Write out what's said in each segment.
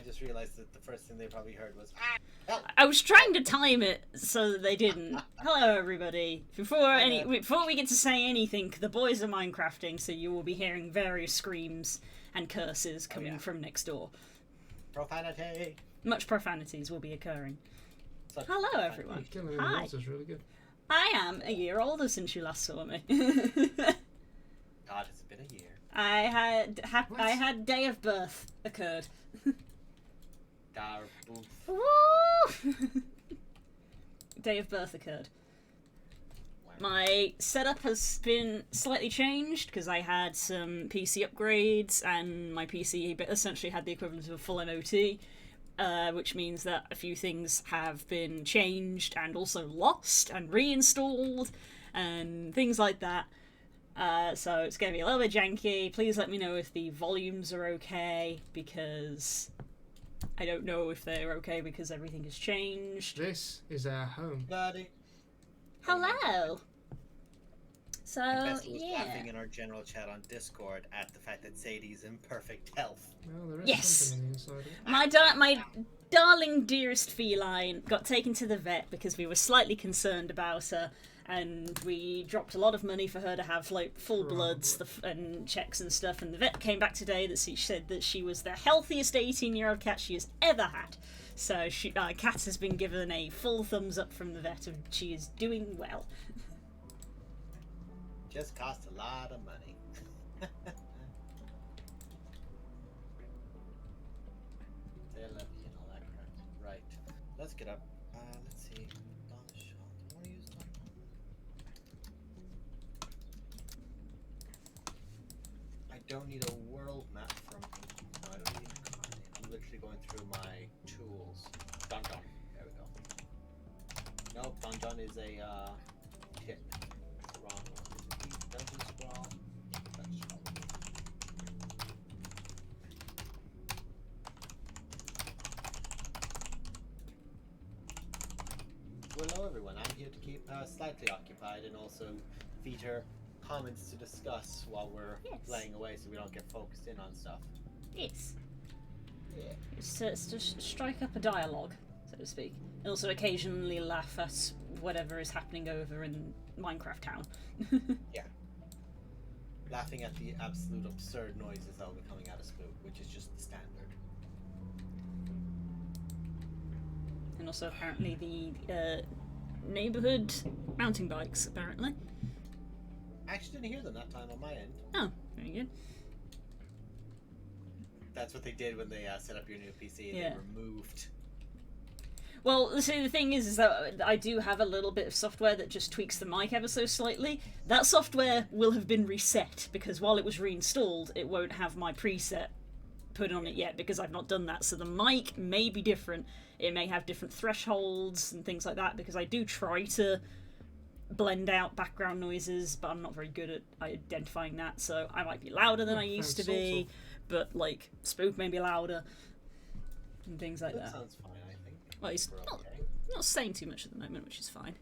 just realized that the first thing they probably heard was help. I was trying to time it so that they didn't. Hello, everybody. Before we get to say anything, the boys are Minecrafting, so you will be hearing various screams and curses coming from next door. Profanity. Much profanities will be occurring. Such Hello, profanity. everyone. Killing the Hi. water's really good. I am a year older since you last saw me. God, it's been a year. I had day of birth occurred. Woo! Day of birth occurred. My setup has been slightly changed because I had some PC upgrades and my PC essentially had the equivalent of a full MOT, which means that a few things have been changed and also lost and reinstalled and things like that. So it's going to be a little bit janky. Please let me know if the volumes are okay, because I don't know if they're okay because everything has changed. This is our home. Bloody. Hello! So, Bessel was yeah. laughing in our general chat on Discord at the fact that Sadie's in perfect health. Well, there is Yes. something on the inside of it. My darling dearest feline got taken to the vet because we were slightly concerned about her, and we dropped a lot of money for her to have like full bloods and checks and stuff, and the vet came back today that she said that she was the healthiest 18-year-old cat she has ever had. So Cat has been given a full thumbs up from the vet and she is doing well. Just cost a lot of money. They're lovely and all that crap. Right. Let's get up. Let's see. Don Shaw. Do you want to use Don? I don't need a world map from him. No, I don't need a card. I'm literally going through my tools. Don. There we go. No, Don is a tip. That's the wrong one. Dungeon Scrawl. Dungeon Scrawl. Well, hello everyone. I'm here to keep slightly occupied and also feature comments to discuss while we're playing away, so we don't get focused in on stuff. Yes. Yeah. It's to strike up a dialogue, so to speak. And also occasionally laugh at whatever is happening over in Minecraft Town. Yeah. Laughing at the absolute absurd noises that will be coming out of Spook, which is just the standard. And also apparently the neighbourhood mountain bikes, apparently. I actually didn't hear them that time on my end. Oh, very good. That's what they did when they set up your new PC and Yeah. they removed. Well, see, the thing is that I do have a little bit of software that just tweaks the mic ever so slightly. That software will have been reset, because while it was reinstalled, it won't have my preset put on it yet, because I've not done that. So the mic may be different. It may have different thresholds and things like that, because I do try to blend out background noises, but I'm not very good at identifying that, so I might be louder than I used to be, but, like, Spook may be louder, and things like that. Sounds fine, I think. Well, he's not saying too much at the moment, which is fine.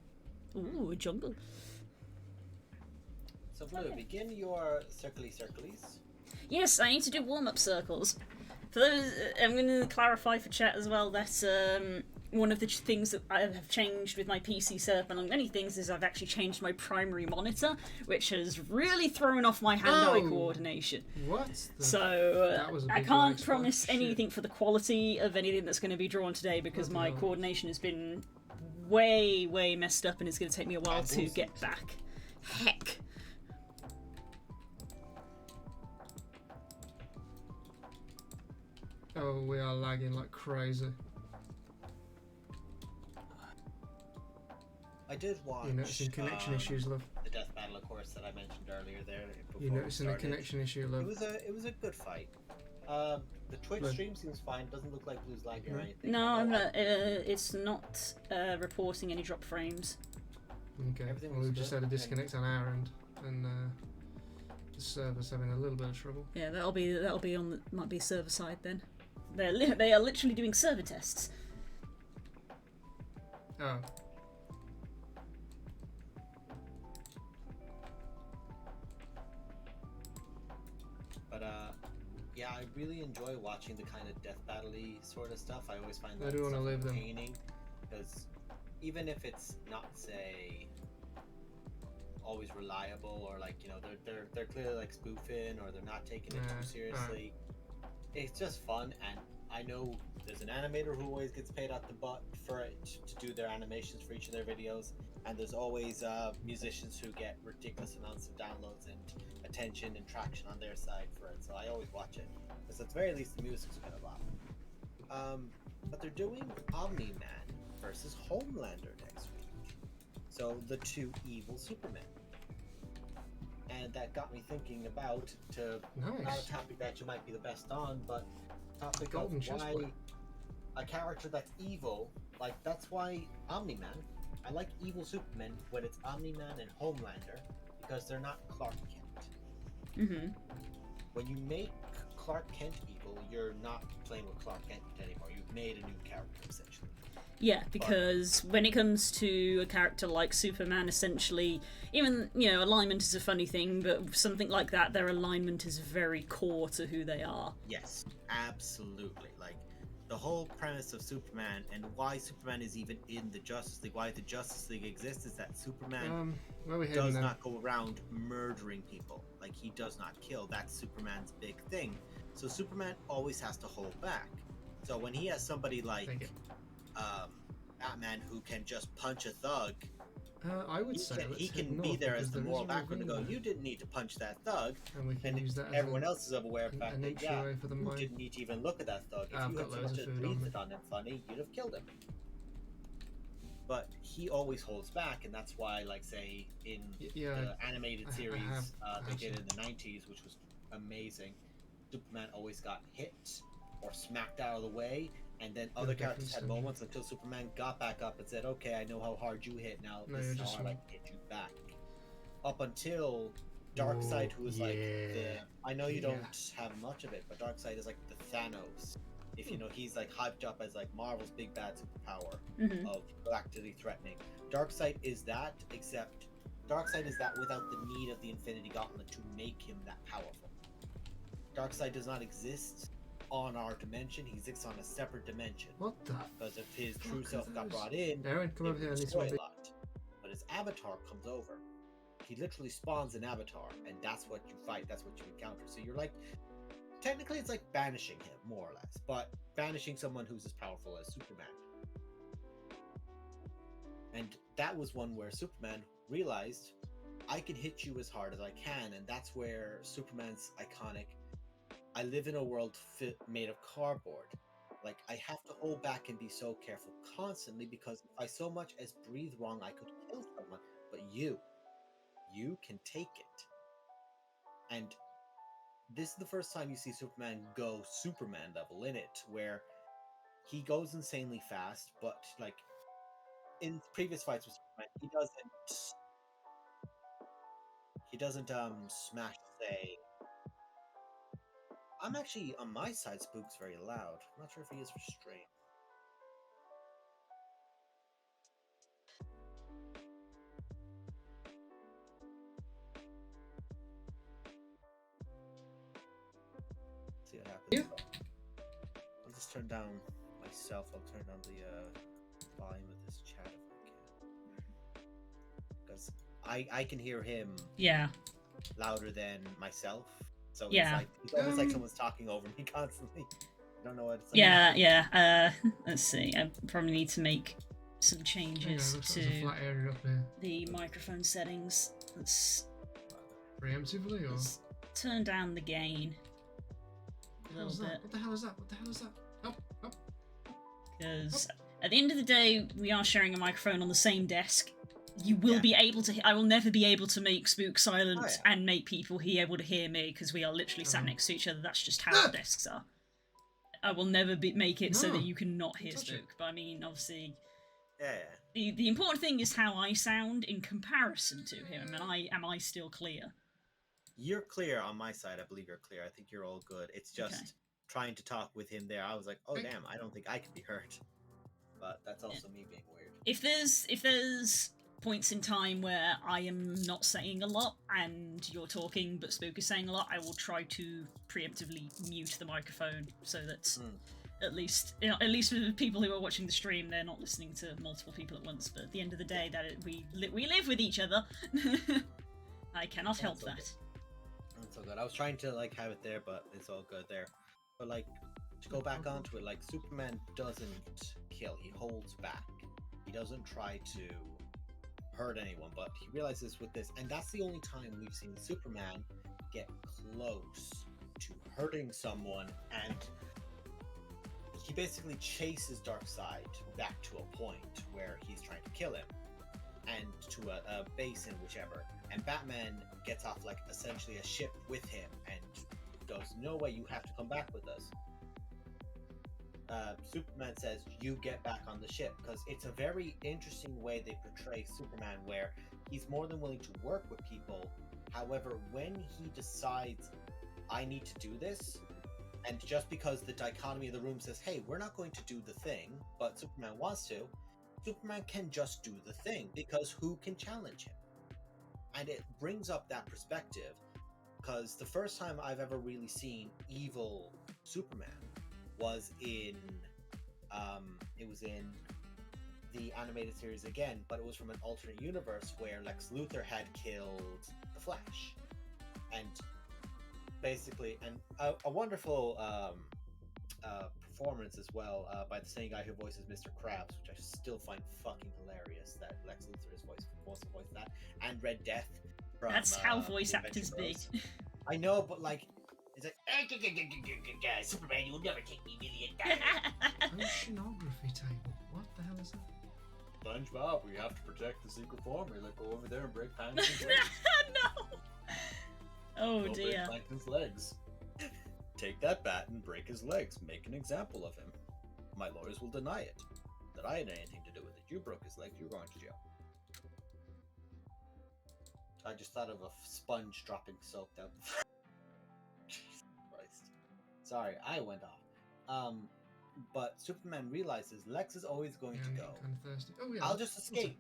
Ooh, a jungle. So, Blue, begin your circly-circlies. Yes, I need to do warm-up circles. For those, I'm going to clarify for chat as well that one of the things that I have changed with my PC setup, among many things, is I've actually changed my primary monitor, which has really thrown off my hand-eye coordination. What? So I big can't black spot. promise anything for the quality of anything that's going to be drawn today, because my coordination has been way, way messed up, and it's going to take me a while to get back. Heck. Oh, we are lagging like crazy. I did watch. You're noticing connection issues, love. The death battle, of course, that I mentioned earlier. There. You're noticing a connection issue, love. It was a good fight. The Twitch stream seems fine. Doesn't look like Blue's lagging or anything. No, I'm not, it's not reporting any drop frames. Okay. Everything Well, was we've just good. had a disconnect on our end, and the server's having a little bit of trouble. Yeah, that'll be on might be server side then. They are literally doing server tests. Oh. But Yeah, I really enjoy watching the kind of death battle-y sort of stuff. I always find I that do wanna stuff leave them. entertaining, because even if it's not, say, always reliable, or like, you know, they're clearly like spoofing, or they're not taking it Yeah, too seriously, it's just fun. And I know there's an animator who always gets paid out the butt for it to do their animations for each of their videos, and there's always musicians who get ridiculous amounts of downloads and attention and traction on their side for it. So I always watch it, because at the very least the music's kind of loud. But they're doing Omni-Man versus Homelander next week, so the two evil Supermen. And that got me thinking about, to not Nice. a topic that you might be the best on, but topic Golden of chess why player. a character that's evil, like that's why Omni-Man, I like evil Supermen when it's Omni-Man and Homelander, because they're not Clark Kent. Mm-hmm. When you make Clark Kent evil, you're not playing with Clark Kent anymore. You've made a new character, essentially. Yeah, because when it comes to a character like Superman, essentially, even, you know, alignment is a funny thing, but something like that, their alignment is very core to who they are. Yes, absolutely. Like, the whole premise of Superman and why Superman is even in the Justice League, why the Justice League exists, is that Superman Where are we heading does now? not go around murdering people. Like, he does not kill. That's Superman's big thing. So Superman always has to hold back. So when he has somebody like Thank you. Batman who can just punch a thug, I would say he let's head can be north, there as because the there is moral a background to go, ravine you didn't need to punch that thug, there, and we can and use that as everyone a, else is aware of the fact an that, entry yeah, way for the you mine. didn't need to even look at that thug. If I've you got had so loads much of as food on breathed me. it on him funny, you'd have killed him. But he always holds back, and that's why, like, say, in Yeah, the animated I series have they did seen in the 90s, which was amazing, Superman always got hit or smacked out of the way, and then other characters had difference, moments until Superman got back up and said, okay, I know how hard you hit, now No, this you're is how just hard I can hit you back. Up until Darkseid, who is like the, I know you don't have much of it, but Darkseid is like the Thanos. If you know, he's like hyped up as like Marvel's big bad superpower Mm-hmm. of galactically threatening. Darkseid is that, except Darkseid is that without the need of the Infinity Gauntlet to make him that powerful. Darkseid does not exist on our dimension, he exists on a separate dimension. What the? Because if his true fuck are self got those? brought in, Aaron, come it over here. I would need destroy some. a lot. But his avatar comes over. He literally spawns an avatar, and that's what you fight, that's what you encounter. So you're like, technically it's like banishing him, more or less, but banishing someone who's as powerful as Superman. And that was one where Superman realized, I can hit you as hard as I can, and that's where Superman's iconic, I live in a world made of cardboard. Like, I have to hold back and be so careful constantly, because if I so much as breathe wrong, I could kill someone. But you can take it. And this is the first time you see Superman go Superman level in it, where he goes insanely fast, but like in previous fights with Superman, he doesn't smash, say. I'm actually on my side, Spook's very loud. I'm not sure if he is restrained. See what happens. Yeah. I'll just turn down myself. I'll turn down the volume of this chat if I can, because I can hear him Yeah. louder than myself. So Yeah. it's almost like someone's talking over me constantly. I don't know what it's like. Yeah. Let's see. I probably need to make some Hang on, changes looks like there's a to flat area up here. the microphone settings. Preemptively, or? Let's turn down the gain a What the hell is little that? bit, What the hell is that? What the hell is that? Up, up. because at the end of the day, we are sharing a microphone on the same desk. You will Yeah. be able to. I will never be able to make Spook silent Oh, yeah. and make people able to hear me, because we are literally sat Uh-huh. next to each other. That's just how our desks are. I will never make it so No, that you cannot hear touch it. Spook. But I mean, obviously, Yeah. the important thing is how I sound in comparison to him. And am I still clear? You're clear on my side. I believe you're clear. I think you're all good. It's just Okay. trying to talk with him there. I was like, oh Thank damn, I don't think I can be heard. But that's also me being weird. If there's points in time where I am not saying a lot and you're talking but Spook is saying a lot, I will try to preemptively mute the microphone so that at least for the people who are watching the stream, they're not listening to multiple people at once. But at the end of the day, we live with each other. I cannot help so that. Good. That's so good. I was trying to like have it there, but it's all good there. But like to go back onto it, like Superman doesn't kill; he holds back. He doesn't try to hurt anyone, but he realizes with this, and that's the only time we've seen Superman get close to hurting someone, and he basically chases Darkseid back to a point where he's trying to kill him, and to a basin, whichever. And Batman gets off like essentially a ship with him and goes, "No way, you have to come back with us." Superman says, "You get back on the ship," because it's a very interesting way they portray Superman, where he's more than willing to work with people. However, when he decides, "I need to do this," and just because the dichotomy of the room says, "Hey, we're not going to do the thing," but Superman wants to, Superman can just do the thing, because who can challenge him? And it brings up that perspective, because the first time I've ever really seen evil Superman was in the animated series again, but it was from an alternate universe where Lex Luthor had killed the Flash, and basically, and a wonderful performance as well by the same guy who voices Mr. Krabs, which I still find fucking hilarious that Lex Luthor is wants to voice that, and Red Death from, That's how voice The actors be. Adventure Bros. I know, but like, it's like, Superman, you'll never take me, million. Oceanography table. What the hell is that? SpongeBob, we have to protect the secret formula. Go over there and break Plankton's legs. No! Oh Go dear. break Plankton's legs. Take that bat and break his legs. Make an example of him. My lawyers will deny it. That I had anything to do with it. You broke his legs, you're going to jail. I just thought of a sponge dropping soap down. Jesus Christ. Sorry, I went off. But Superman realizes Lex is always going to go. Kind of thirsty. Oh yeah. I'll just escape.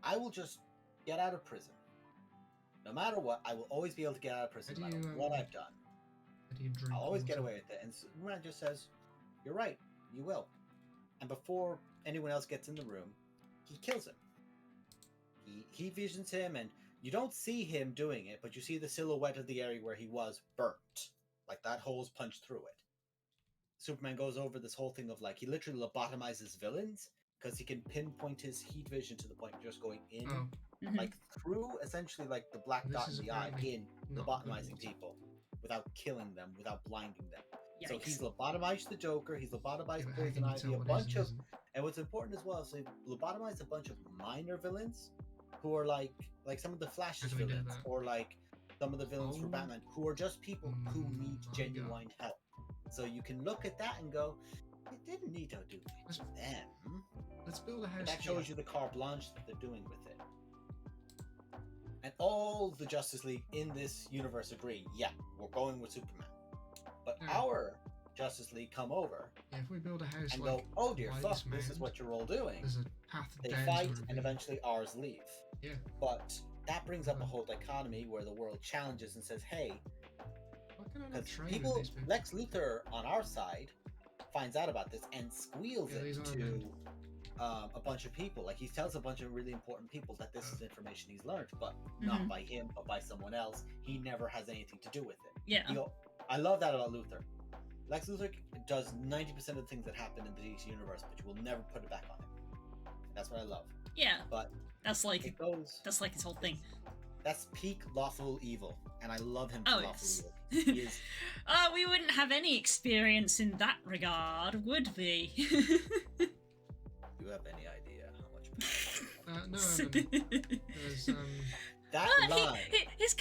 I will just get out of prison. No matter what, I will always be able to get out of prison, no matter what I've done. How do you drink I'll always get water? away with it. And Superman just says, "You're right, you will." And before anyone else gets in the room, he kills him. He visions him, and you don't see him doing it, but you see the silhouette of the area where he was burnt. Like that hole's punched through it. Superman goes over this whole thing of like, he literally lobotomizes villains because he can pinpoint his heat vision to the point of just going in, Oh, like through essentially like the black This dot is in the eye, apparently in not lobotomizing good. people without killing them, without blinding them. So Yikes. he's lobotomized the Joker, he's yeah, lobotomized but how can Poison you Ivy, tell a what is bunch and of, isn't? and what's important as well is they lobotomized a bunch of minor villains who are like some of the Flash's How do we do villains, that? or like some of the villains for Oh. Batman, who are just people who need my genuine help. So you can look at that and go, it didn't need to do Let's- them. Let's build a house. But that shows you the carte blanche that they're doing with it. And all the Justice League in this universe agree, yeah, we're going with Superman. But Yeah. our Justice League come over Yeah, if we build a house and like go, oh dear like fuck, this this is mound, what you're all doing. there's a path They down fight to a and ravine. eventually ours leave. Yeah. But that brings up a whole dichotomy where the world challenges and says, hey, Why can I not because trade people, with these people? Lex Luthor on our side finds out about this and squeals Yeah, it he's on to a bunch of people. Like he tells a bunch of really important people that this is information he's learned, but not by him, but by someone else. He never has anything to do with it. Yeah. I love that about Luthor. Lex Luthor does 90% of the things that happen in the DC universe, but you will never put it back on him. That's what I love. Yeah. But That's like it goes. that's like his whole thing. That's peak lawful evil, and I love him for Oh, lawful yes. evil. He is. We wouldn't have any experience in that regard, would we? You have any idea how much? No, I haven't. There's That line. This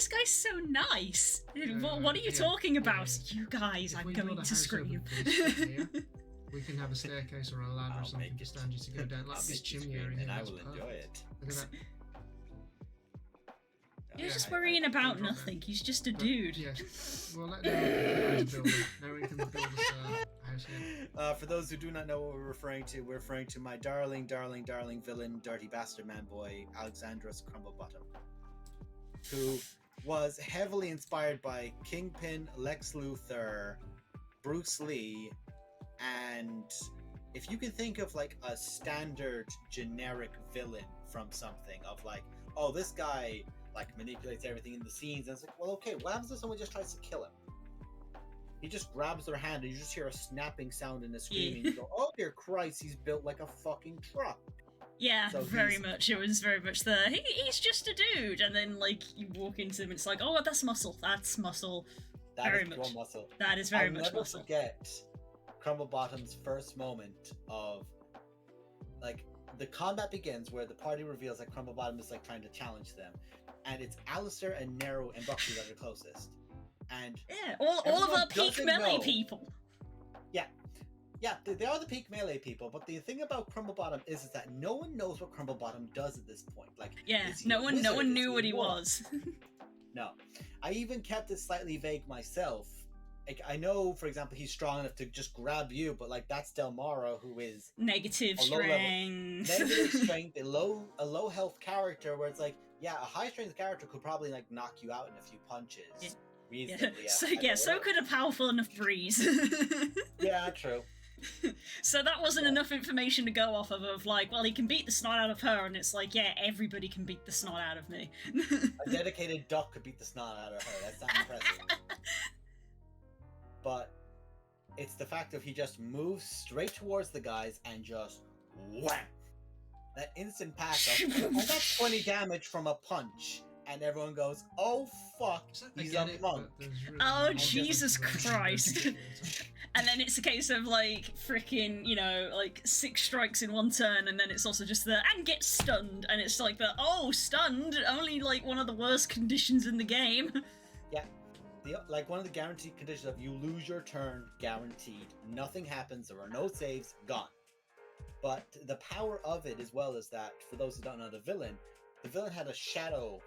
guy's so nice. What are you yeah, talking about? yeah. You guys, if I'm we build going a to house scream. over this here, we can have a staircase or a ladder I'll or something make to it. stand you to go down, like I'll this make you chimney scream, area. and I That's will enjoy perfect. it. Look at that. You're Yeah, just I- worrying I- about I- nothing. He's just a But, dude. Yeah. Well, now we can build it. Now we can build us a house nice, yeah. For those who do not know what we're referring to my darling villain, dirty bastard man boy, Alexandros Crumblebottom, who was heavily inspired by Kingpin, Lex Luthor, Bruce Lee, and if you can think of like a standard generic villain from something of like, oh, this guy like manipulates everything in the scenes, and it's like, well, okay, what happens if someone just tries to kill him? He just grabs their hand and you just hear a snapping sound and a screaming. You go, oh dear Christ, he's built like a fucking truck. Yeah, So very much. It was very much the, he's just a dude. And then, like, you walk into him and it's like, oh, that's muscle. That's muscle. That very is much. pure muscle. That is very I'll much never muscle. forget Crumblebottom's first moment of, like, the combat begins where the party reveals that Crumblebottom is, like, trying to challenge them. And it's Alistair and Nero and Bucky that are closest. And Yeah, all of everyone our peak doesn't melee know. people. Yeah, they are the peak melee people, but the thing about Crumblebottom is that no one knows what Crumblebottom does at this point. Like, Yeah, is he no a one wizard? knew Is what he he a warlock? was. No. I even kept it slightly vague myself. Like, I know, for example, he's strong enough to just grab you, but like that's Delmara, who is Negative A low level- strength. negative strength, a low health character, where it's like, yeah, a high strength character could probably like knock you out in a few punches. Yeah. Reasonably. So could a powerful enough breeze. Yeah, true. So that wasn't Yeah. enough information to go off of like, well, he can beat the snot out of her, and it's like, yeah, everybody can beat the snot out of me. A dedicated duck could beat the snot out of her. That's not impressive. But it's the fact of he just moves straight towards the guys and just wham! That instant pass up. And that's 20 damage from a punch. And everyone goes, oh fuck, I he's get a it, monk. but there's really Oh, no Jesus difference. Christ. And then it's a case of like freaking, like 6 strikes in one turn, and then it's also just the and get stunned, and it's like stunned, only like one of the worst conditions in the game. Like one of the guaranteed conditions of you lose your turn, guaranteed. Nothing happens, there are no saves, gone. But the power of it as well is that, for those who don't know the villain had a shadow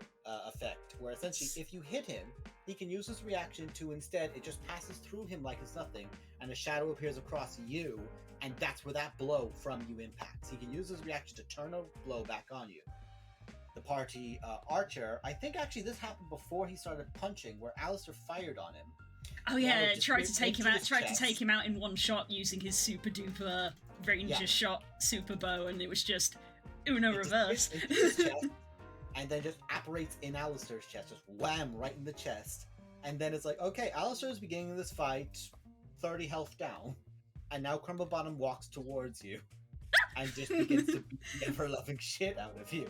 effect, where essentially if you hit him, he can use his reaction to instead, it just passes through him like it's nothing, and a shadow appears across you, and that's where that blow from you impacts. He can use his reaction to turn a blow back on you. The party Archer, I think actually this happened before he started punching, where Alistair fired on him. Oh yeah, just tried to take him into out. his Tried to chest. take him out in one shot using his super duper ranger Yeah. shot super bow, and it was just Uno It just reverse. hits into his chest, and then just apparates in Alistair's chest, just wham, right in the chest. And then it's like, okay, Alistair's beginning this fight, 30 health down, and now Crumblebottom walks towards you, and just begins to beat the ever-loving shit out of you.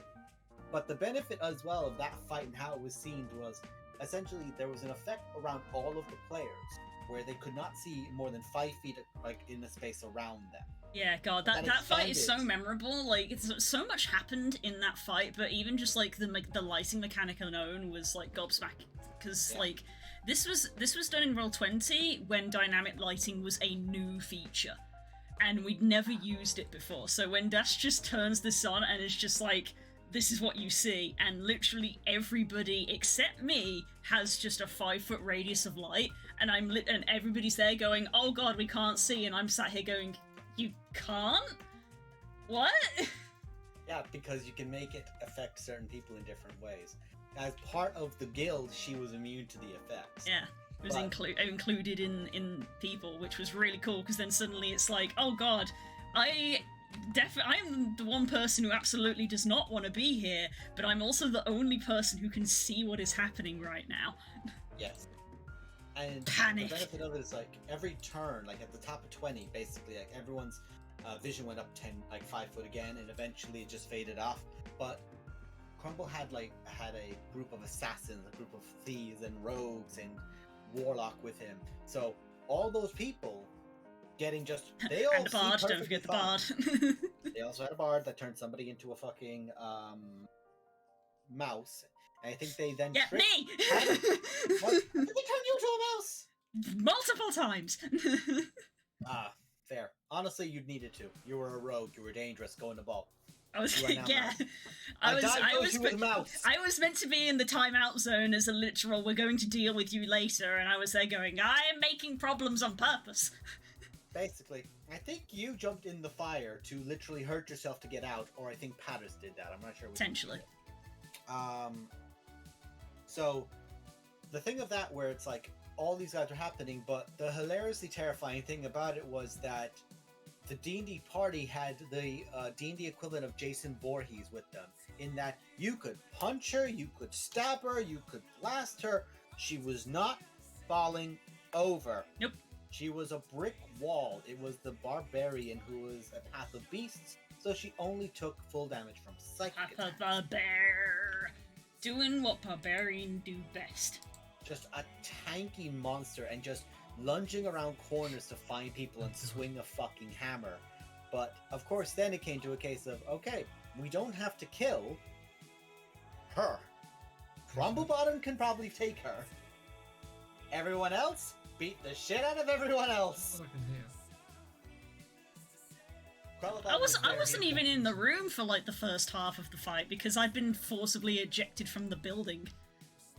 But the benefit as well of that fight and how it was seen was, essentially, there was an effect around all of the players, where they could not see more than 5 feet, like, in the space around them. Yeah, God, that That fight is so expanded. memorable. Like, so much happened in that fight, but even just like the lighting mechanic alone was like gobsmacking. Because Yeah. like this was done in Roll20 when dynamic lighting was a new feature, and we'd never used it before. So when Dash just turns this on and it's just like, this is what you see, and literally everybody except me has just a 5-foot radius of light, and and everybody's there going, oh God, we can't see, and I'm sat here going, you can't? What? Yeah, because you can make it affect certain people in different ways. As part of the guild, she was immune to the effects. Yeah, it was But- included in people, which was really cool, because then suddenly it's like, oh God, I'm the one person who absolutely does not want to be here, but I'm also the only person who can see what is happening right now. Yes. And Panic. the benefit of it is like every turn, like at the top of 20, basically, like everyone's vision went up 5 foot again, and eventually it just faded off. But Crumble had a group of assassins, a group of thieves and rogues and warlock with him. So all those people getting just they all And the bard, see don't forget the perfectly fine. bard. They also had a bard that turned somebody into a fucking mouse. And I think they then Yeah, tricked- me! What? Did they turn you into a mouse? Multiple times! Ah, fair. Honestly, you'd needed to. You were a rogue. You were dangerous. Going to ball. I was You are now yeah. mouse. I was diagnosed you with mouse. I was meant to be in the timeout zone as a literal, we're going to deal with you later, and I was there going, I am making problems on purpose. Basically, I think you jumped in the fire to literally hurt yourself to get out, or I think Patters did that. I'm not sure. Potentially. So the thing of that where it's like all these guys are happening, but the hilariously terrifying thing about it was that the D&D party had the D&D equivalent of Jason Voorhees with them, in that you could punch her, you could stab her, you could blast her. She was not falling over. Nope. She was a brick wall. It was the barbarian who was a path of beasts, so she only took full damage from psychic attacks. Bear, doing what barbarian do best. Just a tanky monster and just lunging around corners to find people and swing a fucking hammer. But of course then it came to a case of, okay, we don't have to kill her. Crumblebottom can probably take her. Everyone else, beat the shit out of everyone else. What I can hear. I wasn't even in the room for like the first half of the fight because I'd been forcibly ejected from the building.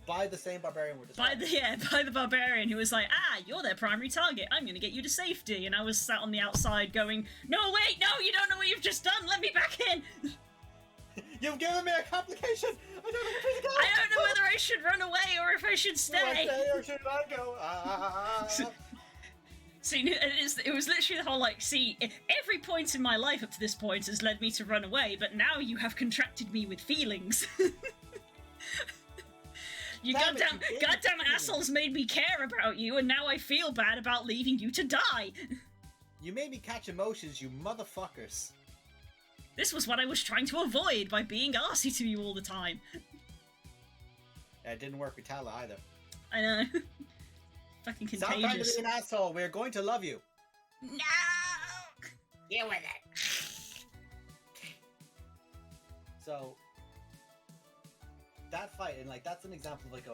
By the same barbarian we're By describing. the barbarian who was like, you're their primary target, I'm gonna get you to safety. And I was sat on the outside going, no, wait, no, you don't know what you've just done, let me back in. You've given me a complication! I don't know where to go! I don't know whether I should run away or if I should Do I stay. stay or should I go? See, it was literally the whole, like, see, every point in my life up to this point has led me to run away, but now you have contracted me with feelings. You Damn it, goddamn you gave goddamn it to me. assholes made me care about you, and now I feel bad about leaving you to die. You made me catch emotions, you motherfuckers. This was what I was trying to avoid by being arsey to you all the time. It didn't work with Tala either. I know. Fucking Stop trying to contagious. be an asshole. We're going to love you. No! Deal with it. So that fight, and like that's an example of like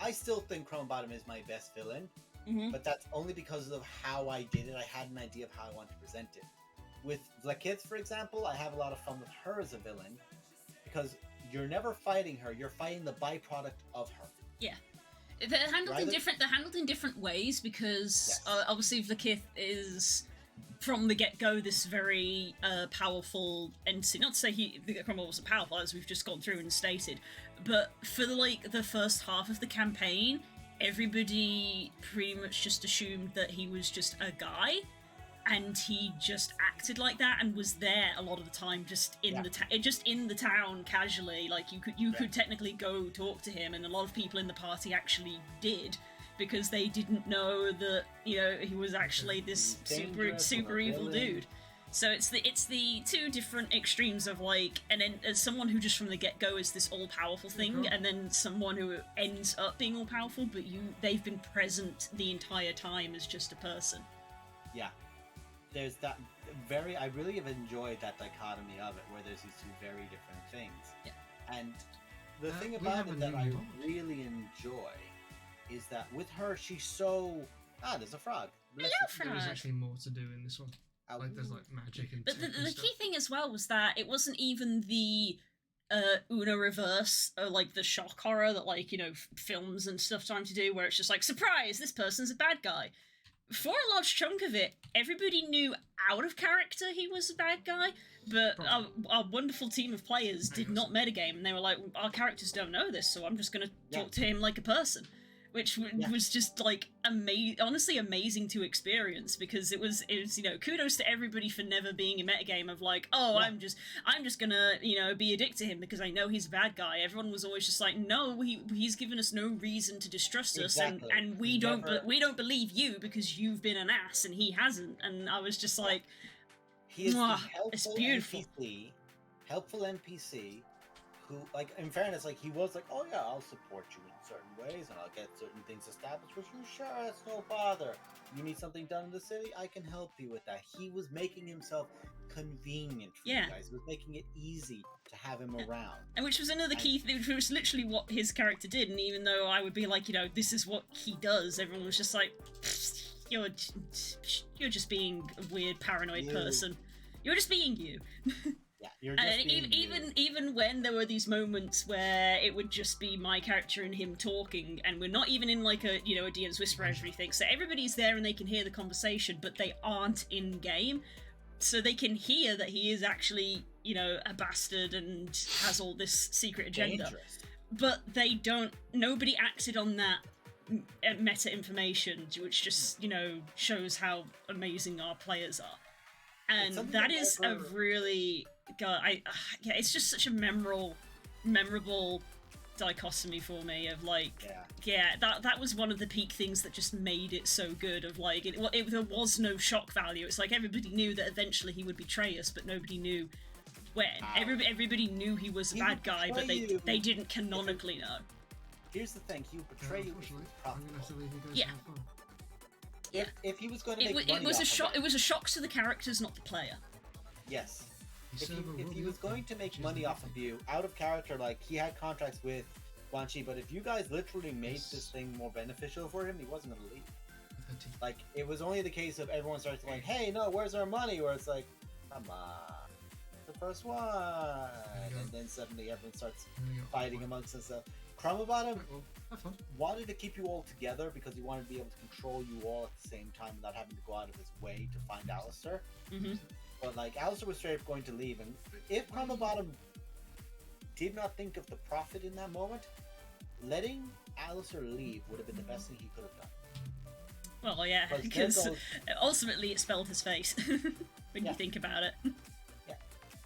I still think Crumblebottom is my best villain, Mm-hmm. but that's only because of how I did it. I had an idea of how I want to present it. With Vlakith, for example, I have a lot of fun with her as a villain because you're never fighting her; you're fighting the byproduct of her. They're handled in Right? different. They're handled in different ways because Yes. obviously Vlakith is from the get-go this very powerful entity. Not to say Cromwell wasn't powerful, as we've just gone through and stated, but for the first half of the campaign, everybody pretty much just assumed that he was just a guy, and he just acted like that and was there a lot of the time, just in the town casually. Like you could technically go talk to him, and a lot of people in the party actually did, because they didn't know that he was actually this Dangerous super or a evil villain. dude. So it's the two different extremes of like, and then as someone who just from the get go is this all powerful thing, and then someone who ends up being all powerful, but they've been present the entire time as just a person. Yeah, there's that I really have enjoyed that dichotomy of it, where there's these two very different things. Yeah. And the thing we about have it a that new I mod. really enjoy is that with her, she's so there's a frog. Hello, There is Frog. actually more to do in this one. Ow. Like there's like magic and But tech and the stuff. key thing as well was that it wasn't even the Una reverse, or like the shock horror that films and stuff time to do, where it's just like, surprise, this person's a bad guy. For a large chunk of it, everybody knew out of character he was a bad guy, but our wonderful team of players did not metagame, and they were like, our characters don't know this, so I'm just going to talk to him like a person. Which was just like honestly amazing to experience, because it was kudos to everybody for never being a metagame of like, I'm just gonna be a dick to him because I know he's a bad guy. Everyone was always just like, no, he's given us no reason to distrust Exactly. us, and we don't believe you because you've been an ass and he hasn't. And I was just like, He is the Mwah, helpful it's beautiful. NPC who, like, in fairness, like, he was like, oh yeah, I'll support you in certain ways and I'll get certain things established with you. Sure, that's no bother. You need something done in the city, I can help you with that. He was making himself convenient for you guys. He was making it easy to have him around. and which was another key thing, which was literally what his character did. And even though I would be like, this is what he does, everyone was just like, you're just being a weird paranoid You. person. You're just being you. Yeah, You're just And being even when there were these moments where it would just be my character and him talking, and we're not even in like a a DM's whisper or everything, so everybody's there and they can hear the conversation, but they aren't in game, so they can hear that he is actually a bastard and has all this secret agenda. dangerous. But they don't. Nobody acted on that meta information, which just shows how amazing our players are, and something that that is never- a really it's just such a memorable dichotomy for me of that was one of the peak things that just made it so good. Of like there was no shock value. It's like everybody knew that eventually he would betray us, but nobody knew when. Everybody knew he was a He bad would guy, but betray you. they didn't canonically know. Here's the thing: he would betray you. If he Unfortunately, was I'm gonna have to profitable. leave you guys Yeah. to have fun. If he was going to It, make it money was a off shock. of It was a shock to the characters, not the player. Yes. The If server he will be was open. going to make Choose money the off of you out of character, like he had contracts with Quan Chi, but if you guys literally made Yes. this thing more beneficial for him, he wasn't going to leave. With her teeth. Like it was only the case of everyone starts like, "Hey, no, where's our money?" Where it's like, "Come on, the first one," you go. and then suddenly everyone starts There we go. fighting amongst themselves. Crumabottom Right, well, have fun. wanted to keep you all together because he wanted to be able to control you all at the same time without having to go out of his way to find Alistair. Hmm But like Alistair was straight up going to leave, and if Crumabottom did not think of the profit in that moment, letting Alistair leave would have been the best thing he could have done. Well, yeah, But because then ultimately it spelled his face when Yeah. you think about it.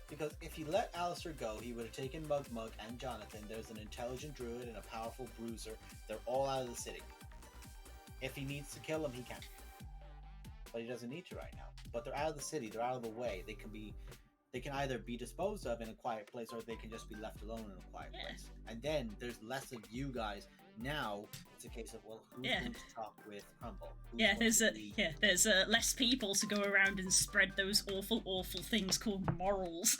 Because if he let Alistair go, he would have taken Mug and Jonathan. There's an intelligent druid and a powerful bruiser. They're all out of the city. If he needs to kill them, he can. But he doesn't need to right now. But they're out of the city. They're out of the way. They can either be disposed of in a quiet place, or they can just be left alone in a quiet Yeah. place. And then there's less of you guys. Now it's a case of, well, who's Yeah. going to talk with Crumble? Who's Yeah, going there's to be- there's less people to go around and spread those awful things called morals.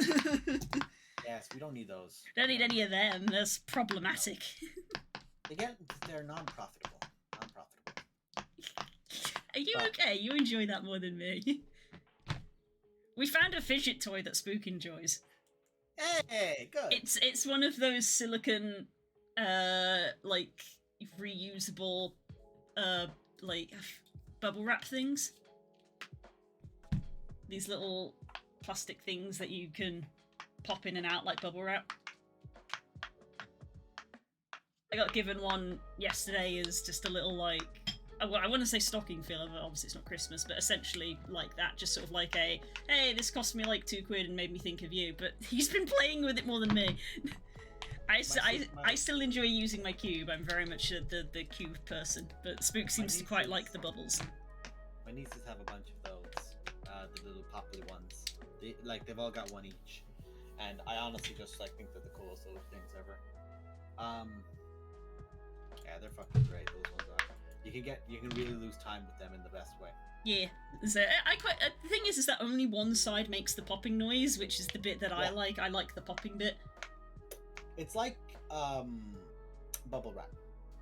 Yes, we don't need those. Don't need any of them. That's problematic. They're non-profitable. Non-profitable. Are you But- okay? You enjoy that more than me. We found a fidget toy that Spook enjoys. Hey, good. It's one of those silicon, like reusable, like bubble wrap things. These little plastic things that you can pop in and out like bubble wrap. I got given one yesterday as just a little like, well, I want to say stocking filler, but obviously it's not Christmas, but essentially like that, just sort of like a, hey, this cost me like £2 and made me think of you, but he's been playing with it more than me. I still enjoy using my cube. I'm very much the cube person, but Spook seems to quite like the bubbles. My nieces have a bunch of those, the little poppy ones. They've all got one each, and I honestly just like think they're the coolest little things ever. Yeah, they're fucking great. Those ones are. You can really lose time with them in the best way. Yeah, so the thing is that only one side makes the popping noise, which is the bit that I Yeah. like. I like the popping bit. It's like bubble wrap,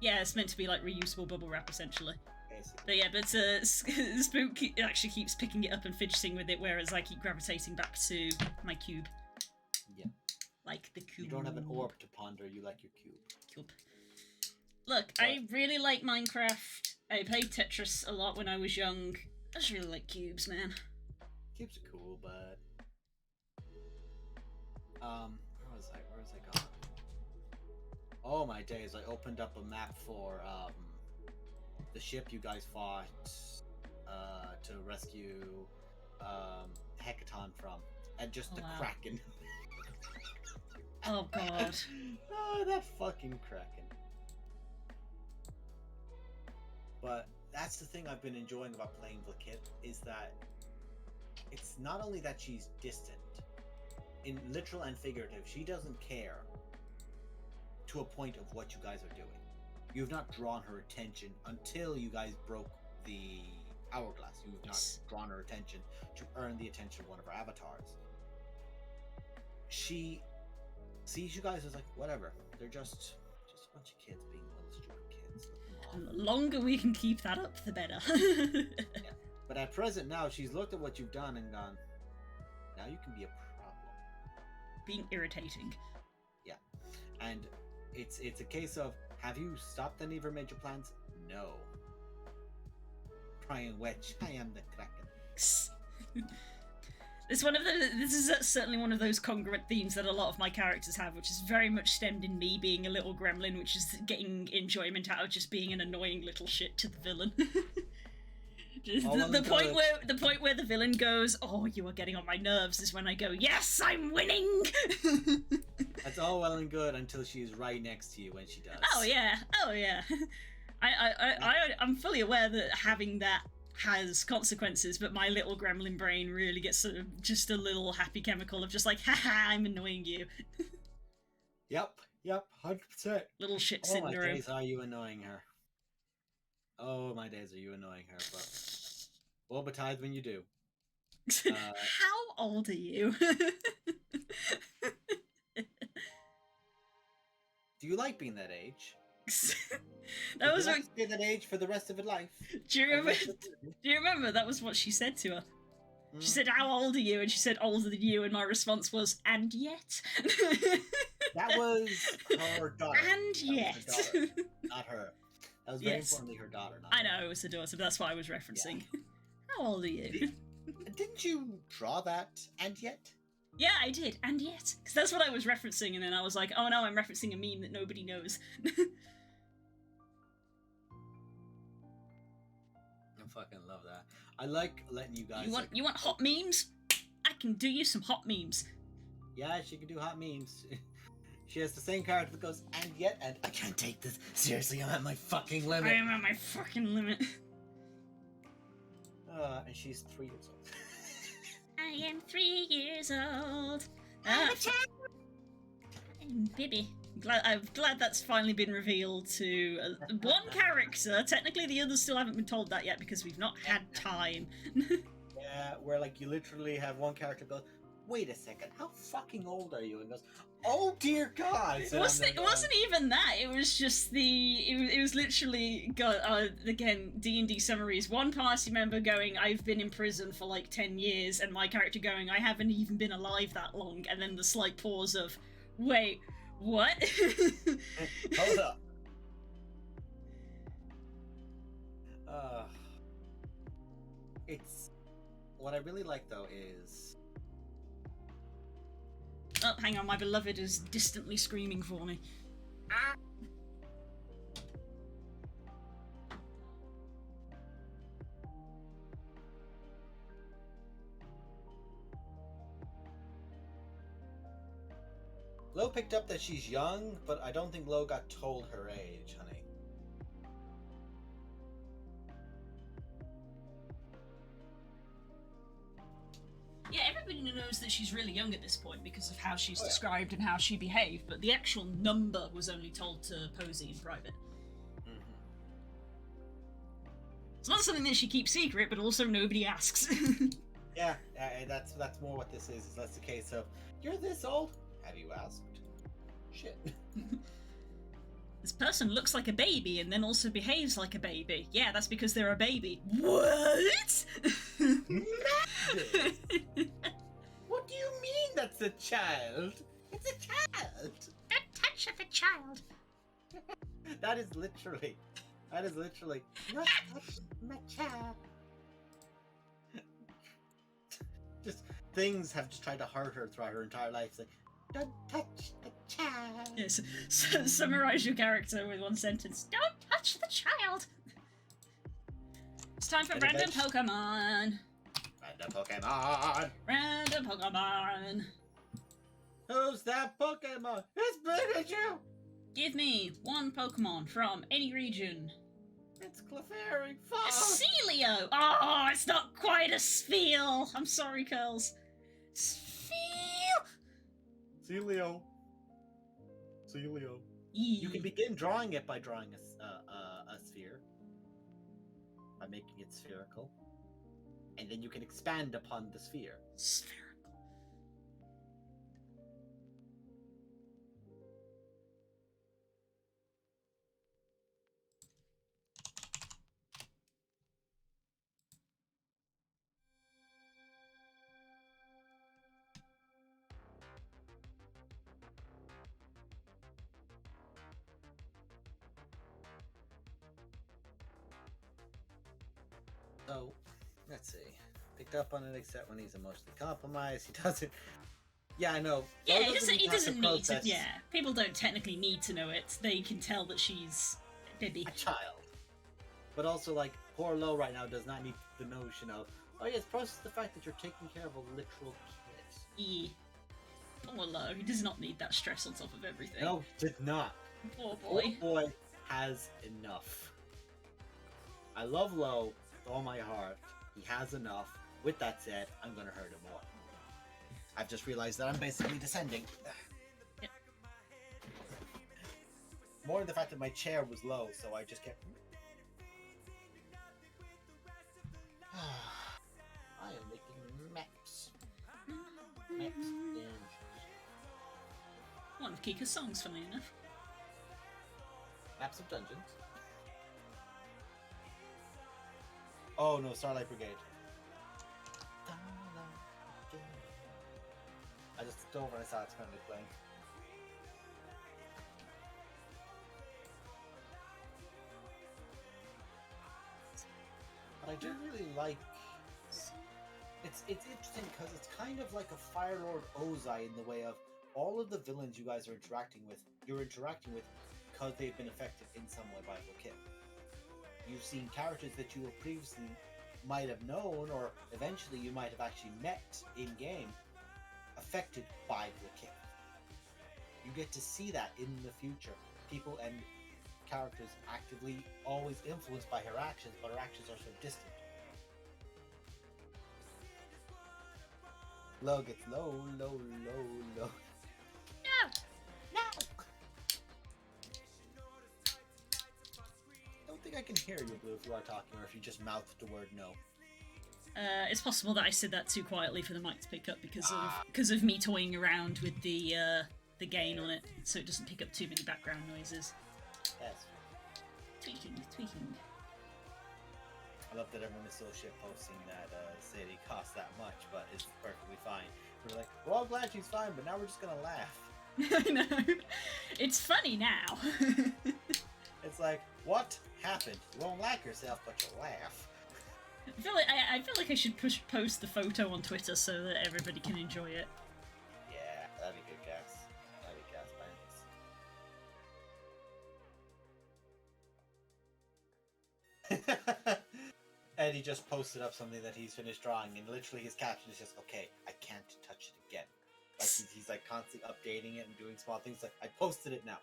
Yeah, it's meant to be like reusable bubble wrap essentially. basically. But yeah, but Spook actually keeps picking it up and fidgeting with it, whereas I keep gravitating back to my cube. Yeah. Like the cube. You don't have an orb to ponder. You like your cube. Cube. Look, I really like Minecraft. I played Tetris a lot when I was young. I just really like cubes, man. Cubes are cool, but where was I gone? Oh my days! I opened up a map for the ship you guys fought to rescue Hecaton from, and just Oh, the wow. Kraken. Oh god. Oh, that fucking Kraken. But that's the thing I've been enjoying about playing Vlakit, is that it's not only that she's distant, in literal and figurative, she doesn't care to a point of what you guys are doing. You've not drawn her attention until you guys broke the hourglass. You've Yes. not drawn her attention to earn the attention of one of her avatars. She sees you guys as like, whatever, they're just a bunch of kids being little stupid kids. Let them And off. the longer we can keep that up, the better. But at present now, she's looked at what you've done and gone, now you can be a problem. being irritating. And it's a case of, have you stopped any of your major plans? No. Crying witch, I am the Kraken. This is certainly one of those congruent themes that a lot of my characters have, which is very much stemmed in me being a little gremlin, which is getting enjoyment out of just being an annoying little shit to the villain. Just the point where the villain goes, "Oh, you are getting on my nerves," is when I go, "Yes, I'm winning." That's all well and good until she's right next to you when she does. Oh yeah. I'm fully aware that having that has consequences, but my little gremlin brain really gets sort of just a little happy chemical of just like, haha, I'm annoying you. Yep, 100%. Little shit Oh, syndrome. my days are you annoying her. Oh, my days are you annoying her, but woe betide when you do. How old are you? Do you like being that age? That was Would you like to stay that age for the rest of your life? Do you remember that was what she said to her? She said, "How old are you?" And she said, "Older than you." And my response was, "And yet." That was her daughter. And yet. Not her. That was very importantly her daughter. Not I her. know, it was her daughter, but that's what I was referencing. Yeah. How old are you? Didn't you draw that and yet? Yeah, I did, and yet. Because that's what I was referencing, and then I was like, oh no, I'm referencing a meme that nobody knows. I fucking love that. I like letting you guys... You want hot memes? I can do you some hot memes. Yeah, she can do hot memes. She has the same character that goes, and yet, and I can't take this. Seriously, I'm at my fucking limit. I am at my fucking limit. And she's 3 years old. I am 3 years old. I'm a child. Baby. I'm glad that's finally been revealed to one character. Technically, the others still haven't been told that yet because we've not had time. Yeah, where like you literally have one character go, "Wait a second, how fucking old are you?" And goes, "Oh dear God!" It wasn't even that. It was just it was literally again D&D summaries. One party member going, "I've been in prison for like 10 years," and my character going, "I haven't even been alive that long." And then the slight pause of, "Wait, what?" Hold up. It's what I really like though is. Oh, hang on, my beloved is distantly screaming for me. Lo picked up that she's young, but I don't think Lo got told her age, honey. Yeah, everybody knows that she's really young at this point because of how she's described and how she behaved, but the actual number was only told to Posey in private. Mm-hmm. It's not something that she keeps secret, but also nobody asks. Yeah, that's more what this is. That's the case of, "You're this old? Have you asked?" Shit. This person looks like a baby and then also behaves like a baby. Yeah, that's because they're a baby. What? What do you mean that's a child? It's a child. Don't touch the child. That is literally. Not touch my child. Just things have just tried to hurt her throughout her entire life. It's like, don't touch the child. Yes. So, summarize your character with one sentence. Don't touch the child. It's time for random Pokemon. Random Pokemon. Who's that Pokemon? It's Pikachu. Give me one Pokemon from any region. It's Clefairy. A Celio. Oh, it's not quite a Spheal. I'm sorry, Curls. Spheal. Celio. You can begin drawing it by drawing a sphere, by making it spherical, and then you can expand upon the sphere. Spherical. So, let's see. Picked up on it except when he's emotionally compromised. He doesn't. Yeah, I know. Yeah, Flo he doesn't need to. process Yeah, people don't technically need to know it. They can tell that she's Bibby. a child. But also, like, poor Lo right now does not need the notion of, oh yes, process the fact that you're taking care of a literal kid. Yeah. Poor Lo, he does not need that stress on top of everything. No, did not. Poor Poor boy. boy has enough. I love Lo with all my heart. He has enough. With that said, I'm gonna hurt him more. I've just realized that I'm basically descending. Yep. More than the fact that my chair was low, so I just kept. I am making maps. Maps. One of Kika's songs, funnily enough. Maps of dungeons. Oh no, Starlight Brigade. I just looked over and I saw it's currently playing. But I do really like. It's interesting because it's kind of like a Fire Lord Ozai in the way of all of the villains you guys are interacting with. You're interacting with because they've been affected in some way by Blue. You've seen characters that you have previously might have known, or eventually you might have actually met in game, affected by Blue. You get to see that in the future. People and characters actively always influenced by her actions, but her actions are so distant. Low gets low. No! No! I don't think I can hear you, Blue, if you are talking, or if you just mouthed the word no. It's possible that I said that too quietly for the mic to pick up because of me toying around with the gain on it, so it doesn't pick up too many background noises. Yes. Tweaking. I love that everyone is so shit posting that Sadie costs that much, but is perfectly fine. We're like, we're all glad she's fine, but now we're just gonna laugh. I know. It's funny now. It's like, what happened? You won't like yourself, but you'll laugh. I feel like I should post the photo on Twitter so that everybody can enjoy it. Yeah, that'd be good, guys. That'd be gas bands. Eddie just posted up something that he's finished drawing, and literally his caption is just, okay, I can't touch it again. Like, he's like constantly updating it and doing small things. Like, I posted it now.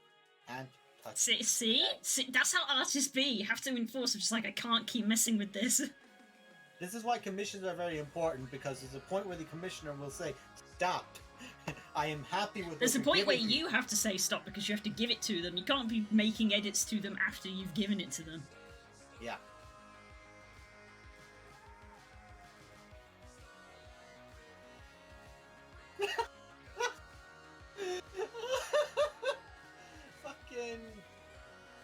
Can't touch it. See? That's how artists be. You have to enforce. I'm just like, I can't keep messing with this. This is why commissions are very important, because there's a point where the commissioner will say, stop. I am happy with There's a what point you're where giving me." you have to say stop because you have to give it to them. You can't be making edits to them after you've given it to them. Yeah. Fucking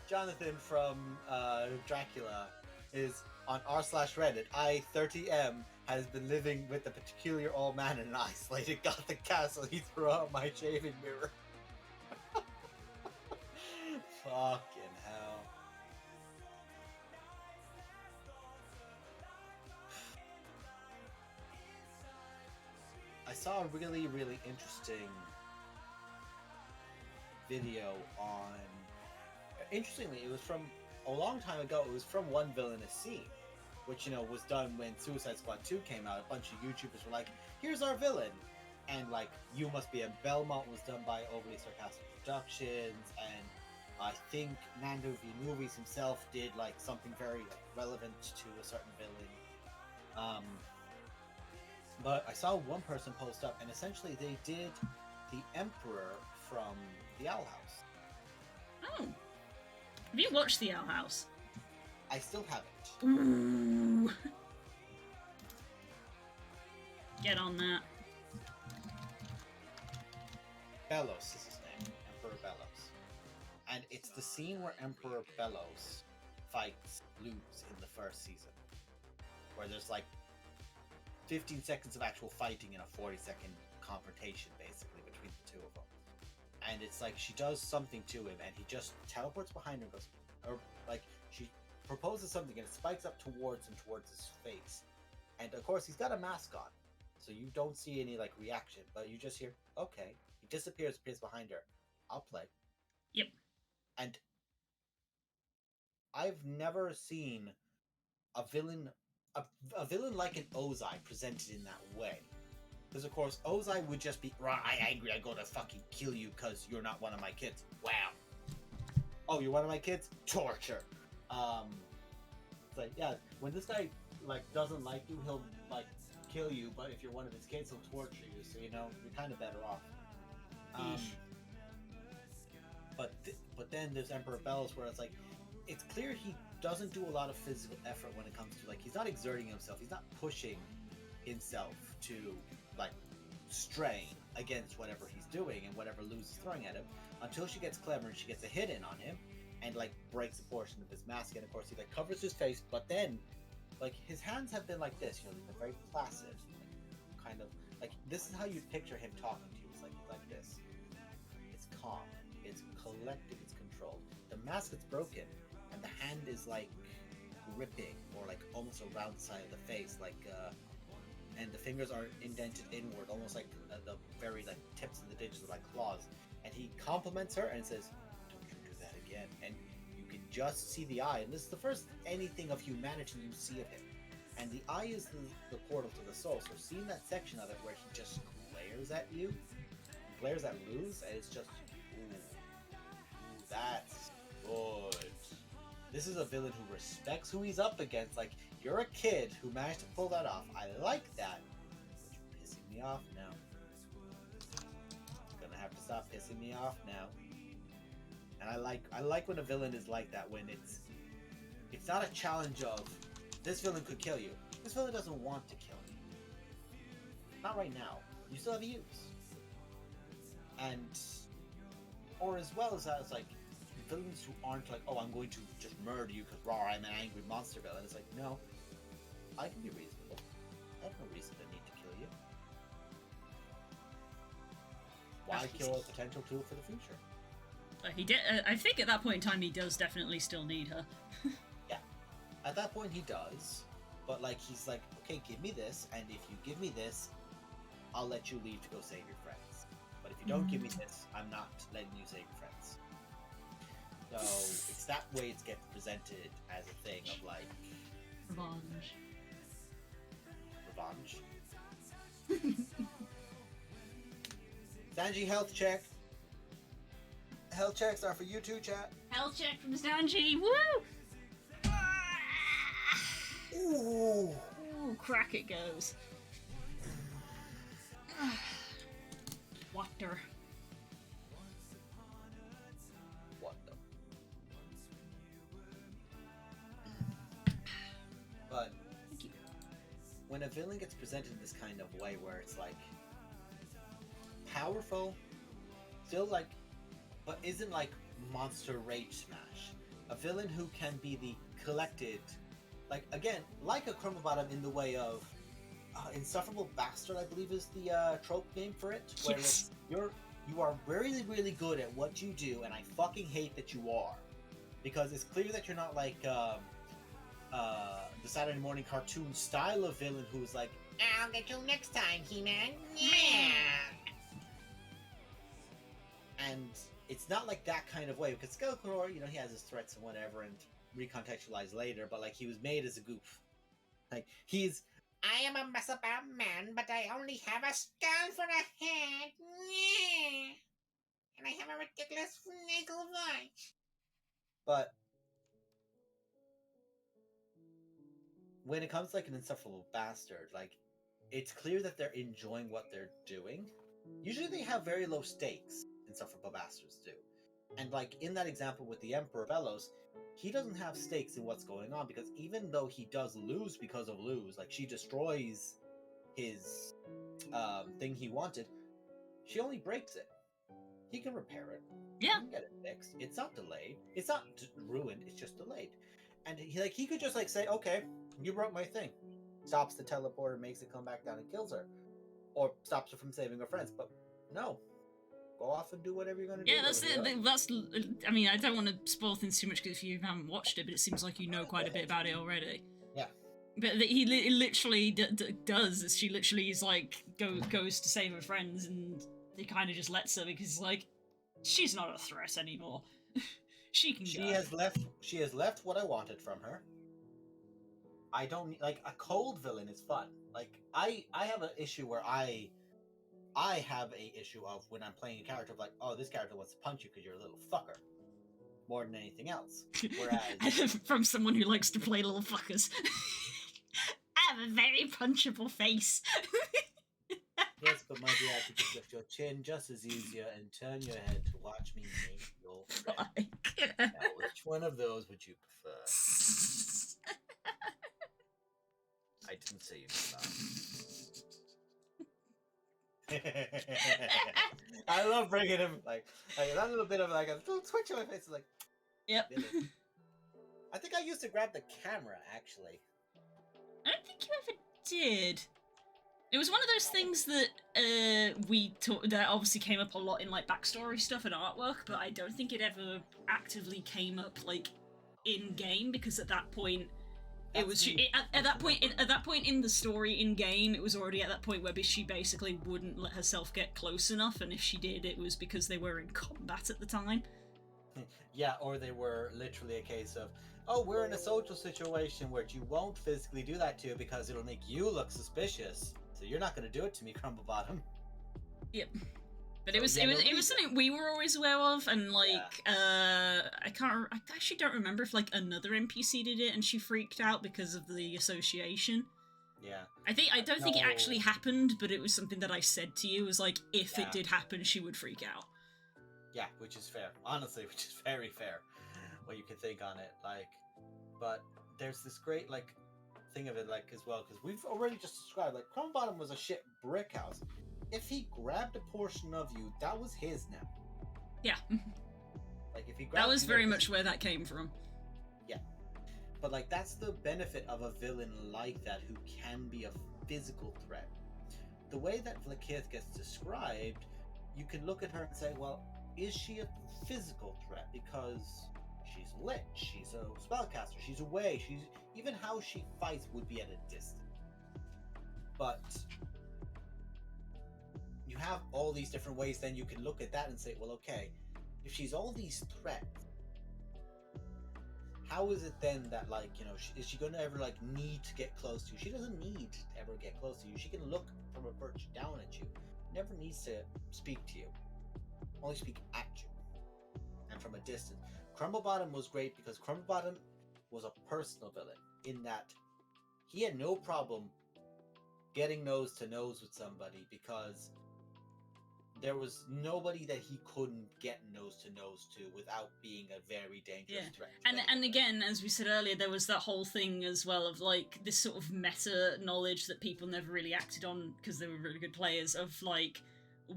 Jonathan from Dracula is on r/Reddit. I30M has been living with a peculiar old man in an isolated Gothic castle. He threw out my shaving mirror. Fucking hell. I saw a really, really interesting video on. Interestingly, it was from a long time ago. It was from One Villainous Scene, which, you know, was done when Suicide Squad 2 came out. A bunch of YouTubers were like, here's our villain. And, like, You Must Be a Belmont was done by Overly Sarcastic Productions. And I think Nando V Movies himself did, like, something very relevant to a certain villain. But I saw one person post up, and essentially they did the Emperor from the Owl House. Oh. Have you watched The Owl House? I still haven't. Ooh. Get on that. Bellows is his name. Emperor Bellows. And it's the scene where Emperor Bellows fights Luz in the first season. Where there's like 15 seconds of actual fighting and a 40-second confrontation, basically, between the two of them. And it's like she does something to him, and he just teleports behind her and goes, or like she proposes something and it spikes up towards him, towards his face. And of course, he's got a mask on, so you don't see any like reaction, but you just hear, okay. He disappears, appears behind her. I'll play. Yep. And I've never seen a villain like an Ozai presented in that way. Because of course, Ozai would just be, "Rah, I'm angry, I gotta fucking kill you because you're not one of my kids." Wow. Oh, you're one of my kids? Torture. It's like, yeah, when this guy like doesn't like you, he'll like kill you, but if you're one of his kids, he'll torture you, so you know, you're kind of better off. But then there's Emperor Bellows, where it's like, it's clear he doesn't do a lot of physical effort when it comes to, like, he's not exerting himself, he's not pushing himself to like strain against whatever he's doing and whatever Luz is throwing at him, until she gets clever and she gets a hit in on him and like breaks a portion of his mask, and of course he like covers his face, but then like his hands have been like this, you know, they're very placid, like, kind of like, this is how you picture him talking to you. It's like this. It's calm, it's collected, it's controlled. The mask is broken and the hand is like gripping, or like almost around the side of the face, like and the fingers are indented inward, almost like the very like tips of the digits are like claws. And he compliments her and says, "Don't you do that again." And you can just see the eye, and this is the first anything of humanity you see of him. And the eye is the portal to the soul. So seeing that section of it where he just glares at you, glares at Luz, and it's just, ooh, that's good. This is a villain who respects who he's up against. Like, you're a kid who managed to pull that off. I like that. But you're pissing me off now. Gonna have to stop pissing me off now. And I like when a villain is like that, when it's not a challenge of, this villain could kill you. This villain doesn't want to kill you. Not right now. You still have use. And, or as well as that, it's like, villains who aren't like, "Oh, I'm going to just murder you because raw, I'm an angry monster villain." It's like, no, I can be reasonable. I have no reason to need to kill you. Why kill a potential tool for the future? He did. I think at that point in time, he does definitely still need her. Yeah, at that point he does, but like, he's like, "Okay, give me this, and if you give me this, I'll let you leave to go save your friends. But if you don't give me this, I'm not letting you save your friends." So it's that way it gets presented, as a thing of like revenge. Sanji, health check. Health checks are for you too, chat. Health check from Sanji. Woo! Ooh. Ooh, crack it goes. Water. But when a villain gets presented in this kind of way, where it's like powerful, still like, but isn't like monster rage smash. A villain who can be the collected, like, again, like a Crumble Bottom in the way of Insufferable Bastard, I believe is the trope name for it, where Yes. you are really, really good at what you do, and I fucking hate that you are, because it's clear that you're not like the Saturday morning cartoon style of villain who's like, "I'll get you next time, He-Man." Yeah. And it's not like that kind of way, because Skeletor, you know, he has his threats and whatever, and recontextualized later, but like, he was made as a goof. Like, I am a mess about man, but I only have a skull for a head. Yeah. And I have a ridiculous nasal voice. But when it comes to like an Insufferable Bastard, like, it's clear that they're enjoying what they're doing. Usually they have very low stakes, Insufferable Bastards do. And like in that example with the Emperor Bellows, he doesn't have stakes in what's going on, because even though he does lose because of Luz, like, she destroys his thing he wanted, she only breaks it. He can repair it. Yeah. He can get it fixed. It's not delayed. It's not ruined. It's just delayed. And he could just like say, "Okay, you broke my thing." Stops the teleporter, makes it come back down and kills her. Or stops her from saving her friends. But no. go off and do whatever you're gonna do. Yeah, that's it. That's. I mean, I don't want to spoil things too much because if you haven't watched it, but it seems like you know quite a bit about it already. Yeah. But he literally does. She literally is like goes to save her friends, and he kind of just lets her because like she's not a threat anymore. She can. She has left what I wanted from her. I don't like a cold villain is fun. Like I have an issue where I have a issue of when I'm playing a character of like, oh, this character wants to punch you because you're a little fucker, more than anything else. Whereas from someone who likes to play little fuckers, I have a very punchable face. yes, but my dear, I could just lift your chin just as easier and turn your head to watch me make your friend. Now, which one of those would you prefer? I didn't say you did that. I love bringing him like that little bit of like a little twitch on my face. Is like, yep. Billy. I think I used to grab the camera actually. I don't think you ever did. It was one of those things that that obviously came up a lot in like backstory stuff and artwork, but I don't think it ever actively came up like in game because at that point. It was at that point in the story in game. It was already at that point where she basically wouldn't let herself get close enough, and if she did, it was because they were in combat at the time. Yeah, or they were literally a case of, oh, we're in a social situation where you won't physically do that to because it'll make you look suspicious. So you're not going to do it to me, Crumblebottom. Yep. But it was something we were always aware of, and like I actually don't remember if like another NPC did it and she freaked out because of the association. Yeah. I don't think it actually happened, but it was something that I said to you. It was like if it did happen, she would freak out. Yeah, which is fair. Honestly, which is very fair. What you can think on it, like, but there's this great like thing of it like as well because we've already just described like Crumblebottom was a shit brick house. If he grabbed a portion of you, that was his now. Yeah. Like if he grabbed that was very much where that came from. Yeah. But like that's the benefit of a villain like that who can be a physical threat. The way that Vlaakith gets described, you can look at her and say, well, is she a physical threat? Because she's lit, she's a spellcaster, she's away, she's even how she fights would be at a distance. But you have all these different ways, then you can look at that and say, well, okay, if she's all these threats, how is it then that, like, you know, is she going to ever, like, need to get close to you? She doesn't need to ever get close to you. She can look from a perch down at you. Never needs to speak to you. Only speak at you. And from a distance. Crumblebottom was great because Crumblebottom was a personal villain in that he had no problem getting nose to nose with somebody because there was nobody that he couldn't get nose to nose to without being a very dangerous threat. And again, as we said earlier, there was that whole thing as well of like this sort of meta knowledge that people never really acted on because they were really good players of like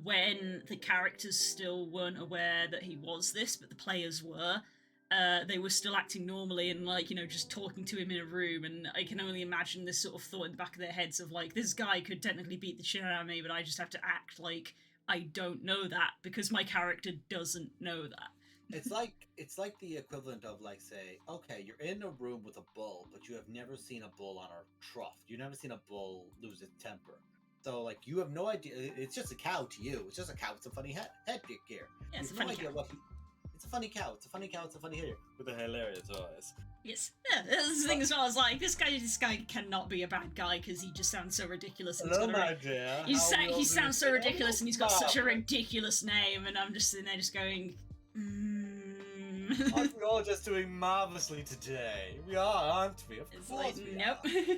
when the characters still weren't aware that he was this, but the players were. They were still acting normally and like, you know, just talking to him in a room, and I can only imagine this sort of thought in the back of their heads of like, this guy could technically beat the shit out of me, but I just have to act like I don't know that because my character doesn't know that. It's like the equivalent of like, say, okay, you're in a room with a bull, but you have never seen a bull on a trough. You've never seen a bull lose its temper. So like you have no idea. It's just a cow to you. It's just a cow. It's a funny headgear. Yeah, it's a no funny idea cow. what it's a funny cow. It's a funny cow. It's a funny hair with a hilarious voice. Yes, yeah, that's the thing as well. I was like, this guy cannot be a bad guy because he just sounds so ridiculous. And Hello, my dear. He sounds so ridiculous, and he's got such a ridiculous name, and I'm just sitting there just going, Aren't we all just doing marvelously today? We are, aren't we? Of It's course like, we nope. are.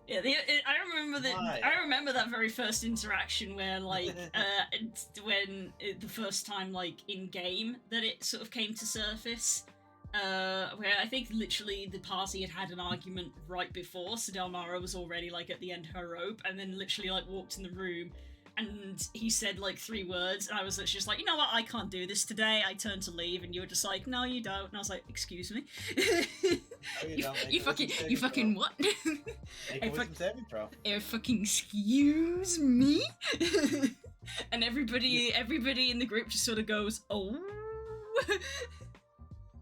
Yeah, I remember that. Why? I remember that very first interaction where, like, when the first time, like, in game, that it sort of came to surface. Where I think literally the party had an argument right before, so Delmara was already like at the end of her rope, and then literally like walked in the room, and he said like 3 words, and I was just like, you know what, I can't do this today. I turned to leave, and you were just like, no, you don't, and I was like, excuse me. You fucking what? Make a wisdom saving throw. Fucking excuse me. And And everybody in the group just sort of goes, oh.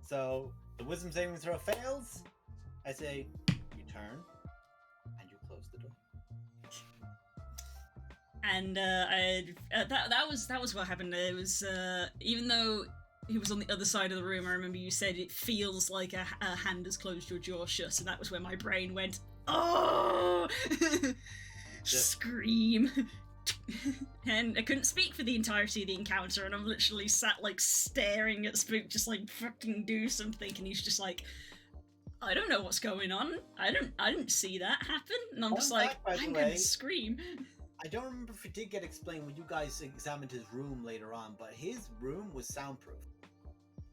So the wisdom saving throw fails. I say, you turn and you close the door. And that was what happened. It was even though he was on the other side of the room, I remember you said it feels like a hand has closed your jaw shut, and that was where my brain went, oh! Scream. And I couldn't speak for the entirety of the encounter, and I'm literally sat like staring at Spook, just like fucking do something, and he's just like, I don't know what's going on. I didn't see that happen, and I'm just like, I'm gonna scream. I don't remember if it did get explained when you guys examined his room later on, but his room was soundproof.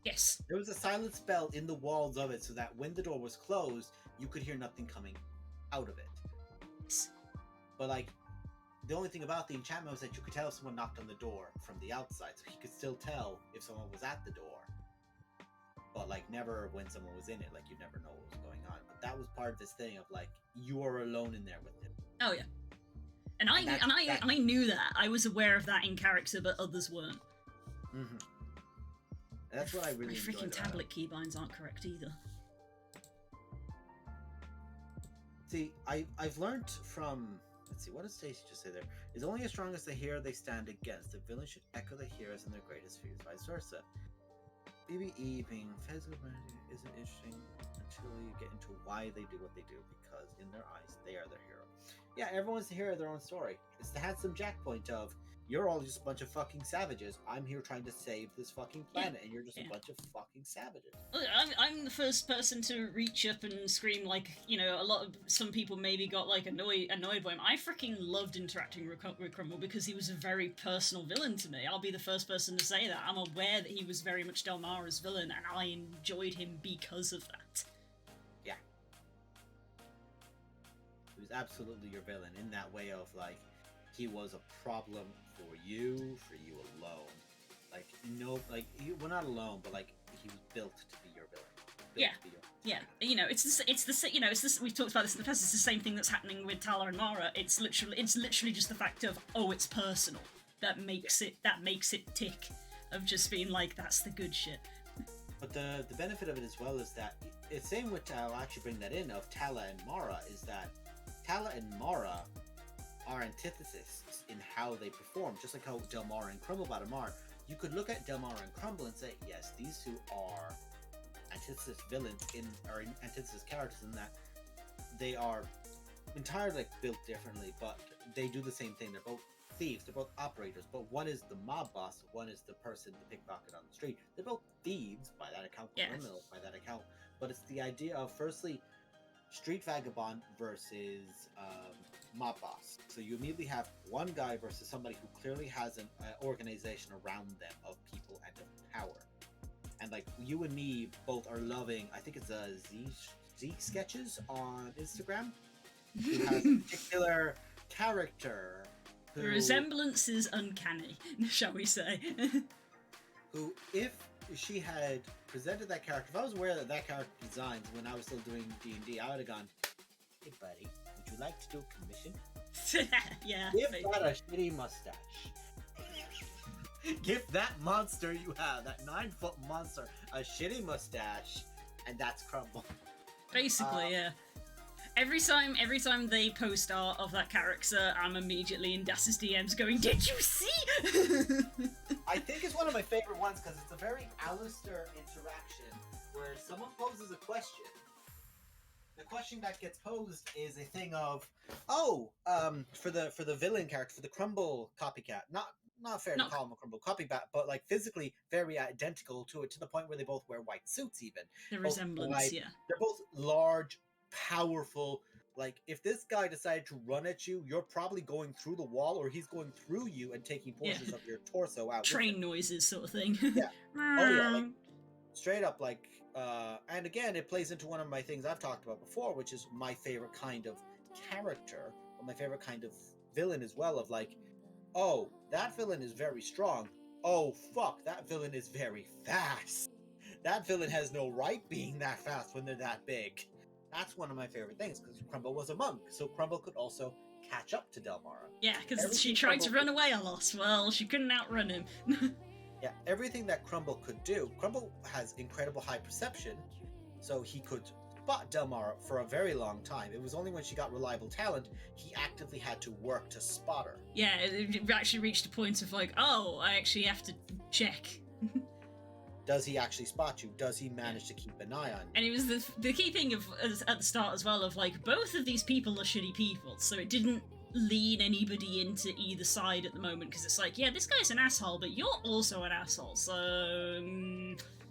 Yes. There was a silent spell in the walls of it so that when the door was closed, you could hear nothing coming out of it. Yes. But like, the only thing about the enchantment was that you could tell if someone knocked on the door from the outside, so he could still tell if someone was at the door. But like, never when someone was in it, like, you'd never know what was going on. But that was part of this thing of like, you are alone in there with him. Oh yeah. And I knew that. I was aware of that in character, but others weren't. Mm-hmm. That's what I really enjoyed. My freaking tablet keybinds aren't correct either. See, I've learned from... Let's see, what does Stacy just say there? Is only as strong as the hero they stand against. The villain should echo the heroes in their greatest fears, vice versa. BBE being physical isn't interesting until you get into why they do what they do, because in their eyes, they are their hero. Yeah, everyone's the hero of their own story. It's the handsome Jack point of, you're all just a bunch of fucking savages. I'm here trying to save this fucking planet, and you're just a bunch of fucking savages. I'm the first person to reach up and scream, like, you know, some people maybe got, like, annoyed by him. I freaking loved interacting with Crumble because he was a very personal villain to me. I'll be the first person to say that. I'm aware that he was very much Delmara's villain, and I enjoyed him because of that. Yeah. He was absolutely your villain in that way of, like, he was a problem for you alone. Like, no, like, we're not alone, but, like, he was built to be your villain. Yeah. You know, we've talked about this in the past. It's the same thing that's happening with Tala and Mara. It's literally just the fact of, oh, it's personal that makes it tick, of just being like, that's the good shit. But the benefit of it as well is that it's same with, I'll actually bring that in, of Tala and Mara, is that Tala and Mara are antithesis in how they perform, just like how Delmara and Crumble Bottom are. You could look at Delmara and Crumble and say, yes, these two are antithesis villains or antithesis characters in that they are entirely built differently, but they do the same thing. They're both thieves, they're both operators, but one is the mob boss, one is the person, the pickpocket on the street. They're both thieves by that account, criminals by that account, but it's the idea of, firstly, street vagabond versus mob boss. So you immediately have one guy versus somebody who clearly has an organization around them of people and of power. And like, you and me both are loving, I think it's Zeke Sketches on Instagram, who has a particular character who... The resemblance is uncanny, shall we say. Who, if she had presented that character, if I was aware that that character designs when I was still doing D&D, I would have gone, hey buddy, would you like to do a commission? Yeah. Give that a shitty mustache. Give that monster you have, that 9-foot monster, a shitty mustache, and that's Crumble. Basically, yeah. Every time they post art of that character, I'm immediately in Das's DMs going, did you see? I think it's one of my favorite ones because it's a very Alistair interaction where someone poses a question. The question that gets posed is a thing of, for the villain character, for the Crumble copycat, not fair to call him a Crumble copycat, but like physically very identical to it, to the point where they both wear white suits even. The resemblance, yeah. They're both large, powerful. Like, if this guy decided to run at you, you're probably going through the wall, or he's going through you and taking portions of your torso out. Train noises sort of thing. Yeah. Oh yeah, like, straight up, like, and again, it plays into one of my things I've talked about before, which is my favorite kind of character, or my favorite kind of villain as well, of like, oh, that villain is very strong. Oh, fuck, that villain is very fast. That villain has no right being that fast when they're that big. That's one of my favorite things, because Crumble was a monk, so Crumble could also catch up to Delmara. Yeah, because Everything she tried to Crumble run away a lot. Well, she couldn't outrun him. Yeah, everything that Crumble could do. Crumble has incredible high perception, so he could spot Delmara for a very long time. It was only when she got reliable talent, he actively had to work to spot her. Yeah, it actually reached a point of like, oh, I actually have to check. Does he actually spot you? Does he manage to keep an eye on you? And it was the key thing of at the start as well of like, both of these people are shitty people, so it didn't lean anybody into either side at the moment, because it's like, yeah, this guy's an asshole, but you're also an asshole, so...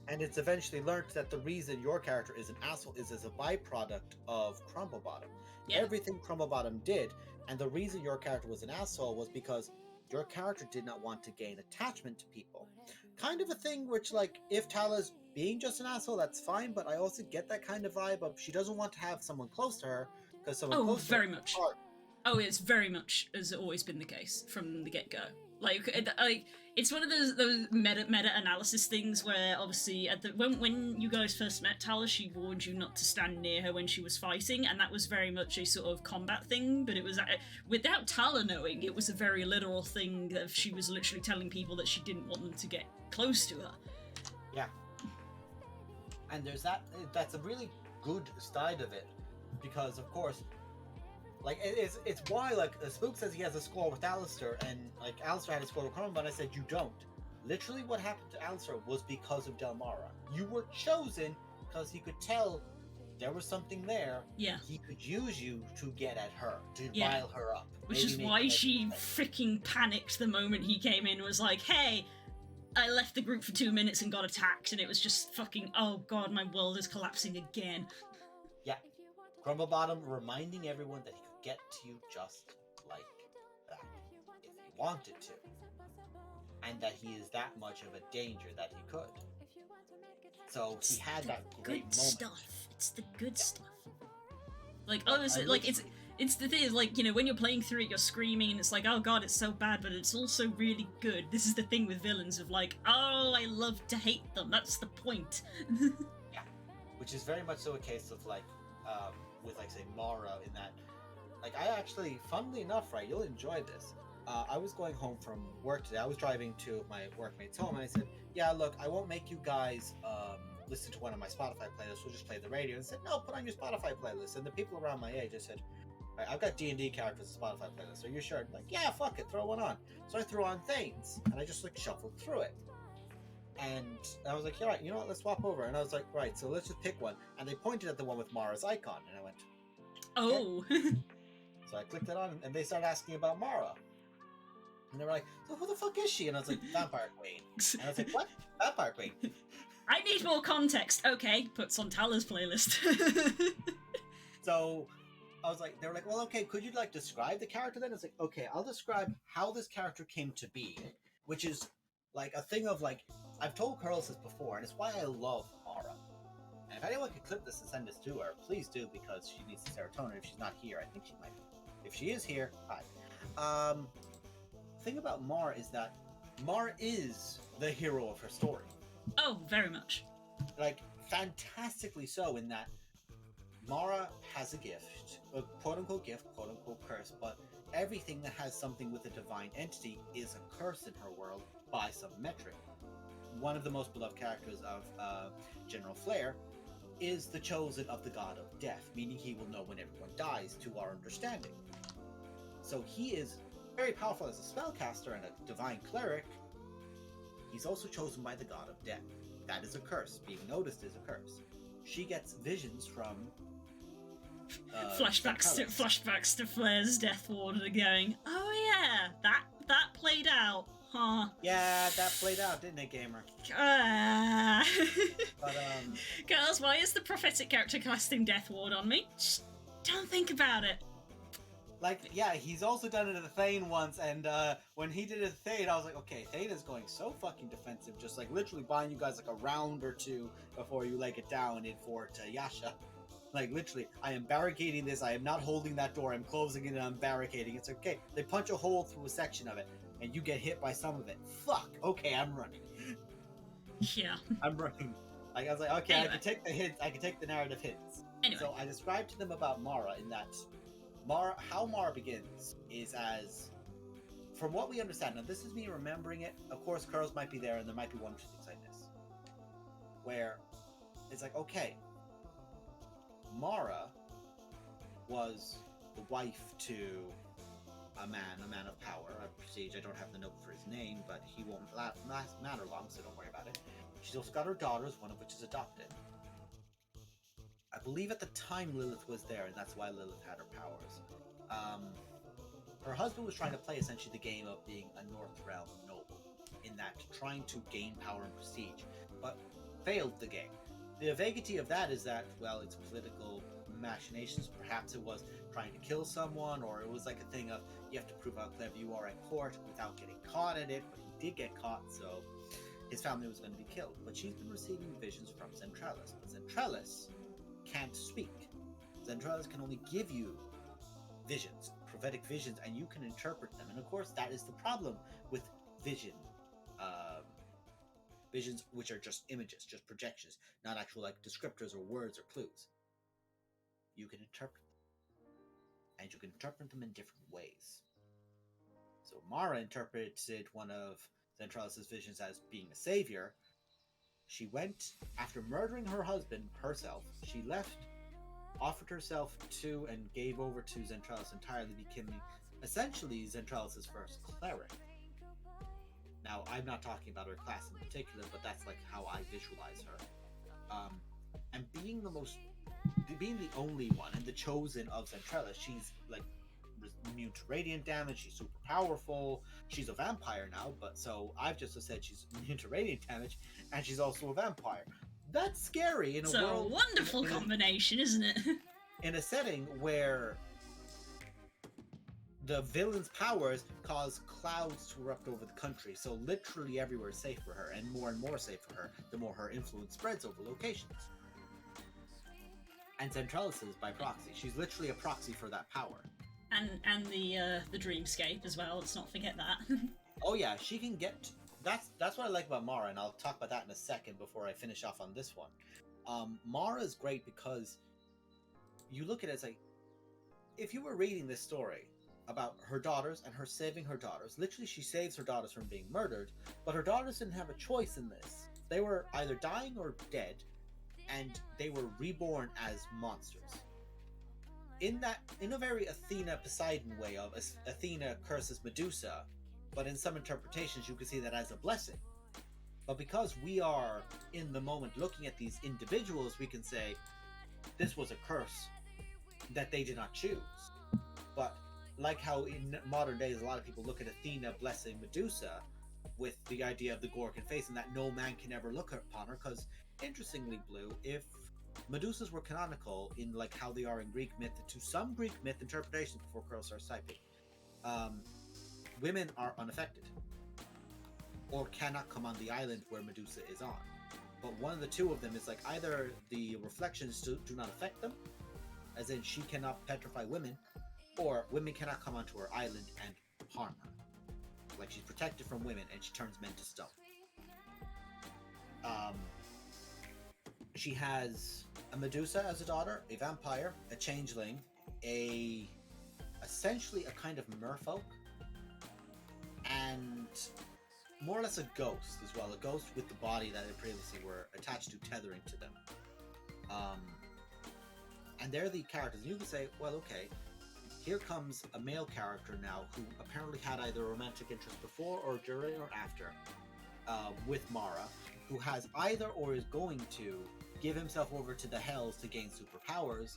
And it's eventually learned that the reason your character is an asshole is as a byproduct of Crumblebottom. Yeah. Everything Crumblebottom did, and the reason your character was an asshole was because your character did not want to gain attachment to people. Kind of a thing which, like, if Tala's being just an asshole, that's fine, but I also get that kind of vibe of she doesn't want to have someone close to her, because someone Oh, close to very her much. are- Oh, it's very much has always been the case from the get-go. Like it's one of those meta analysis things where obviously at the when you guys first met Tala, she warned you not to stand near her when she was fighting, and that was very much a sort of combat thing. But it was without Tala knowing, it was a very literal thing that she was literally telling people that she didn't want them to get close to her. Yeah. And there's that's a really good side of it, because of course, like it's why like Spook says he has a score with Alistair, and like Alistair had a score with Crumble, but I said you don't. Literally what happened to Alistair was because of Delmara. You were chosen because he could tell there was something there. Yeah. He could use you to get at her, to Yeah. rile her up. Which Maybe is make why her she upset. freaking panicked the moment he came in and was like, hey, I left the group for 2 minutes and got attacked, and it was just fucking, oh god, my world is collapsing again. Yeah. Crumblebottom reminding everyone that he could get to you just like that if he wanted to. And that he is that much of a danger that he could. So he had that great Good moment. stuff. It's the good stuff. Like, Like, honestly, I like, wish- it's the thing is, like, you know, when you're playing through it, you're screaming, and it's like, oh god, it's so bad, but it's also really good. This is the thing with villains of like, oh, I love to hate them. That's the point. Which is very much so a case of like, with like say Mara in that, like I actually, funnily enough, right, you'll enjoy this. I was going home from work today. I was driving to my workmate's home, and I said, yeah, look, I won't make you guys listen to one of my Spotify playlists. We'll just play the radio. And said, no, put on your Spotify playlist. And the people around my age, I said, right, I've got D&D characters on Spotify playlist. Are you sure? Like, yeah, fuck it, throw one on. So I threw on Thanes, and I just like shuffled through it. And I was like, yeah, right, you know what, let's swap over. And I was like, right, so let's just pick one. And they pointed at the one with Mara's icon, and I went, Oh. so I clicked it on, and they started asking about Mara. And they were like, so who the fuck is she? And I was like, Vampire Queen. And I was like, what? Vampire Queen. I need more context. Okay, puts on Tala's playlist. So I was like, they were like, well, okay, could you like describe the character then? I was like, okay, I'll describe how this character came to be, which is like a thing of like, I've told Curls this before, and it's why I love Mara. And if anyone could clip this and send this to her, please do, because she needs the serotonin. If she's not here, I think she might be. If she is here, hi. Thing about Mara is that Mara is the hero of her story. Oh, very much. Like, fantastically so, in that Mara has a gift, a quote-unquote gift, quote-unquote curse, but everything that has something with a divine entity is a curse in her world by some metric. One of the most beloved characters of General Flare is the chosen of the god of death, meaning he will know when everyone dies, to our understanding. So he is very powerful as a spellcaster and a divine cleric. He's also chosen by the god of death. That is a curse. Being noticed is a curse. She gets visions from flashbacks to Flair's Death Ward and going, oh yeah, that played out, huh? Yeah, that played out, didn't it, gamer? But Girls, why is the prophetic character casting Death Ward on me? Just don't think about it. like, yeah, he's also done it at Thane once, and when he did it at Thane, I was like, okay, Thane is going so fucking defensive, just like literally buying you guys like a round or two before you leg it down in Fort Yasha. Like, literally, I am barricading this, I am not holding that door, I'm closing it, and I'm barricading. It's okay. They punch a hole through a section of it, and you get hit by some of it. Fuck! Okay, I'm running. Yeah. I'm running. Like, I was like, okay, Anyway. I can take the hits, I can take the narrative hits. Anyway. So I described to them about Mara in that how Mara begins is as, from what we understand, now this is me remembering it, of course Curls might be there and there might be one or two things like this, where it's like, okay, Mara was the wife to a man of power, a prestige. I don't have the note for his name, but he won't matter long, so don't worry about it. She's also got her daughters, one of which is adopted. I believe at the time Lilith was there, and that's why Lilith had her powers. Her husband was trying to play essentially the game of being a North Realm noble, in that trying to gain power and prestige, but failed the game. The vaguity of that is that, well, it's political machinations. Perhaps it was trying to kill someone, or it was like a thing of you have to prove how clever you are at court without getting caught at it, but he did get caught, so his family was going to be killed. But she's been receiving visions from Zentrallis, but Zentrallis can't speak. Zentrallis can only give you visions, prophetic visions, and you can interpret them. And of course, that is the problem with visions, which are just images, just projections, not actual like descriptors or words or clues. You can interpret them, and you can interpret them in different ways. So Mara interpreted one of Zentrallis' visions as being a savior. She went, after murdering her husband herself, she left, offered herself to and gave over to Zentrallis entirely, becoming essentially Zentrallis' first cleric. Now, I'm not talking about her class in particular, but that's like how I visualize her. And being the only one and the chosen of Zentrallis, she's like immune to radiant damage, she's super powerful, she's a vampire now, but so I've just said she's immune to radiant damage, and she's also a vampire. That's scary in a world. It's a wonderful combination, isn't it? In a setting where the villain's powers cause clouds to erupt over the country, so literally everywhere is safe for her, and more safe for her, the more her influence spreads over locations. And Zentrallis is by proxy. She's literally a proxy for that power. And the dreamscape as well, let's not forget that. Oh yeah, she can get... That's what I like about Mara, and I'll talk about that in a second before I finish off on this one. Mara is great because you look at it as like, if you were reading this story about her daughters and her saving her daughters, literally she saves her daughters from being murdered, but her daughters didn't have a choice in this. They were either dying or dead, and they were reborn as monsters. In a very Athena Poseidon way of Athena curses Medusa, but in some interpretations you can see that as a blessing. But because we are in the moment looking at these individuals, we can say this was a curse that they did not choose. But like how in modern days a lot of people look at Athena blessing Medusa with the idea of the Gorgon face, and that no man can ever look upon her, because interestingly, Blue, if Medusas were canonical in like how they are in Greek myth, to some Greek myth interpretations before Curl starts typing, women are unaffected or cannot come on the island where Medusa is on. But one of the two of them is like either the reflections do not affect them, as in she cannot petrify women, or women cannot come onto her island and harm her. Like she's protected from women and she turns men to stone. She has a Medusa as a daughter, a vampire, a changeling, essentially a kind of merfolk, and more or less a ghost as well. A ghost with the body that they previously were attached to, tethering to them. And they're the characters. And you can say, well, okay, here comes a male character now who apparently had either a romantic interest before or during or after with Mara, who has either or is going to give himself over to the Hells to gain superpowers.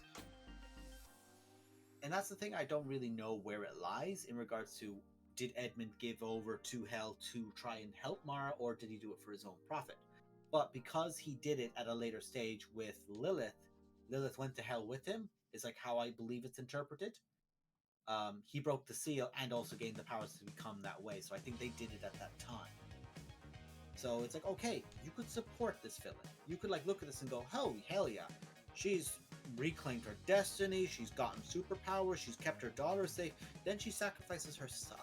And that's the thing, I don't really know where it lies in regards to, did Edmund give over to Hell to try and help Mara, or did he do it for his own profit? But because he did it at a later stage with Lilith, Lilith went to Hell with him, is like how I believe it's interpreted. He broke the seal and also gained the powers to become that way, so I think they did it at that time. So it's like, okay, you could support this villain. You could like look at this and go, holy hell yeah, she's reclaimed her destiny, she's gotten superpowers, she's kept her daughters safe, then she sacrifices her sons.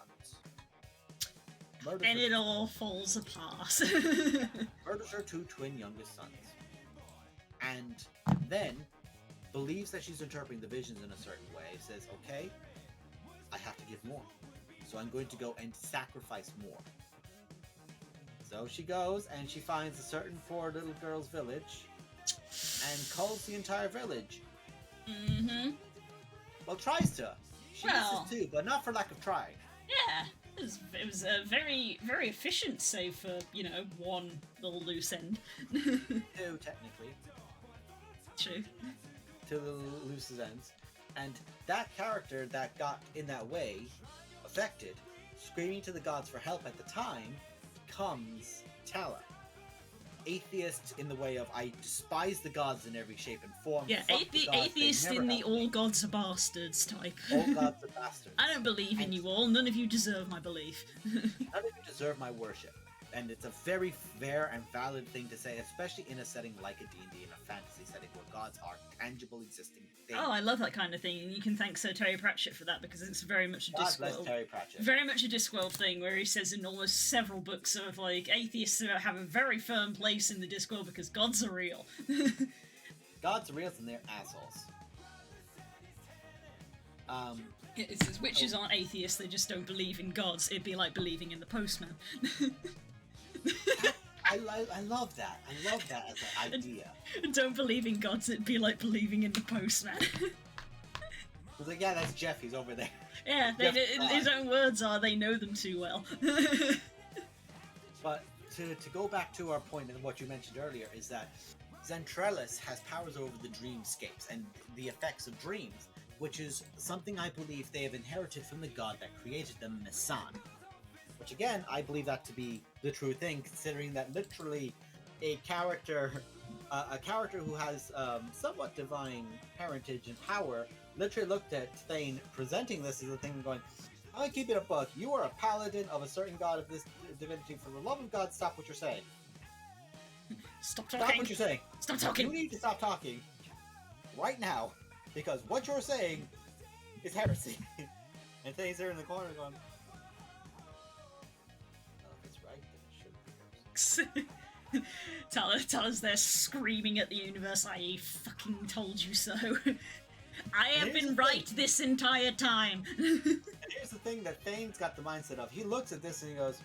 And it all falls apart. Murders her two twin youngest sons. And then believes that she's interpreting the visions in a certain way, says, okay, I have to give more. So I'm going to go and sacrifice more. So she goes and she finds a certain poor little girl's village and culls the entire village. Mm-hmm. Well, tries to. She misses too, but not for lack of trying. Yeah. It was a very, very efficient save for, one little loose end. Two, technically. True. Two little loose ends. And that character that got in that way, affected, screaming to the gods for help at the time, becomes Tala. Atheist in the way of, I despise the gods in every shape and form. Yeah, atheist in the all gods are bastards type. All gods are bastards. I don't believe in you all. None of you deserve my belief. None of you deserve my worship. And it's a very fair and valid thing to say, especially in a setting like a D&D, in a fantasy setting where gods are tangible, existing things. Oh, I love that kind of thing, and you can thank Sir Terry Pratchett for that, because it's very much a God bless Terry Pratchett. very much a Discworld thing, where he says in almost several books of, atheists have a very firm place in the Discworld because gods are real. Gods are real and they're assholes. It says witches aren't atheists, they just don't believe in gods. It'd be like believing in the postman. I love that. I love that as an idea. Don't believe in gods, it'd be like believing in the postman. I was like, yeah, that's Jeff, he's over there. Yeah, his own words are, they know them too well. But to go back to our point and what you mentioned earlier is that Zentrellis has powers over the dreamscapes and the effects of dreams, which is something I believe they have inherited from the god that created them, Misan. Which again, I believe that to be the true thing, considering that literally a character who has somewhat divine parentage and power literally looked at Thane presenting this as a thing and going, I'll keep it a buck. You are a paladin of a certain god of this divinity. For the love of God, stop what you're saying. Stop talking. Stop what you're saying. Stop talking. You need to stop talking right now, because what you're saying is heresy. And Thane's there in the corner going, Tala's there screaming at the universe, I fucking told you so. I have been right this entire time. And here's the thing that Thane's got the mindset of. He looks at this and he goes,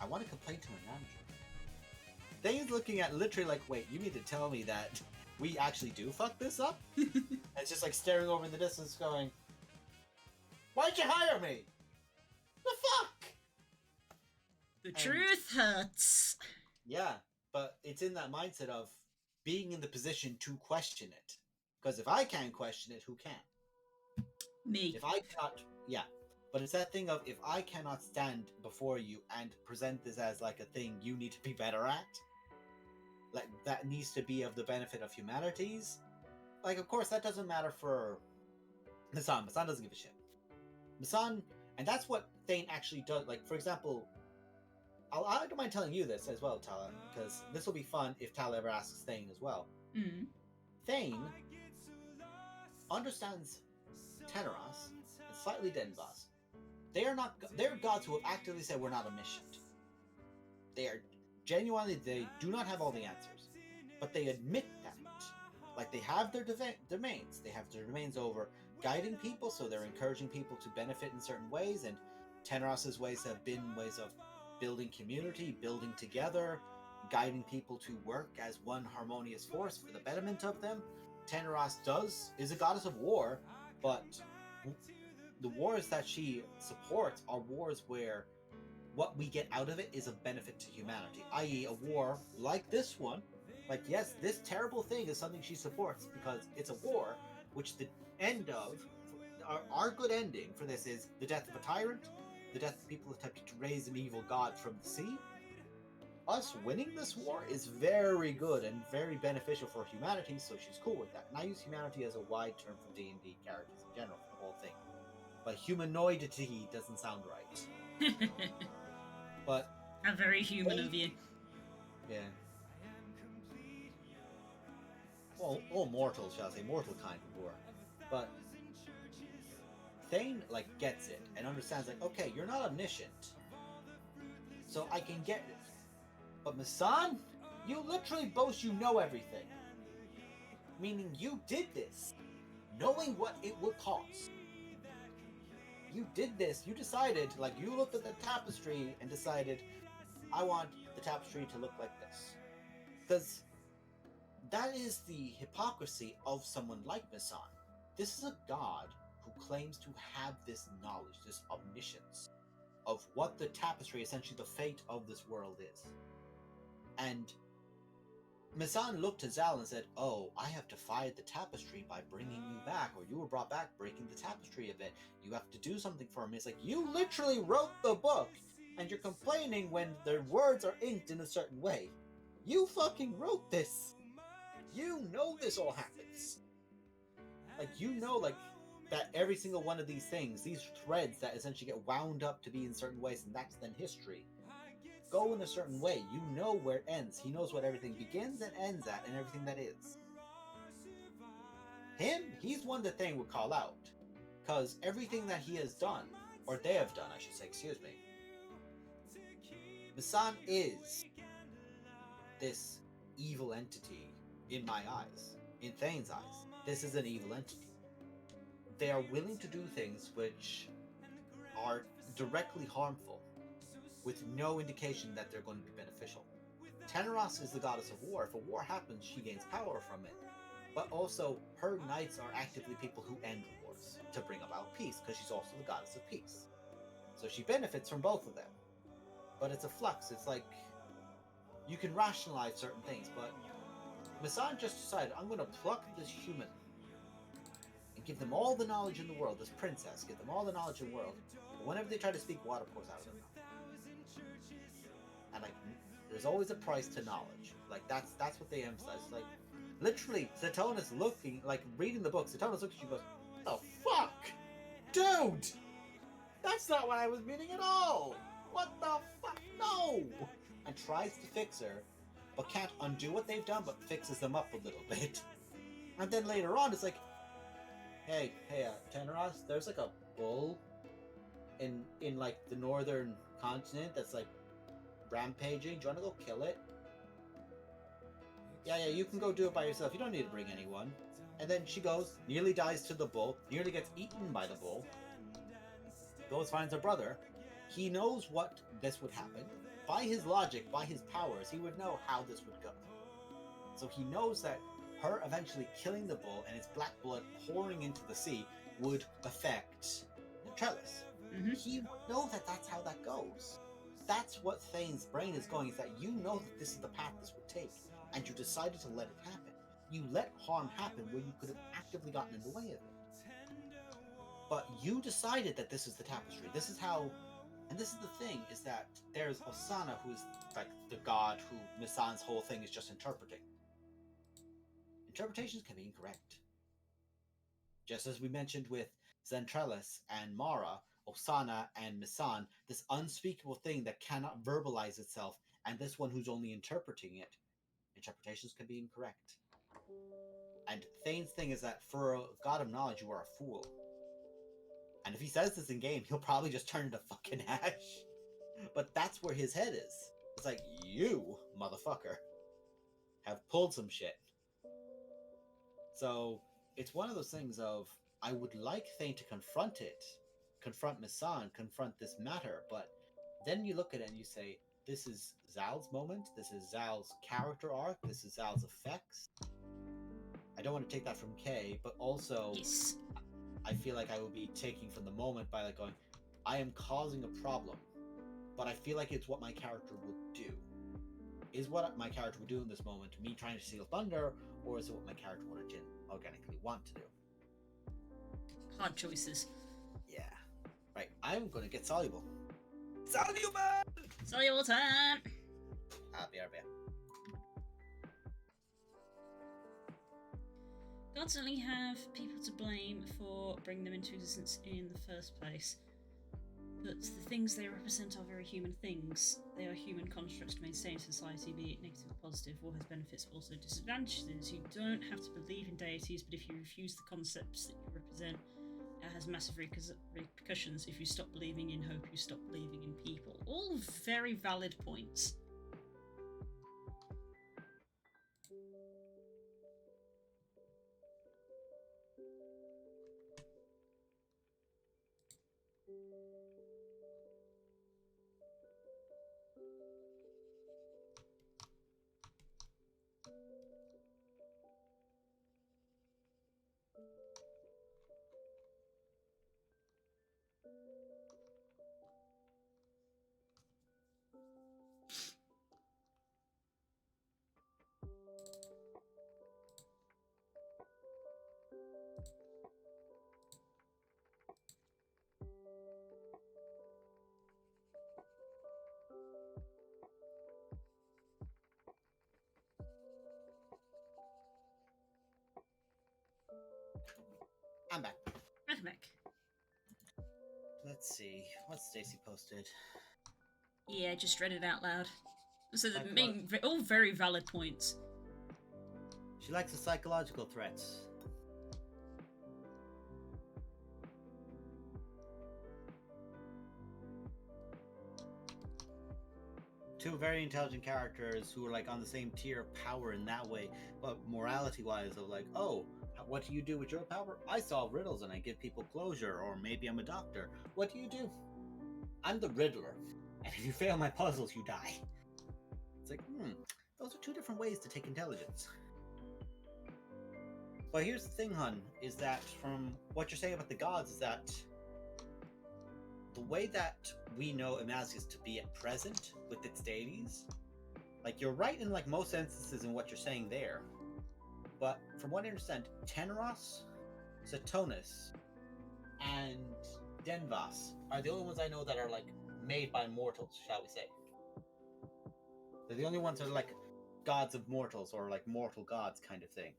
I want to complain to my manager. Thane's looking at literally like, wait, you mean to tell me that we actually do fuck this up? And it's just like staring over in the distance going, why'd you hire me? The fuck? The truth hurts. Yeah, but it's in that mindset of being in the position to question it. Because if I can't question it, who can? Me. If I cannot, yeah. But it's that thing of, if I cannot stand before you and present this as like a thing you need to be better at, like that needs to be of the benefit of humanities, like of course that doesn't matter for Misan. Misan doesn't give a shit. Misan, and that's what Thane actually does. Like, for example, I don't mind telling you this as well, Tala, because this will be fun if Tala ever asks Thane as well. Mm. Thane understands Teneros and slightly Denvas. They're gods who have actively said we're not omniscient. They are genuinely, they do not have all the answers, but they admit that. Like, they have their domains. They have their domains over guiding people, so they're encouraging people to benefit in certain ways, and Teneros' ways have been ways of building community, building together, guiding people to work as one harmonious force for the betterment of them. Teneros is a goddess of war, but the wars that she supports are wars where what we get out of it is a benefit to humanity, i.e. a war like this one. Like, yes, this terrible thing is something she supports because it's a war, which the end of, our good ending for this is the death of a tyrant, the death of people attempting to raise an evil god from the sea. Us winning this war is very good and very beneficial for humanity, so she's cool with that. And I use humanity as a wide term for D&D characters in general, for the whole thing. But humanoidity doesn't sound right. But How very human of you. yeah. Well, all mortals, shall I say, mortal kind of war. But Thane, like, gets it and understands, like, okay, you're not omniscient, so I can get it. But Misan, you literally boast you know everything. Meaning you did this, knowing what it would cost. You did this, you decided, like, you looked at the tapestry and decided, I want the tapestry to look like this. Because that is the hypocrisy of someone like Misan. This is a god who claims to have this knowledge, this omniscience of what the tapestry, essentially the fate of this world is. And Misan looked to Zal and said, oh, I have defied the tapestry by bringing you back, or you were brought back breaking the tapestry a bit. You have to do something for me. It's like, you literally wrote the book, and you're complaining when the words are inked in a certain way. You fucking wrote this. You know this all happens. Like, you know, like, that every single one of these things, these threads that essentially get wound up to be in certain ways, and that's then history, go in a certain way. You know where it ends. He knows what everything begins and ends at, and everything that is. Him, he's one that Thane would call out. Because everything that he has done, or they have done, I should say, excuse me, Misan is this evil entity in my eyes, in Thane's eyes. This is an evil entity. They are willing to do things which are directly harmful, with no indication that they're going to be beneficial. Teneros is the goddess of war. If a war happens, she gains power from it. But also, her knights are actively people who end wars to bring about peace, because she's also the goddess of peace. So she benefits from both of them. But it's a flux. It's like, you can rationalize certain things, but Misan just decided, I'm going to pluck this human and give them all the knowledge in the world, this princess, give them all the knowledge in the world. But whenever they try to speak, water pours out of their mouth. And like, there's always a price to knowledge. Like, that's what they emphasize. Like, literally, Satona's looking, like, reading the book, Satona's looking at you and goes, what the fuck? Dude! That's not what I was meaning at all! What the fuck? No! And tries to fix her, but can't undo what they've done, but fixes them up a little bit. And then later on, it's like, hey, Teneros, there's like a bull in like the northern continent that's like rampaging. Do you want to go kill it? Yeah, you can go do it by yourself. You don't need to bring anyone. And then she goes, nearly dies to the bull, nearly gets eaten by the bull, goes finds her brother. He knows what this would happen. By his logic, by his powers, he would know how this would go. So he knows that her eventually killing the bull and its black blood pouring into the sea would affect Trellis. Mm-hmm. He would know that that's how that goes. That's what Thane's brain is going, is that you know that this is the path this would take, and you decided to let it happen. You let harm happen where you could have actively gotten in the way of it. But you decided that this is the tapestry. This is how... And this is the thing, is that there's Osana, who's like the god who Misan's whole thing is just interpreting. Interpretations can be incorrect. Just as we mentioned with Zentrellis and Mara, Osana and Misan, this unspeakable thing that cannot verbalize itself, and this one who's only interpreting it, interpretations can be incorrect. And Thane's thing is that for a god of knowledge, you are a fool. And if he says this in game, he'll probably just turn into fucking ash. But that's where his head is. It's like, you, motherfucker, have pulled some shit. So, it's one of those things of, I would like Thane to confront it, confront Misan, confront this matter, but then you look at it and you say, this is Zal's moment, this is Zal's character arc, this is Zal's effects. I don't want to take that from Kay, but also... Yes. I feel like I would be taking from the moment by like going, I am causing a problem, but I feel like it's what my character would do. Is what my character would do in this moment me trying to steal thunder, or is it what my character would organically want to do? Hard choices. Yeah. Right, I'm going to get soluble. Soluble! Soluble time! I'll be right back. Gods only have people to blame for bringing them into existence in the first place. But the things they represent are very human things. They are human constructs to maintain society, be it negative or positive, or has benefits but also disadvantages. You don't have to believe in deities, but if you refuse the concepts that you represent, it has massive repercussions. If you stop believing in hope, you stop believing in people. All very valid points. I'm back. Welcome back. Let's see. What's Stacy posted? Yeah, just read it out loud. So the Like main, all very valid points. She likes the psychological threats. Two very intelligent characters who are like on the same tier of power in that way, but morality-wise, of like, oh, what do you do with your power? I solve riddles and I give people closure, or maybe I'm a doctor. What do you do? I'm the Riddler, and if you fail my puzzles, you die. It's like, those are two different ways to take intelligence. But here's the thing, hun, is that from what you're saying about the gods, is that the way that we know Amazius to be at present with its deities, like, you're right in like most instances in what you're saying there. But from what I understand, Teneros, Saturninus, and Denvas are the only ones I know that are like made by mortals, shall we say. They're the only ones that are like gods of mortals, or like mortal gods kind of thing.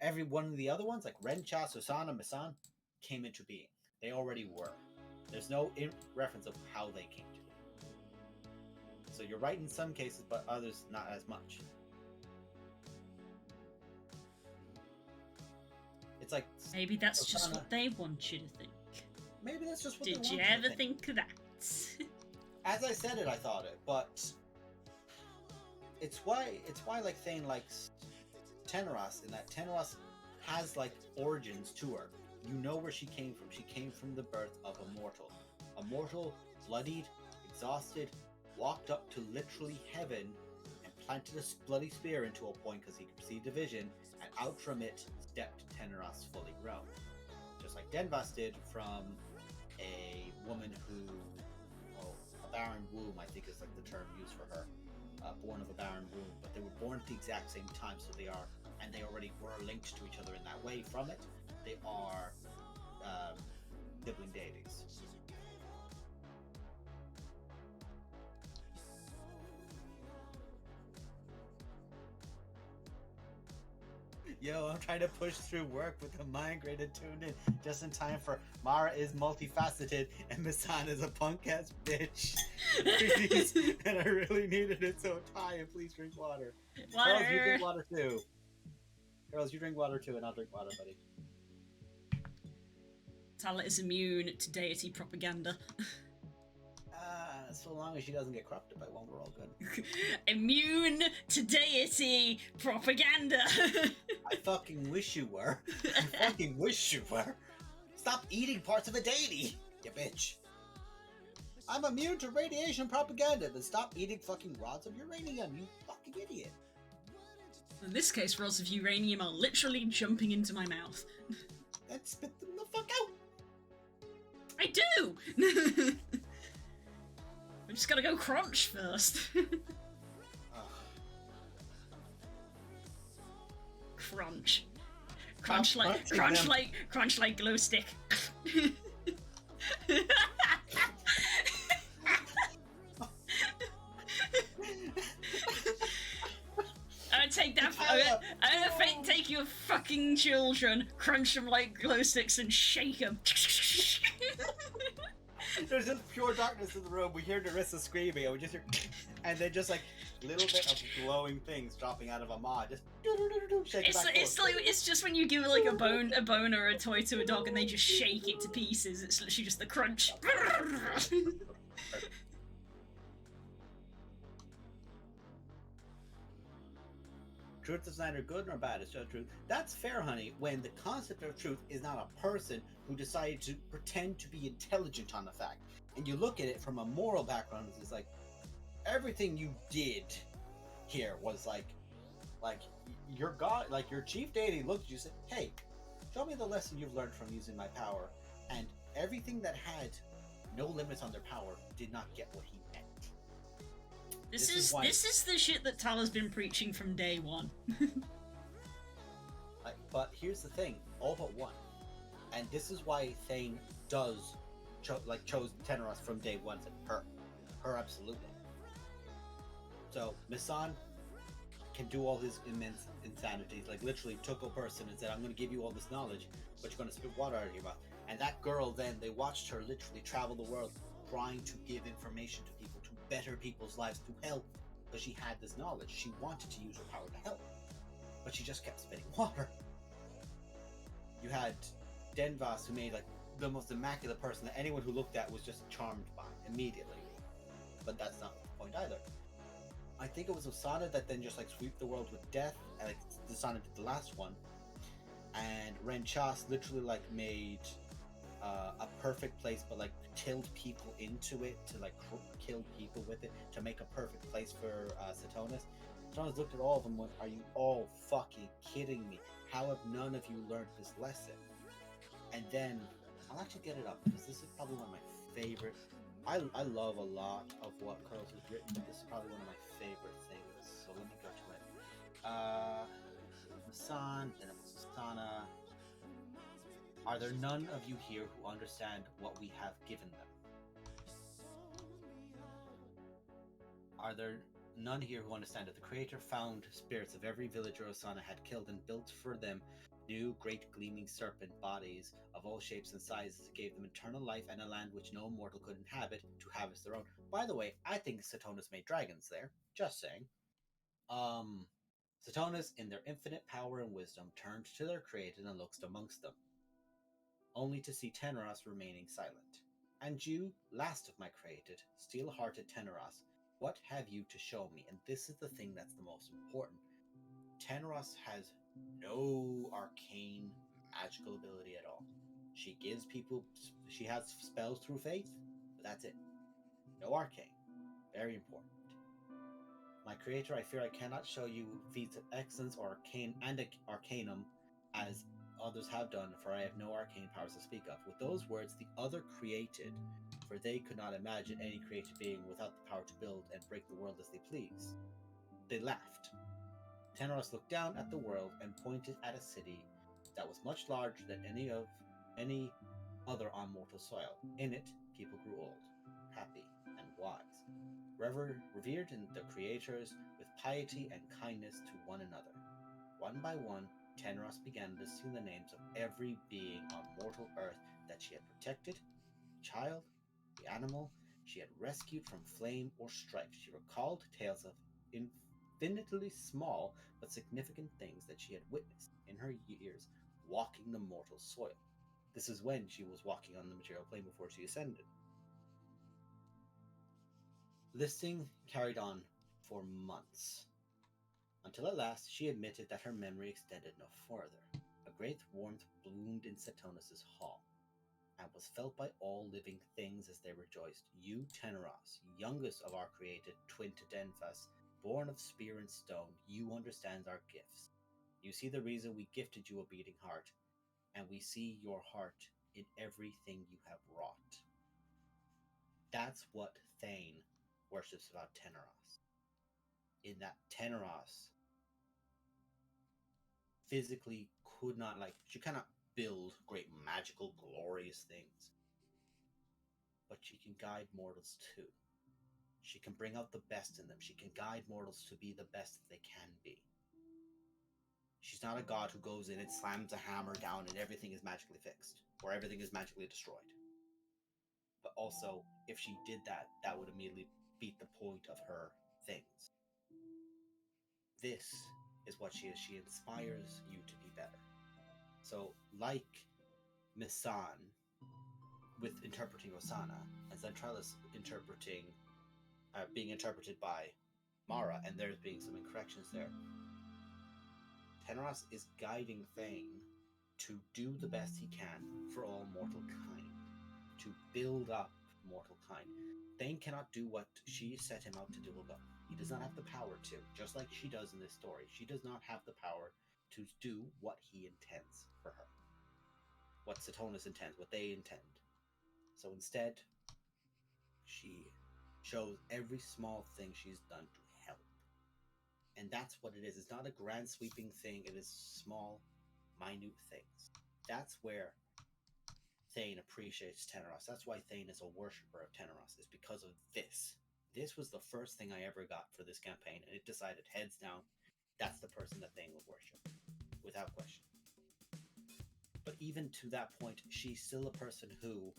Every one of the other ones, like Rencha, Susana, Misan, came into being. They already were. There's no reference of how they came to be. So you're right in some cases, but others not as much. It's like, Maybe that's just Susana, what they want you to think. maybe that's just what they Did want you you to ever think of that? As I said it, I thought it, but it's why like Thane likes Teneros, in that Teneros has like origins to her. You know where she came from. She came from the birth of a mortal. A mortal, bloodied, exhausted, walked up to literally heaven and planted a bloody spear into a point because he perceived a vision, and out from it stepped Teneros fully grown. Just like Denvas did from a woman who, a barren womb, I think is like the term used for her. Born of a barren womb, but they were born at the exact same time, so they are, and they already were linked to each other in that way. From it, they are sibling deities. Yo, I'm trying to push through work with the migrated tuned in just in time for Mara is multifaceted and Misan is a punk ass bitch. Please, and I really needed it, so tired. Please drink water. Water. Girls, you drink water too. Girls, you drink water too, and I'll drink water, buddy. Talit is immune to deity propaganda. So long as she doesn't get corrupted by one, we're all good. Immune to deity propaganda. I fucking wish you were. I fucking wish you were. Stop eating parts of a deity, you bitch. I'm immune to radiation propaganda, then stop eating fucking rods of uranium, you fucking idiot. In this case, rods of uranium are literally jumping into my mouth. Then spit them the fuck out. I do! I just gotta go crunch first. Crunch. Crunch like glow stick. I'm gonna take your fucking children, crunch them like glow sticks, and shake them. There's just pure darkness in the room. We hear Nerissa screaming, and we just hear, and then just like little bit of glowing things dropping out of a maw, just shake back. It's just when you give like a bone or a toy to a dog, and they just shake it to pieces. It's literally just the crunch. Truth is neither good nor bad, it's just truth. That's fair, honey, when the concept of truth is not a person who decided to pretend to be intelligent on the fact. And you look at it from a moral background, it's like, everything you did here was like your god, like your chief deity looked at you and said, hey, show me the lesson you've learned from using my power. And everything that had no limits on their power did not get what he meant. This is the shit that Tala's been preaching from day one. But here's the thing, all but one. And this is why Thane chose Teneros from day one. Her absolutely. So Misan can do all his immense insanities. Like literally took a person and said, I'm going to give you all this knowledge, but you're going to spit water out of your mouth. And that girl then, they watched her literally travel the world trying to give information to people, to better people's lives, to help, because she had this knowledge. She wanted to use her power to help, but she just kept spitting water. You had Denvas, who made like the most immaculate person that anyone who looked at was just charmed by immediately. But that's not the point either. I think it was Osana that then just like swept the world with death, and like Osana did the last one, and Ren Chas literally like made a perfect place, but like tilled people into it to like kill people with it to make a perfect place for Satonis. Satonis looked at all of them and went, "Are you all fucking kidding me? How have none of you learned this lesson?" And then I'll actually get it up because this is probably one of my favorite. I love a lot of what Carlos has written, but this is probably one of my favorite things. So let me go to it. Masan, then it was Asana. Are there none of you here who understand what we have given them? Are there none here who understand that the Creator found spirits of every villager Osana had killed and built for them new great gleaming serpent bodies of all shapes and sizes, gave them eternal life and a land which no mortal could inhabit to harvest their own? By the way, I think Satonis made dragons there. Just saying. Satonis, in their infinite power and wisdom, turned to their Creator and looked amongst them, only to see Teneros remaining silent. And you, last of my created, steel-hearted Teneros, what have you to show me? And this is the thing that's the most important. Teneros has no arcane magical ability at all. She gives people, she has spells through faith, but that's it. No arcane. Very important. My Creator, I fear I cannot show you feats of excellence or arcane and arcanum as others have done, for I have no arcane powers to speak of. With those words, the other created, for they could not imagine any created being without the power to build and break the world as they please. They laughed. Teneros looked down at the world and pointed at a city that was much larger than any other on mortal soil. In it, people grew old, happy, and wise, revered in the creators with piety and kindness to one another. One by one, Teneros began listing the names of every being on mortal earth that she had protected, the child, the animal she had rescued from flame or strife. She recalled tales of infinitely small but significant things that she had witnessed in her years walking the mortal soil. This is when she was walking on the material plane before she ascended. Listing carried on for months, until at last she admitted that her memory extended no further. A great warmth bloomed in Satonis' hall, and was felt by all living things as they rejoiced. You, Teneros, youngest of our created twin to Denvas, born of spear and stone, you understand our gifts. You see the reason we gifted you a beating heart, and we see your heart in everything you have wrought. That's what Thane worships about Teneros. In that Teneros physically could not, like, she cannot build great magical glorious things, but she can guide mortals too. She can bring out the best in them. She can guide mortals to be the best that they can be. She's not a god who goes in and slams a hammer down and everything is magically fixed, or everything is magically destroyed. But also, if she did that, that would immediately beat the point of her things. This is what she is. She inspires you to be better. So, like Misan with interpreting Osana, and Zentralis interpreting, being interpreted by Mara, and there's being some incorrections there, Teneros is guiding Thane to do the best he can for all mortal kind, to build up mortal kind. Thane cannot do what she set him out to do alone. He does not have the power to, just like she does in this story. She does not have the power to do what he intends for her. What Satonis intends, what they intend. So instead, she shows every small thing she's done to help. And that's what it is. It's not a grand sweeping thing. It is small, minute things. That's where Thane appreciates Teneros. That's why Thane is a worshipper of Teneros, is because of this. This was the first thing I ever got for this campaign, and it decided heads down, that's the person that Thane would worship, without question. But even to that point, she's still a person who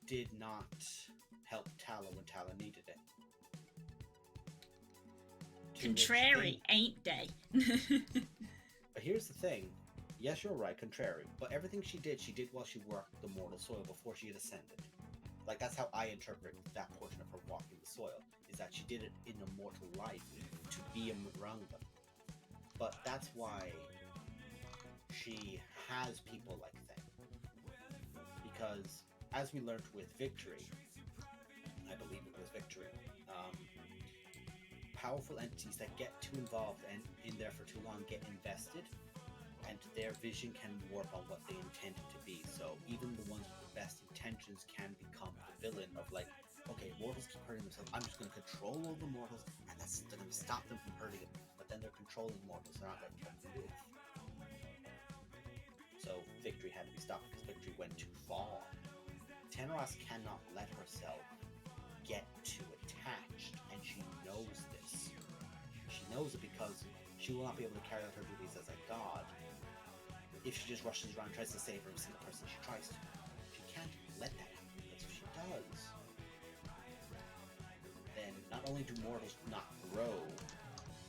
did not help Tala when Tala needed it. Contrary, ain't they? But here's the thing. Yes, you're right, contrary. But everything she did while she worked the mortal soil before she had ascended. Like, that's how I interpret that portion of her walking the soil, is that she did it in a mortal life to be a Maranga. But that's why she has people like that. Because, as we learned with Victory, I believe it was Victory, powerful entities that get too involved and in there for too long get invested, and their vision can warp on what they intended to be. So even the ones with the best intentions can become the villain of, like, okay, mortals keep hurting themselves, I'm just going to control all the mortals, and that's going to stop them from hurting them. But then they're controlling mortals, they're not letting them live. So Victory had to be stopped because Victory went too far. Tenros cannot let herself get too attached, and she knows this. She knows it because she will not be able to carry out her duties as a god if she just rushes around and tries to save every single person she tries to. She can't let that happen, because if she does, then not only do mortals not grow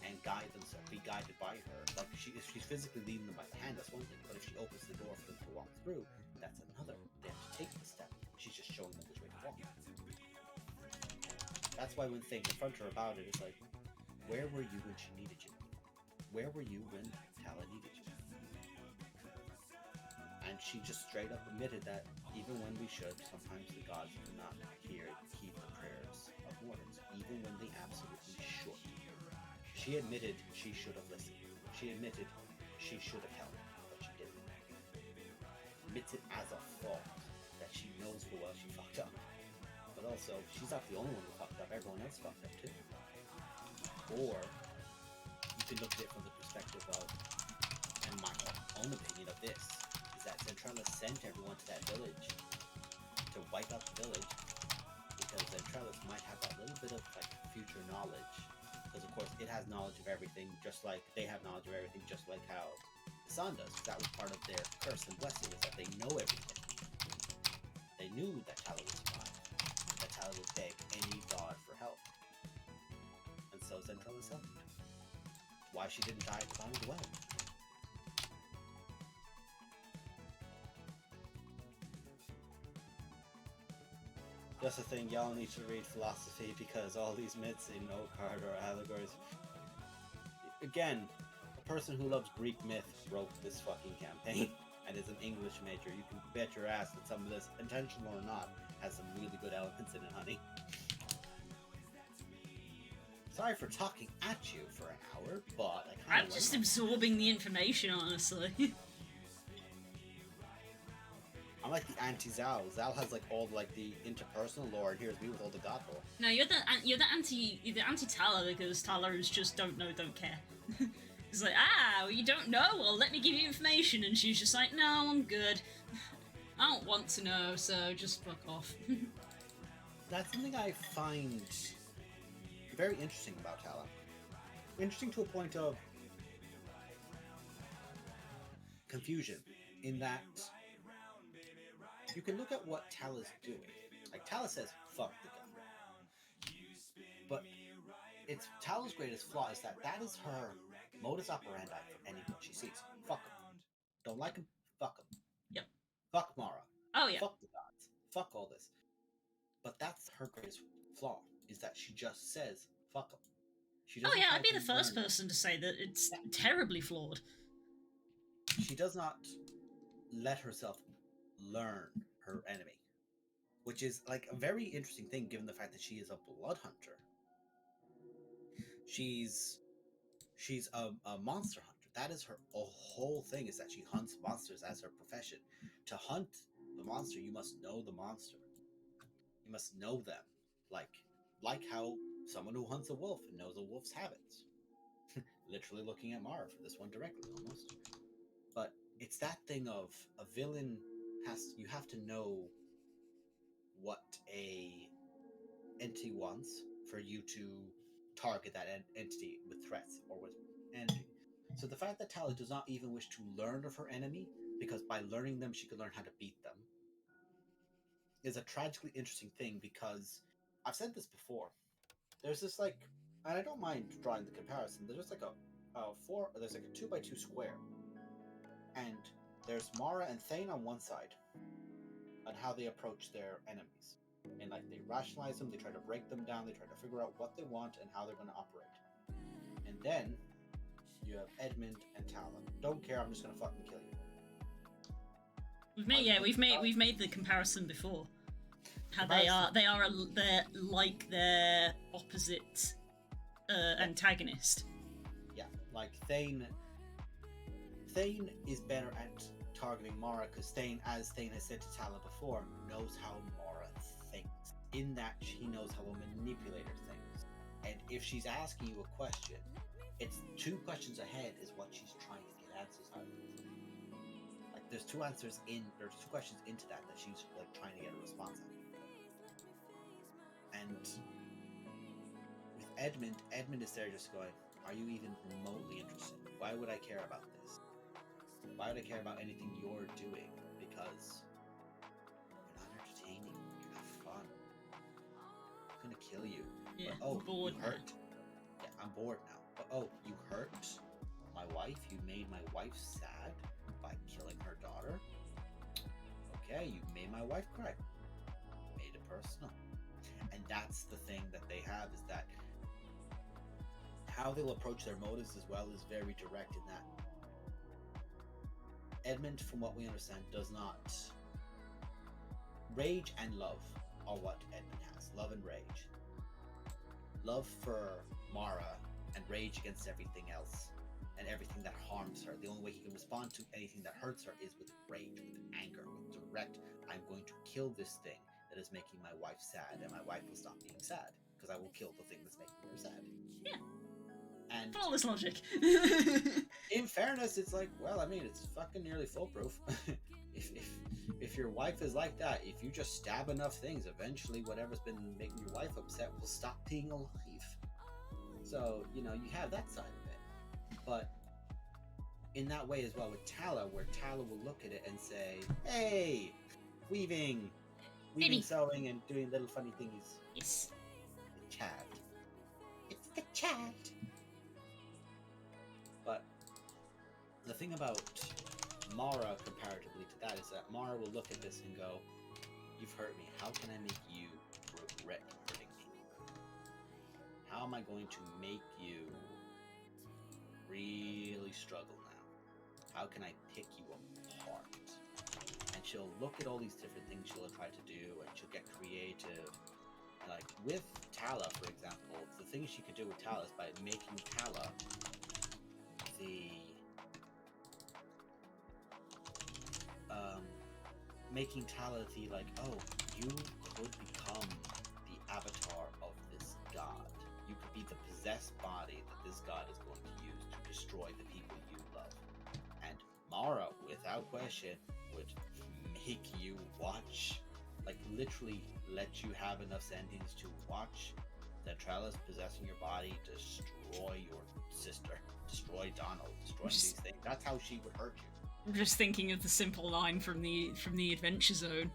and guide themselves, be guided by her, like if she's physically leading them by the hand, that's one thing, but if she opens the door for them to walk through, that's another. They have to take the step. She's just showing them which way to walk. That's why when Thane confront her about it, it's like, where were you when she needed you? Where were you when Tala needed you? And she just straight up admitted that even when we should, sometimes the gods do not heed the prayers of mortals, even when they absolutely should. She admitted she should have listened. She admitted she should have helped, but she didn't. Admits it as a fault that she knows full well she fucked up. But also, she's not the only one who fucked up, everyone else fucked up too. Or, you can look at it from the perspective of, and my own opinion of this, is that Zentrella sent everyone to that village to wipe out the village, because Zentrella might have that little bit of, like, future knowledge. Because, of course, it has knowledge of everything, just like they have knowledge of everything, just like how the sun does. That was part of their curse and blessing, is that they know everything. They knew that Tala was fine. That Tala would beg any god for help. And so Zentrella's helped. Why she didn't die at the bottom of the well. That's the thing, y'all need to read philosophy, because all these myths in Oakheart are allegories. Again, a person who loves Greek myth wrote this fucking campaign, and is an English major. You can bet your ass that some of this, intentional or not, has some really good elements in it, honey. Sorry for talking at you for an hour, but I I'm just absorbing the information, honestly. I'm like the anti-Zal. Zal has like all like the interpersonal lore, and here's me with all the god lore. No, you're the anti-Tala, because Tala is just don't know, don't care. It's like, well, you don't know? Well, let me give you information. And she's just like, no, I'm good. I don't want to know, so just fuck off. That's something I find very interesting about Tala. Interesting to a point of confusion, in that you can look at what Tala's doing. Like, Tala says, fuck the gun. But it's Tala's greatest flaw is that is her modus operandi for anyone she sees. Fuck him. Don't like him? Fuck him. Yep. Fuck Mara. Oh, yeah. Fuck the gods. Fuck all this. But that's her greatest flaw, is that she just says, fuck him. Oh, yeah, I'd be the first person to say that it's terribly flawed. She does not let herself learn her enemy, which is like a very interesting thing given the fact that she is a blood hunter. She's a monster hunter. That is her whole thing, is that she hunts monsters as her profession. To hunt the monster, you must know the monster. You must know them. Like how someone who hunts a wolf knows a wolf's habits. Literally looking at Mara for this one directly, almost. But it's that thing of a villain you have to know what a entity wants for you to target that entity with threats or with energy. So the fact that Tala does not even wish to learn of her enemy, because by learning them she could learn how to beat them, is a tragically interesting thing. Because I've said this before. There's this and I don't mind drawing the comparison. There's just like there's like a 2x2 square, and there's Mara and Thane on one side, and how they approach their enemies, and they rationalize them, they try to break them down, they try to figure out what they want and how they're going to operate. And then you have Edmund and Talon. Don't care, I'm just going to fucking kill you. We've made the comparison before. How they're like their opposite antagonist. Yeah, Thane is better at targeting Mara because Thane, as Thane has said to Tala before, knows how Mara thinks. In that, she knows how a manipulator thinks. And if she's asking you a question, it's 2 questions ahead is what she's trying to get answers out of. There's 2 questions into that she's trying to get a response out of. And with Edmund is there just going, are you even remotely interested? Why would I care about this? Why would I care about anything you're doing? Because you're not entertaining, you're not fun. I'm gonna kill you. Yeah, but, bored you hurt. Yeah, I'm bored now. But you hurt my wife? You made my wife sad by killing her daughter? Okay, you made my wife cry. Made it personal. And that's the thing that they have, is that how they'll approach their motives as well is very direct in that Edmund, from what we understand, does not... Rage and love are what Edmund has. Love and rage. Love for Mara and rage against everything else and everything that harms her. The only way he can respond to anything that hurts her is with rage, with anger, with direct, I'm going to kill this thing that is making my wife sad, and my wife will stop being sad because I will kill the thing that's making her sad. Yeah. And flawless logic. In fairness, it's it's fucking nearly foolproof. if your wife is like that, if you just stab enough things, eventually whatever's been making your wife upset will stop being alive. So, you have that side of it. But in that way as well with Tala, where Tala will look at it and say, hey, weaving, sewing, and doing little funny thingies. Yes. The child. It's the child. But the thing about Mara comparatively to that is that Mara will look at this and go, you've hurt me. How can I make you regret hurting me? How am I going to make you really struggle now? How can I pick you apart? And she'll look at all these different things she'll try to do, and she'll get creative. Like with Tala, for example, the thing she could do with Tala is by making Tala the you could become the avatar of this god. You could be the possessed body that this god is going to use to destroy the people you love. And Mara, without question, would make you watch, literally let you have enough sentience to watch that Trellis possessing your body destroy your sister, destroy Donald, destroy these things. That's how she would hurt you. I'm just thinking of the simple line from the Adventure Zone.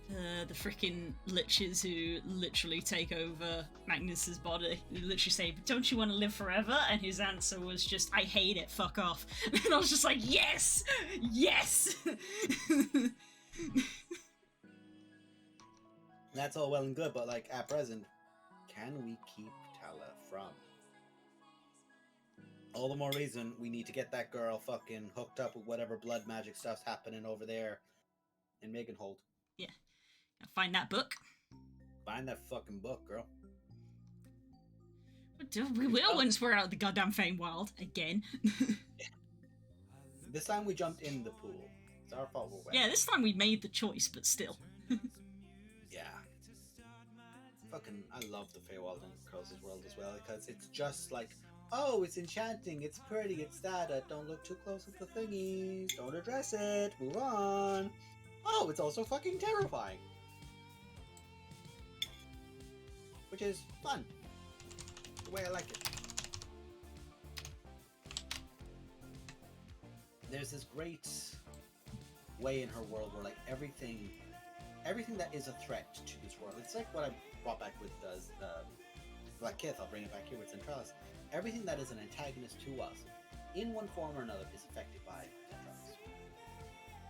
The freaking liches who literally take over Magnus's body. Who literally say, don't you want to live forever? And his answer was just, I hate it, fuck off. And I was just like, yes! Yes! That's all well and good, but at present, can we keep Tala from? All the more reason we need to get that girl fucking hooked up with whatever blood magic stuff's happening over there in Magenhold. Yeah. Find that book. Find that fucking book, girl. We will once we're out of the goddamn Feywild again. Yeah. This time we jumped in the pool. It's our fault we're wet. Yeah, this time we made the choice, but still. Yeah. Fucking, I love the Feywild and Cross's World as well, because it's just oh, it's enchanting, it's pretty, it's that, don't look too close at the thingies, don't address it, move on. Oh, it's also fucking terrifying. which is fun. The way I like it. There's this great way in her world where like everything that is a threat to this world. It's like what I brought back with Black Kith. I'll bring it back here with Zentralis. Everything that is an antagonist to us, in one form or another, is affected by Zentralis.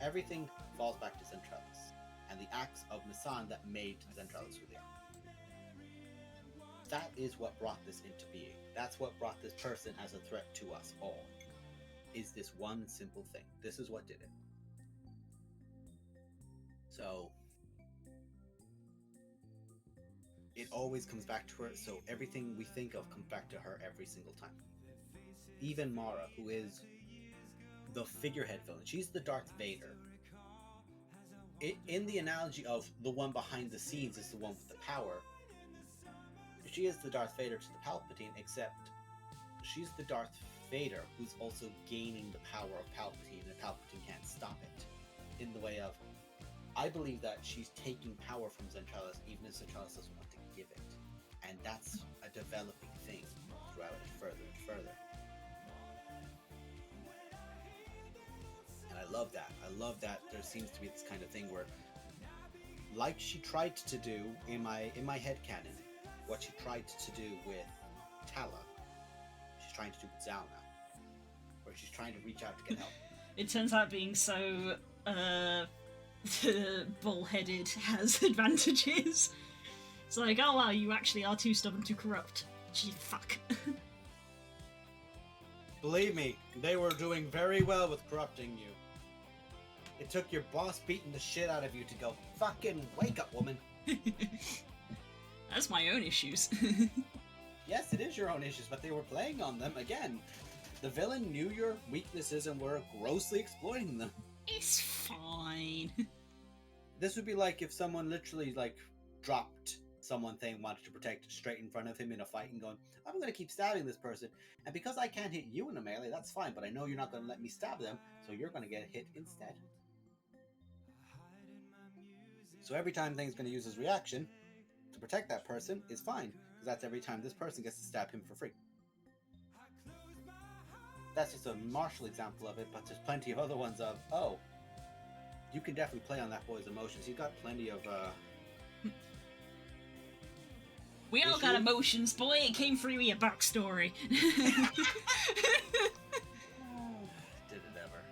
Everything falls back to Zentralis and the acts of Nisan that made Zentralis who they are. That is what brought this into being. That's what brought this person as a threat to us all. Is this one simple thing. This is what did it. So it always comes back to her, so everything we think of comes back to her every single time. Even Mara, who is the figurehead villain, she's the Darth Vader. In the analogy of the one behind the scenes is the one with the power, she is the Darth Vader to the Palpatine, except she's the Darth Vader who's also gaining the power of Palpatine, and Palpatine can't stop it. In the way of, I believe that she's taking power from Zentralis, even if Zentralis doesn't want to give it. And that's a developing thing throughout it further and further. And I love that. I love that there seems to be this kind of thing where, like she tried to do in my headcanon, what she tried to do with Tala, she's trying to do with Zal now. Where she's trying to reach out to get help. It turns out being so bullheaded has advantages. It's like, oh wow, you actually are too stubborn to corrupt. Gee, fuck. Believe me, they were doing very well with corrupting you. It took your boss beating the shit out of you to go, fucking wake up, woman. That's my own issues. Yes, it is your own issues, but they were playing on them again. The villain knew your weaknesses and were grossly exploiting them. It's fine. This would be like if someone literally like dropped someone they wanted to protect straight in front of him in a fight and going, I'm going to keep stabbing this person, and because I can't hit you in a melee, that's fine, but I know you're not going to let me stab them, so you're going to get hit instead. So every time Thing's going to use his reaction to protect that person is fine, because that's every time this person gets to stab him for free. That's just a martial example of it, but there's plenty of other ones of, oh, you can definitely play on that boy's emotions. He's got plenty of, We all got emotions, boy. It came through your backstory. Did it ever.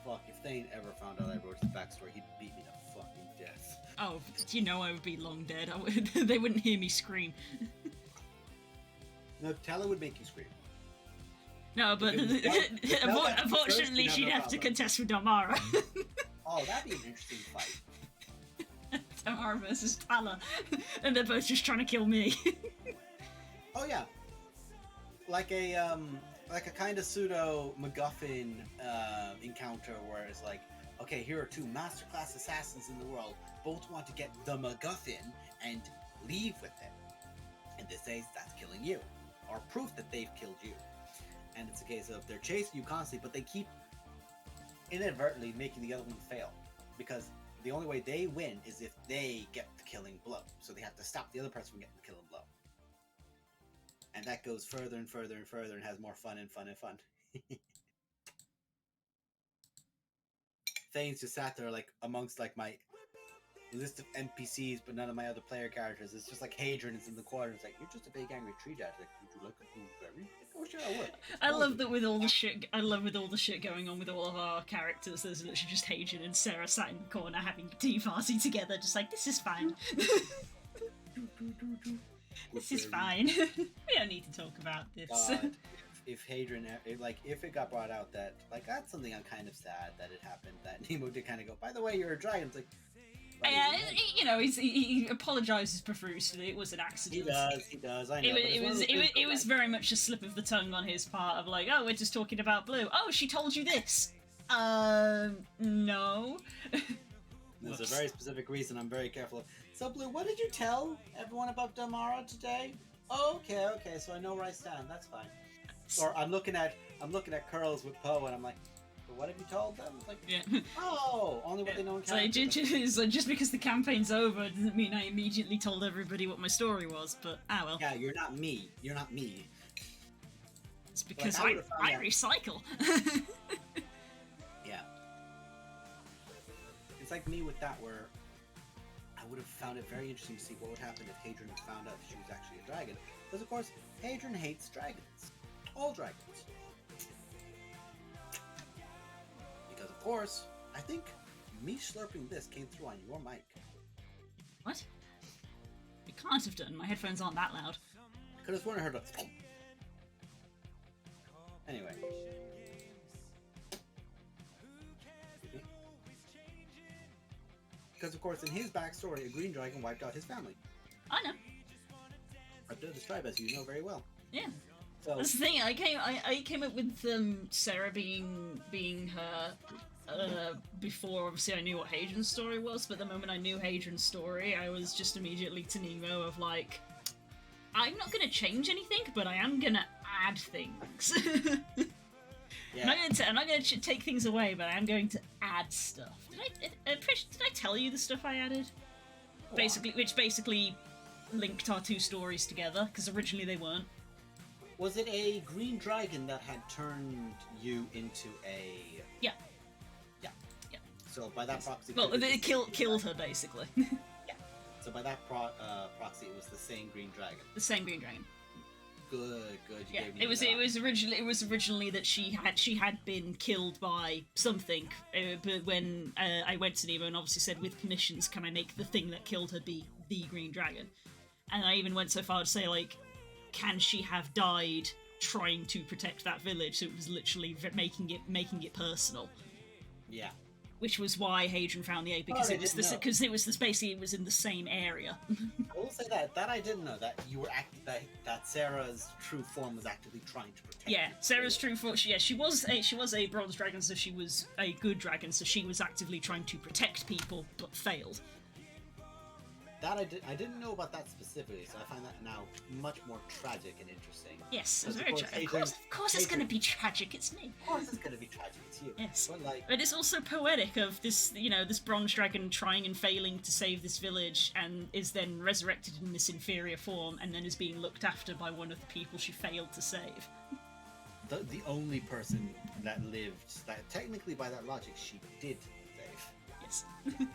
Fuck, if Thane ever found out I wrote his backstory, he'd beat me to fucking death. Oh, you know I would be long dead. They wouldn't hear me scream. No, Tala would make you scream. No, but unfortunately she'd have to contest with Damara. Oh, that'd be an interesting fight. Damara versus Tala, and they're both just trying to kill me. Oh yeah, like a kind of pseudo MacGuffin encounter where it's like, okay, here are two masterclass assassins in the world, both want to get the MacGuffin and leave with it. In this case, that's killing you, or proof that they've killed you. And it's a case of they're chasing you constantly, but they keep inadvertently making the other one fail, because the only way they win is if they get the killing blow. So they have to stop the other person from getting the killing blow. And that goes further and further and further and has more fun and fun and fun. Thane's just sat there like amongst like my list of NPCs, but none of my other player characters. It's just like Hadrian is in the corner. It's like, you're just a big angry tree dad. Like, would you like a blueberry? Oh sure, I would. I love that with all the shit. I love with all the shit going on with all of our characters. There's literally just Hadrian and Sarah sat in the corner having a tea party together, just like, this is fine. This is fine. We don't need to talk about this. If Hadrian, if it got brought out that, like, that's something I'm kind of sad that it happened, that Nemo did kind of go, by the way, you're a dragon. It's like, you know, he apologises profusely. It was an accident. He does. I know. It was very much a slip of the tongue on his part of like, oh, we're just talking about Blue. Oh, she told you this. No. There's a very specific reason I'm very careful. So, Blue, what did you tell everyone about Damara today? Oh, okay, so I know where I stand. That's fine. Or I'm looking at Curls with Poe, and I'm like, what have you told them? It's like, Yeah. oh, only what they know in So character. just because the campaign's over doesn't mean I immediately told everybody what my story was, but well. Yeah, you're not me. You're not me. It's because I would've found I that- recycle. Yeah. It's like me with that, where I would have found it very interesting to see what would happen if Hadrian found out that she was actually a dragon. Because, of course, Hadrian hates dragons. All dragons. Because, of course, I think me slurping this came through on your mic. What? It can't have done. My headphones aren't that loud. Could have sworn I heard a... Anyway. Because, of course, in his backstory, a green dragon wiped out his family. I know. Up to this tribe, as you know very well. Yeah. So, That's the thing. I came up with Sarah being her before obviously I knew what Hadrian's story was. But the moment I knew Hadrian's story, I was just immediately to Nemo of like, I'm not gonna change anything, but I am gonna add things. yeah. I'm not gonna take things away, but I am going to add stuff. Did I tell you the stuff I added? Go Which basically linked our two stories together because originally they weren't. Was it a green dragon that had turned you into a... Yeah. Yeah. Yeah. So by that proxy... Well, could it killed her basically. So by that proxy, it was the same green dragon. The same green dragon. Good. You Yeah, gave me it was originally that she had been killed by something, but when I went to Nemo and obviously said with permissions, can I make the thing that killed her be the green dragon? And I even went so far to say like, can she have died trying to protect that village? So it was literally making it personal. Yeah. Which was why Hadrian found the ape because I it was didn't know. because it was basically it was in the same area. I will say that I didn't know, that you were that Sarah's true form was actively trying to protect Yeah, you. Sarah's true form. She was a bronze dragon, so she was a good dragon. So she was actively trying to protect people, but failed. That I didn't know about that specifically, so I find that now much more tragic and interesting. Yes, Because, very of tragic. course, Of course, it's going to be tragic. It's me. Of course it's going to be tragic, it's you. Yes. But like, But it's also poetic of this, this bronze dragon trying and failing to save this village, and is then resurrected in this inferior form, and then is being looked after by one of the people she failed to save. the only person that lived, that technically by that logic she did save. Yes. So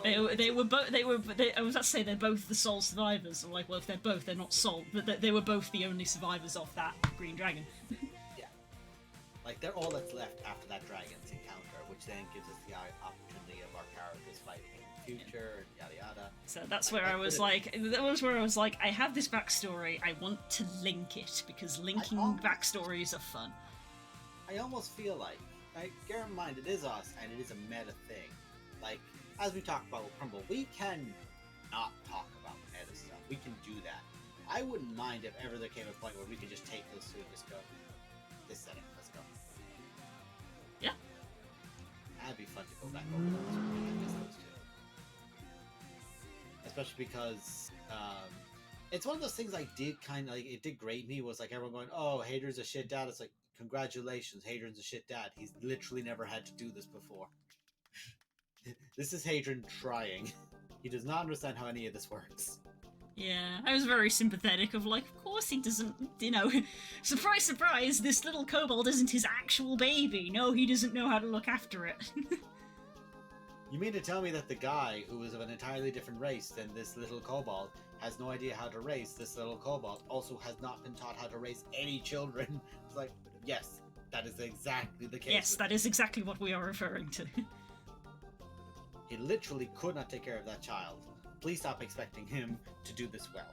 They it's- were both. I was about to say they're both the sole survivors. I'm like, well, if they're both, they're not sole, but they were both the only survivors of that green dragon. Like, they're all that's left after that dragon's encounter, which then gives us the opportunity of our characters fighting in the future, and yada yada. So that's where I was like, I have this backstory. I want to link it because linking backstories are fun. I almost feel like, bear in mind, it is us, and it is a meta thing. Like, as we talked about with Crumble, we can not talk about meta stuff. We can do that. I wouldn't mind if ever there came a point where we could just take those two and just go, this setting, let's go. Yeah. That'd be fun to go back over those. I miss those two. Especially because it's one of those things I did kind of like. It did grate me. Was like everyone going, "Oh, Hadrian's a shit dad." It's like, congratulations, Hadrian's a shit dad. He's literally never had to do this before. This is Hadrian trying. He does not understand how any of this works. Yeah, I was very sympathetic of like, of course he doesn't, surprise, surprise, this little kobold isn't his actual baby. No, he doesn't know how to look after it. You mean to tell me that the guy who is of an entirely different race than this little kobold has no idea how to raise this little kobold, also has not been taught how to raise any children? It's like, yes, that is exactly the case. Yes, that is exactly what we are referring to. He literally could not take care of that child. Please stop expecting him to do this well.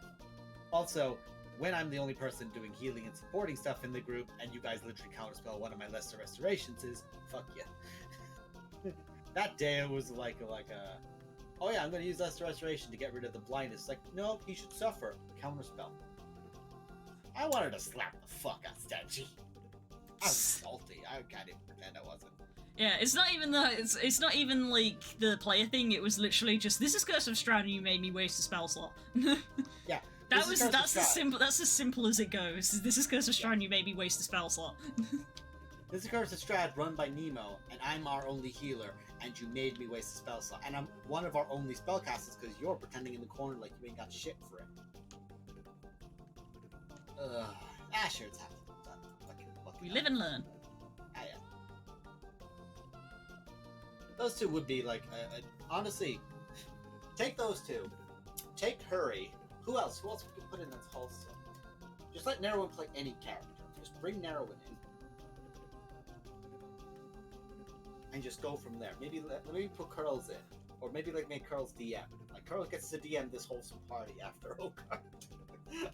Also, when I'm the only person doing healing and supporting stuff in the group, and you guys literally counterspell one of my lesser restorations, is fuck yeah. That day it was like a, oh yeah, I'm going to use lesser restoration to get rid of the blindness. Like, nope, he should suffer. Counterspell. I wanted to slap the fuck out of Stanchi. I was salty. I can't even pretend I wasn't. Yeah, it's not even like the player thing. It was literally just, this is Curse of Strahd and you made me waste a spell slot. Yeah. That's as simple as it goes. This is Curse of Strahd and you made me waste a spell slot. This occurs a strat run by Nemo, and I'm our only healer, and you made me waste a spell slot. And I'm one of our only spellcasters because you're pretending in the corner like you ain't got shit for it. Sure, it's happening. We live and learn. Ah, yeah. Those two would be like, honestly, take those two. Take Hurry. Who else? Who else we could put in that's wholesome? Just let Narrowin play any character. Just bring Narrowin in. And just go from there. Maybe let me put Curls in. Or maybe like make Curls DM. Like Curls gets to DM this wholesome party after Oakheart.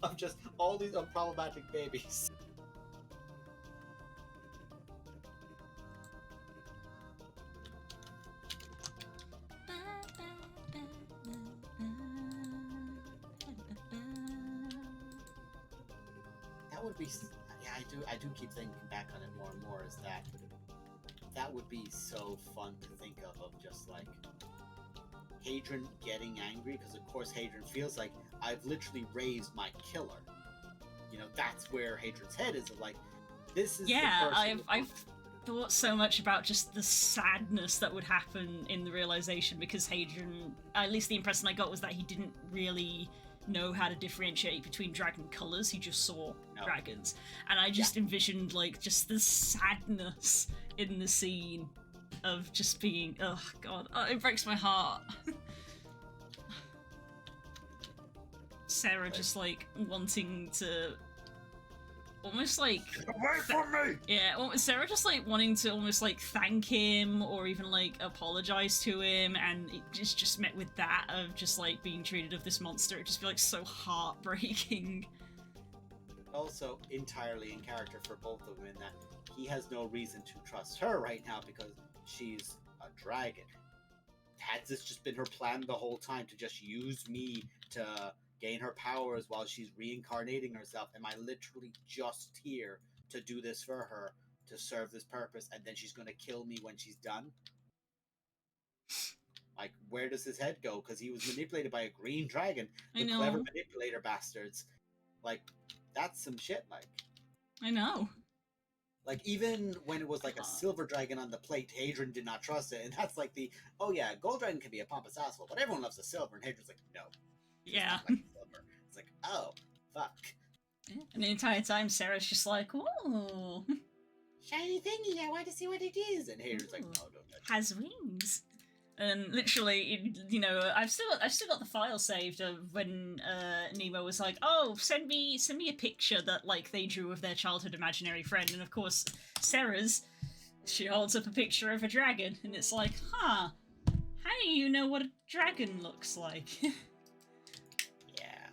Of just all these unproblematic babies. That would be, yeah, I do keep thinking back on it more and more, is that would be so fun to think of just like Hadron getting angry, because of course Hadron feels like I've literally raised my killer. You know, that's where Hadron's head is, of like, this is Yeah, the person I've thought so much about just the sadness that would happen in the realization, because Hadrian, at least the impression I got was that he didn't really know how to differentiate between dragon colours, he just saw dragons. And I just envisioned, like, just the sadness in the scene of just being, oh god, it breaks my heart. Sarah just, like, wanting to almost like away from me! Yeah, Sarah just like wanting to almost like thank him or even like apologize to him, and it just met with that of just like being treated of this monster. It just feel like so heartbreaking. Also entirely in character for both of them in that he has no reason to trust her right now because she's a dragon. Had this just been her plan the whole time, to just use me to gain her powers while she's reincarnating herself? Am I literally just here to do this for her, to serve this purpose, and then she's going to kill me when she's done? Like, where does his head go? Because he was manipulated by a green dragon. The clever manipulator bastards. Like, that's some shit, like. I know. Like, even when it was like a silver dragon on the plate, Hadron did not trust it. And that's like the, oh yeah, gold dragon can be a pompous asshole, but everyone loves the silver. And Hadron's like, no. Yeah. Like silver. It's like, oh, fuck. And the entire time, Sarah's just like, ooh. Shiny thingy, I want to see what it is. And Hadron's like, no, don't touch it. Has wings. And literally, you know, I've still got the file saved of when Nemo was like, "Oh, send me a picture that like they drew of their childhood imaginary friend." And of course, she holds up a picture of a dragon, and it's like, "Huh? How do you know what a dragon looks like?" Yeah.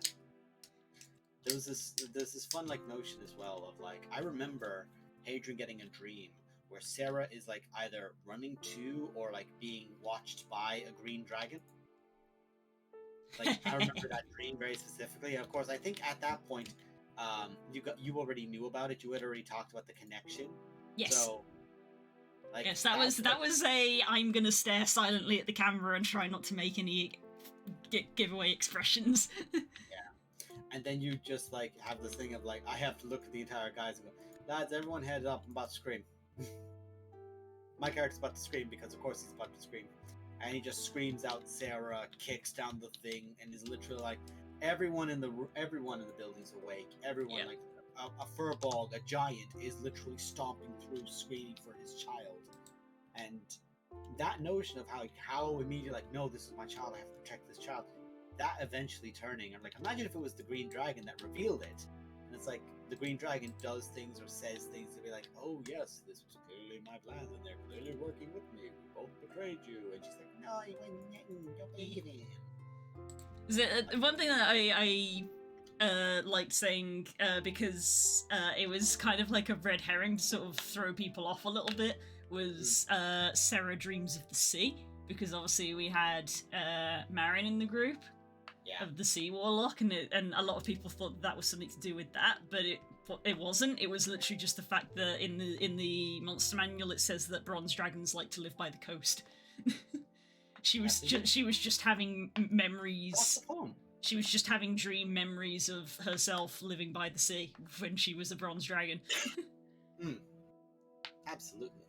There's this fun like notion as well of like, I remember Hadron getting a dream where Sarah is like either running to or like being watched by a green dragon. Like, I remember that dream very specifically. Of course, I think at that point, you already knew about it. You had already talked about the connection. Yes. So, like, yes, that was a I'm gonna stare silently at the camera and try not to make any giveaway expressions. Yeah. And then you just like have this thing of like, I have to look at the entire guys and go, lads, everyone head up, I'm about to scream. My character's about to scream because of course he's about to scream. And he just screams out Sarah, kicks down the thing, and is literally like, everyone in the building's awake. Everyone, like a furball, a giant, is literally stomping through, screaming for his child. And that notion of how immediately like, no, this is my child, I have to protect this child. That eventually turning, I'm like, imagine if it was the green dragon that revealed it. And it's like, the green dragon does things or says things to be like, oh yes, this was clearly my plan, and they're clearly working with me. We both betrayed you. And she's like, no, you wouldn't. Don't believe him. Is it one thing that I liked saying because it was kind of like a red herring to sort of throw people off a little bit was Sarah dreams of the sea, because obviously we had Marin in the group. Yeah. Of the Sea Warlock, and a lot of people thought that was something to do with that, but it wasn't. It was literally just the fact that in the monster manual it says that bronze dragons like to live by the coast. She was just having memories. What's the poem? She was just having dream memories of herself living by the sea when she was a bronze dragon. Absolutely.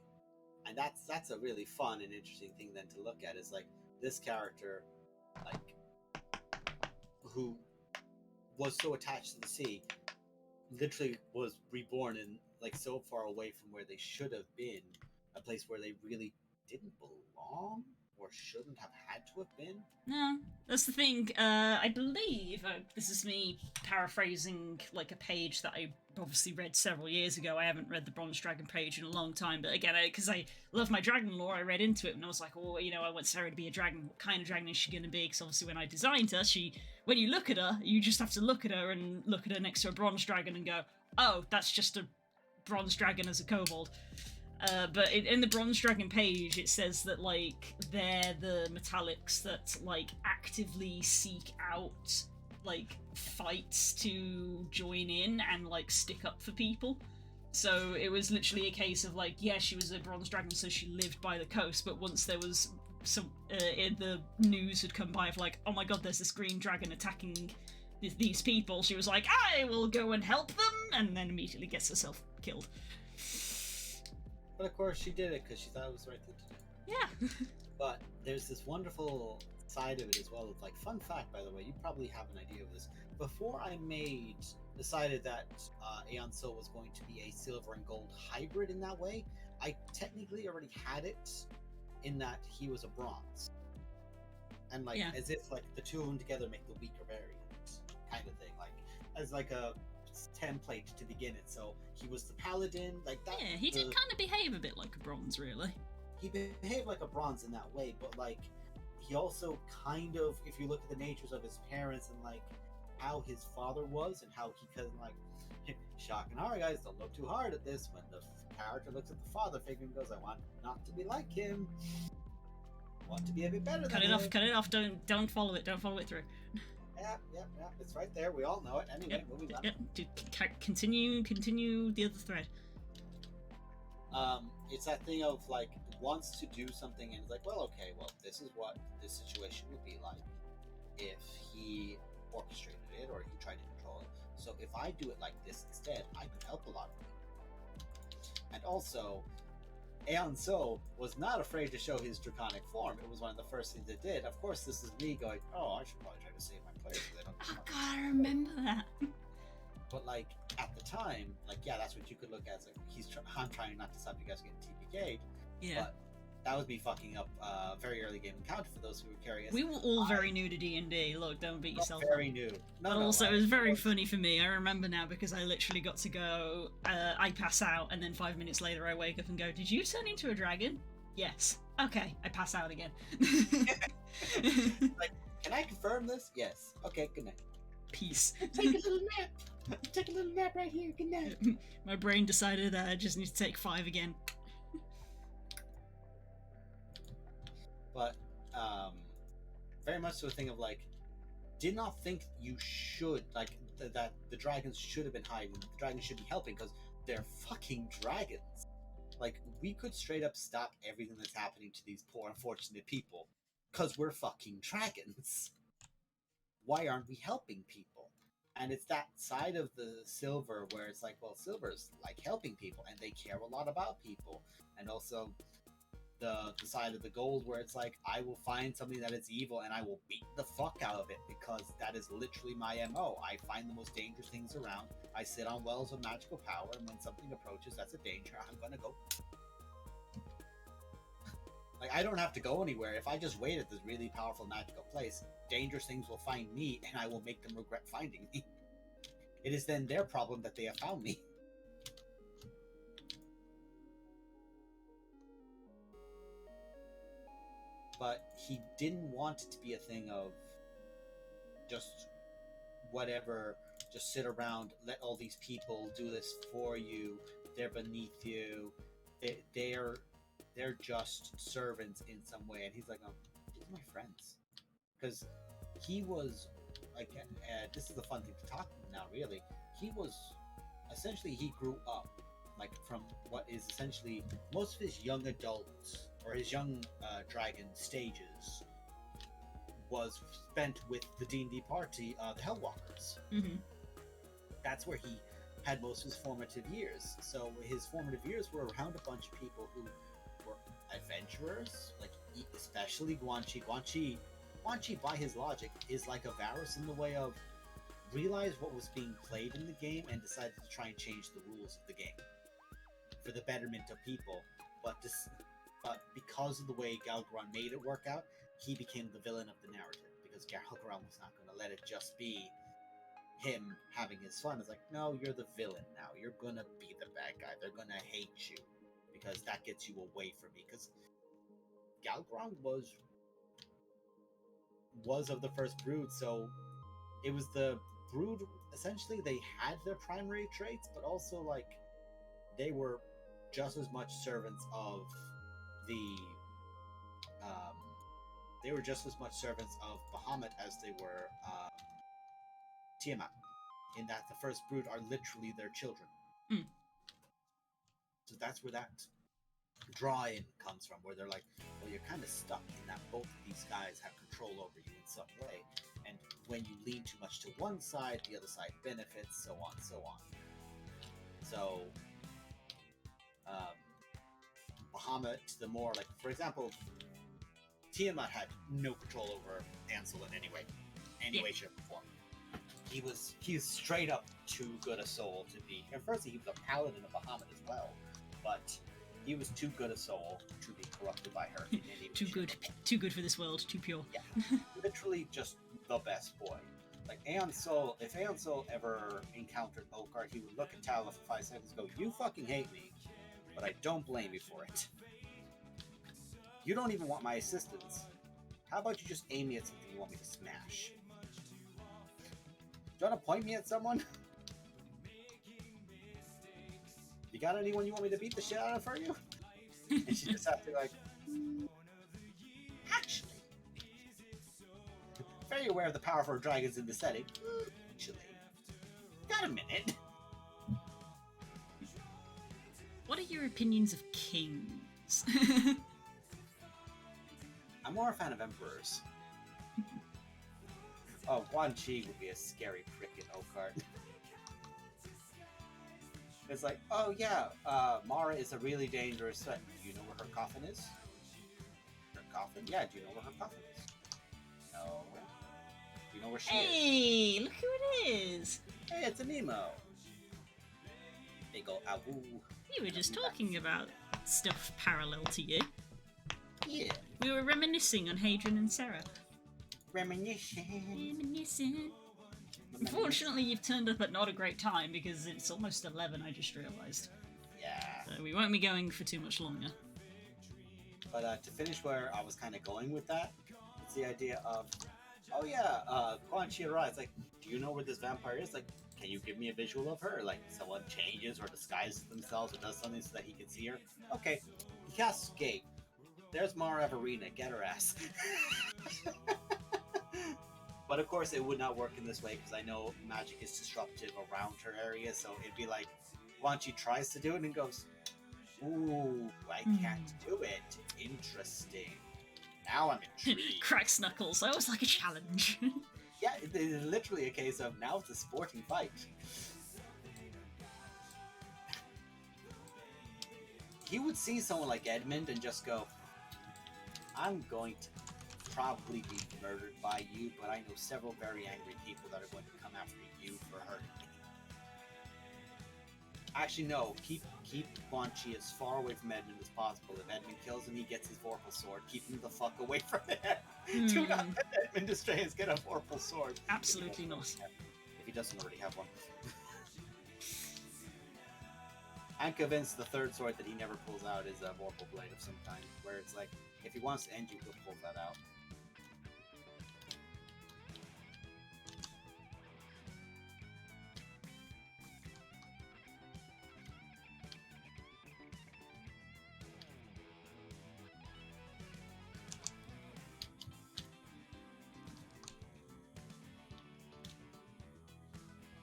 And that's a really fun and interesting thing then to look at, is like this character, like, who was so attached to the sea, literally was reborn in, like, so far away from where they should have been, a place where they really didn't belong or shouldn't have had to have been. No, that's the thing. I believe this is me paraphrasing like a page that I obviously read several years ago. I haven't read the Bronze Dragon page in a long time, but again, because I love my dragon lore, I read into it and I was like, oh, I want Sarah to be a dragon. What kind of dragon is she going to be? Because obviously, when I designed her, when you look at her, you just have to look at her and look at her next to a bronze dragon and go, oh, that's just a bronze dragon as a kobold. But in the Bronze Dragon page, it says that, like, they're the metallics that, like, actively seek out, like, fights to join in and, like, stick up for people. So it was literally a case of, like, yeah, she was a Bronze Dragon, so she lived by the coast, but once there was some, the news had come by of, like, oh my god, there's this green dragon attacking these people, she was like, I will go and help them, and then immediately gets herself killed. But of course, she did it because she thought it was the right thing to do. Yeah. But there's this wonderful side of it as well. Of, like, fun fact, by the way, you probably have an idea of this. Before I decided that Aeon Sil was going to be a silver and gold hybrid in that way, I technically already had it in that he was a bronze. And, like, as if, like, the two of them together make the weaker variant kind of thing. Like, as, like, a template to begin it. So he was the paladin, like that. Yeah, he did kind of behave a bit like a bronze, really. He behaved like a bronze in that way, but like he also kind of, if you look at the natures of his parents and like how his father was and how he couldn't, like, shocking, all right guys, don't look too hard at this. When the character looks at the father figure and goes, I want not to be like him, I want to be a bit better cut than it him. off, cut it off, don't follow it through. Yeah, it's right there, we all know it. Anyway, moving on. Continue the other thread. It's that thing of, like, wants to do something and it's like, well, okay, this is what this situation would be like if he orchestrated it or he tried to control it. So if I do it like this instead, I could help a lot of people. And also, Aeon Sil was not afraid to show his draconic form. It was one of the first things it did. Of course, this is me going, oh, I should probably try to save my players. So they don't Oh god, I remember that. But, like, at the time, like, yeah, that's what you could look at as, like, I'm trying not to stop you guys getting TPK'd. Yeah. But that would be fucking up very early game encounter for those who were curious. We were all very new to D&D. Look, don't beat yourself very up. new. But also, it was very funny for me. I remember now because I literally got to go, I pass out, and then 5 minutes later I wake up and go, did you turn into a dragon? Yes. Okay, I pass out again. Like, can I confirm this? Yes. Okay, good night. Peace. Take a little nap. Take a little nap right here. Good night. My brain decided that I just need to take 5 again. But very much so a thing of, like, did not think you should, like, that the dragons should have been hiding. The dragons should be helping because they're fucking dragons. Like, we could straight up stop everything that's happening to these poor unfortunate people because we're fucking dragons. Why aren't we helping people? And it's that side of the silver where it's like, well, silver's like helping people and they care a lot about people. And also the side of the gold where it's like, I will find something that is evil and I will beat the fuck out of it because that is literally my MO. I find the most dangerous things around. I sit on wells of magical power, and when something approaches that's a danger, I'm gonna go. Like, I don't have to go anywhere. If I just wait at this really powerful magical place, dangerous things will find me and I will make them regret finding me. It is then their problem that they have found me. But he didn't want it to be a thing of just whatever, just sit around, let all these people do this for you, they're beneath you, they're just servants in some way. And he's like, oh, these are my friends. Because he was, like, this is the fun thing to talk about now, really. He grew up, like, from what is essentially most of his young adults, or his young dragon stages, was spent with the D&D party, the Hellwalkers. Mm-hmm. That's where he had most of his formative years. So his formative years were around a bunch of people who were adventurers, like especially Guan Chi. Guan Chi, by his logic, is like a Varus in the way of realized what was being played in the game and decided to try and change the rules of the game for the betterment of people. But because of the way Galgaron made it work out, he became the villain of the narrative, because Galgaron was not going to let it just be him having his fun. It's like, no, you're the villain now. You're going to be the bad guy. They're going to hate you because that gets you away from me. Because Galgaron was of the first brood, so it was the brood. Essentially, they had their primary traits, but also like they were just as much servants of the Bahamut as they were Tiamat, in that the first brood are literally their children. Mm. So that's where that draw-in comes from, where they're like, well, you're kind of stuck in that both of these guys have control over you in some way, and when you lean too much to one side, the other side benefits, so on, so on. So, Bahamut, the more, like, for example, Tiamat had no control over Ansel in any way, shape, or form. He was straight up too good a soul to be. And firstly, he was a paladin of Bahamut as well, but he was too good a soul to be corrupted by her. In any way, Too good for this world. Too pure. Yeah, literally just the best boy. Like Aeon Sol, if Aeon Sol ever encountered Okar, he would look at Tala for 5 seconds and go, "You fucking hate me, but I don't blame you for it. You don't even want my assistance. How about you just aim me at something you want me to smash? Do you want to point me at someone? You got anyone you want me to beat the shit out of for you?" And she just has to like, actually, very aware of the powerful dragons in the setting. Actually, got a minute. What are your opinions of kings? I'm more a fan of emperors. Oh, Guan Chi would be a scary prick in Okart. It's like, oh yeah, Mara is a really dangerous threat. Do you know where her coffin is? Her coffin? Yeah, do you know where her coffin is? No. Do you know where she is? Hey, look who it is! Hey, it's a Nemo. Big ol' awoo. You were just talking about stuff parallel to you. Yeah. We were reminiscing on Hadrian and Sarah. Reminiscing. Unfortunately, you've turned up at not a great time because it's almost 11, I just realised. Yeah. So we won't be going for too much longer. But to finish where I was kind of going with that, it's the idea of, oh yeah, Quan Chi arrives. Like, do you know where this vampire is? Like, can you give me a visual of her? Like, someone changes or disguises themselves or does something so that he can see her? Okay, he casts Escape. There's Mara Verena. Get her ass. But of course, it would not work in this way because I know magic is disruptive around her area. So it'd be like, Quan Chi tries to do it and goes, ooh, I can't do it. Interesting. Now I'm intrigued. Cracks knuckles. That was like a challenge. Yeah, it is literally a case of now it's a sporting fight. He would see someone like Edmund and just go, I'm going to probably be murdered by you, but I know several very angry people that are going to come after you for hurting me. Actually, no. Keep Quan Chi as far away from Edmund as possible. If Edmund kills him, he gets his Vorpal sword. Keep him the fuck away from there. Do not let Edmund Destrehan get a Vorpal sword. Absolutely not. If he doesn't already have one. I'm convinced the third sword that he never pulls out is a Vorpal blade of some kind, where it's like, if he wants to end you, he'll pull that out.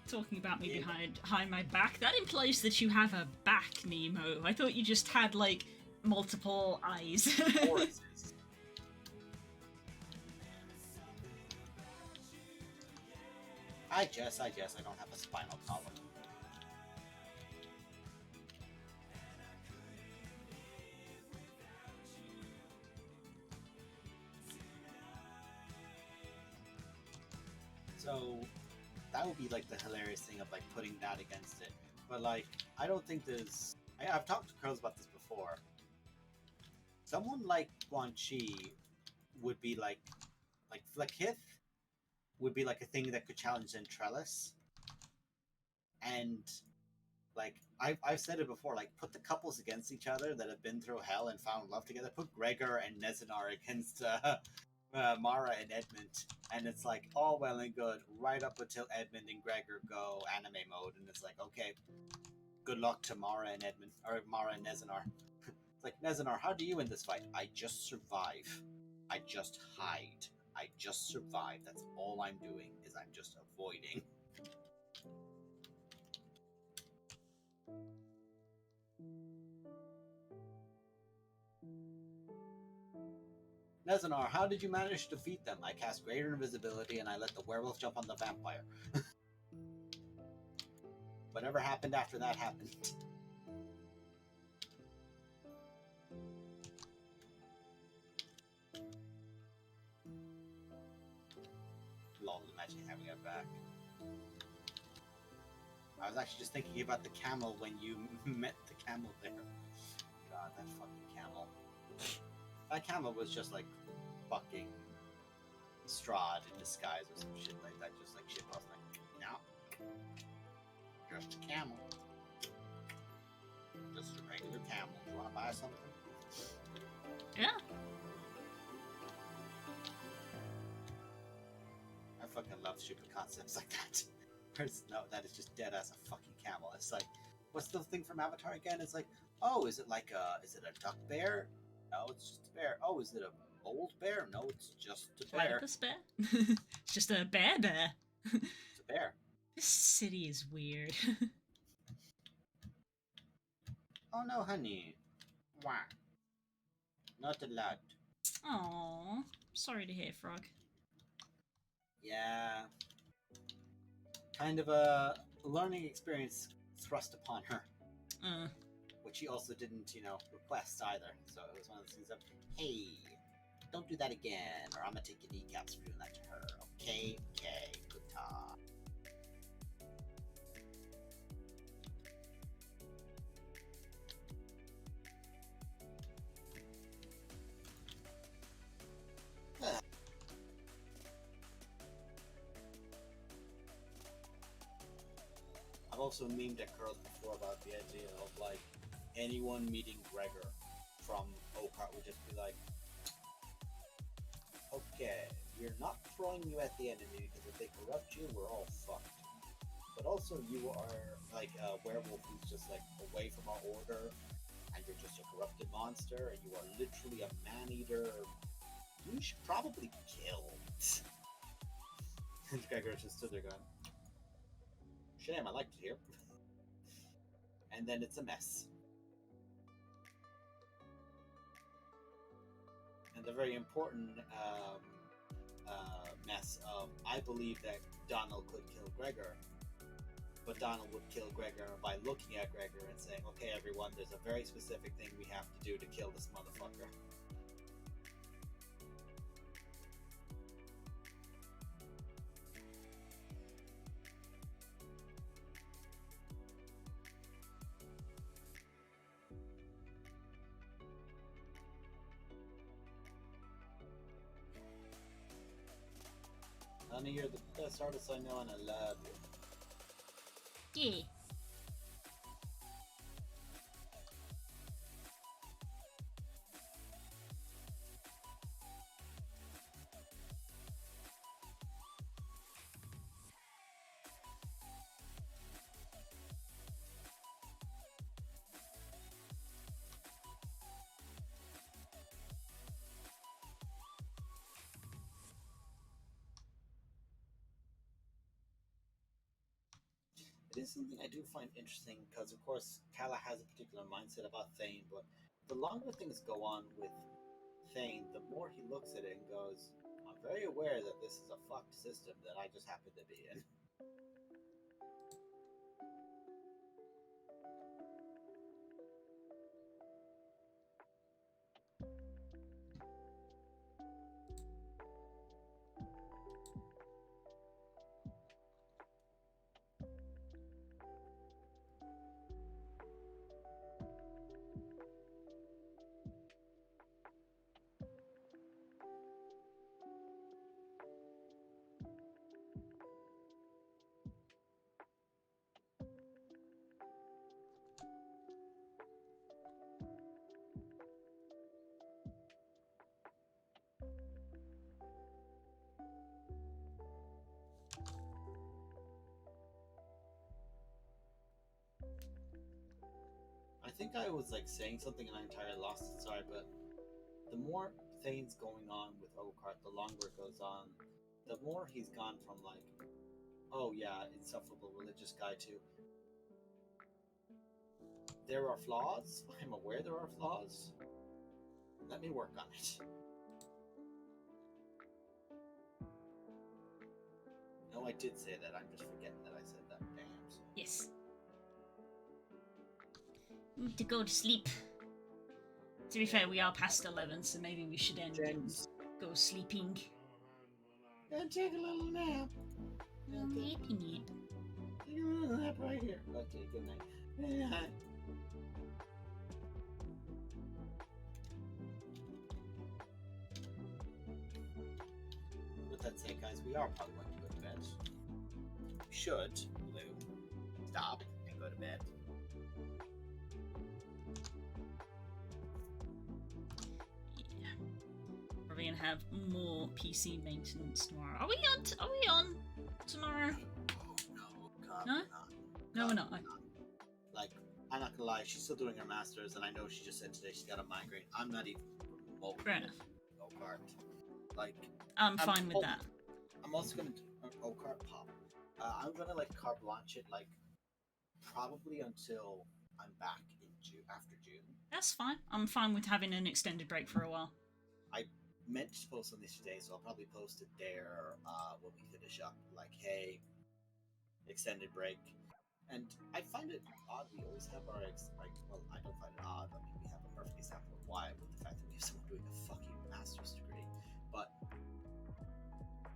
Talking about me behind my back, that implies that you have a back, Nemo. I thought you just had, like, multiple eyes. Orifices. I guess I don't have a spinal column. like the hilarious thing of like putting that against it. But like, I don't think there's. I've talked to girls about this before. Someone like Quan Chi would be like Flickith would be like a thing that could challenge Zentrellis. And like I've said it before, like put the couples against each other that have been through hell and found love together. Put Gregor and Nezinar against Mara and Edmund, and it's like all well and good right up until Edmund and Gregor go anime mode, and it's like, okay, good luck to Mara and Edmund, or Mara and Nezinar. It's like, Nezinar, how do you win this fight? I just survive. I just hide. I just survive. That's all I'm doing, is I'm just avoiding. Nezinar, how did you manage to defeat them? I cast greater invisibility and I let the werewolf jump on the vampire. Whatever happened after that happened. Lol, imagine having it back. I was actually just thinking about the camel when you met the camel there. God, that fucking camel. That camel was just like fucking Strahd in disguise or some shit like that. Just like shit was like, no. Just a camel. Just a regular camel. Do you want to buy something? Yeah. I fucking love stupid concepts like that. No, that is just dead as a fucking camel. It's like, what's the thing from Avatar again? It's like, oh, is it a duck bear? No, it's just a bear. Oh, is it a old bear? No, it's just a bear. Platypus bear? It's just a bear. It's a bear. This city is weird. Oh no, honey. Wah. Not allowed. Aww. Sorry to hear, Frog. Yeah. Kind of a learning experience thrust upon her. Which she also didn't, request either. So it was one of those things of, hey, don't do that again, or I'm gonna take your kneecaps for doing that to her. Okay, good talk. I've also memed at girls before about the idea of like anyone meeting Gregor from Oakheart would just be like, okay, we're not throwing you at the enemy because if they corrupt you, we're all fucked. But also you are like a werewolf who's just like away from our order, and you're just a corrupted monster, and you are literally a man-eater. You should probably be killed. And Gregor just stood there going, shame, I liked it here. And then it's a mess. And the very important mess of, I believe that Donald could kill Gregor, but Donald would kill Gregor by looking at Gregor and saying, okay everyone, there's a very specific thing we have to do to kill this motherfucker. Honey, you're the best artist I know and I love you. Yeah. It is something I do find interesting because, of course, Kala has a particular mindset about Thane, but the longer things go on with Thane, the more he looks at it and goes, I'm very aware that this is a fucked system that I just happen to be in. think I was like saying something and I entirely lost it. Sorry, but the more things going on with Oakheart, the longer it goes on, the more he's gone from like, oh yeah, insufferable religious guy to there are flaws. I'm aware there are flaws. Let me work on it. No, I did say that. I'm just forgetting that I said that. Damn. So. Yes. Need to go to sleep. To be fair, we are past 11, so maybe we should end and go sleeping. Gonna take a little nap. Sleeping. Take a little nap right here. Okay, good night. Yeah. With that said, guys, we are probably going to go to bed. We should, Blue, stop and go to bed. Yeah. Probably gonna have more PC maintenance tomorrow. Are we on tomorrow? Oh, no, God, No? we're not. No, we're not. Like, I'm not gonna lie, she's still doing her masters, and I know she just said today she's got a migraine. I'm not even remotely Fair enough. Oakheart. Like, I'm fine with that. I'm also gonna do Oakheart pop. I'm gonna like carte blanche it, like probably until I'm back in June, after June. That's fine. I'm fine with having an extended break for a while. I meant to post on this today, so I'll probably post it there when we finish up. Like, hey, extended break. And I find it odd. We always have our well, I don't find it odd. I mean, we have a perfect example of why with the fact that we have someone doing a fucking master's degree. But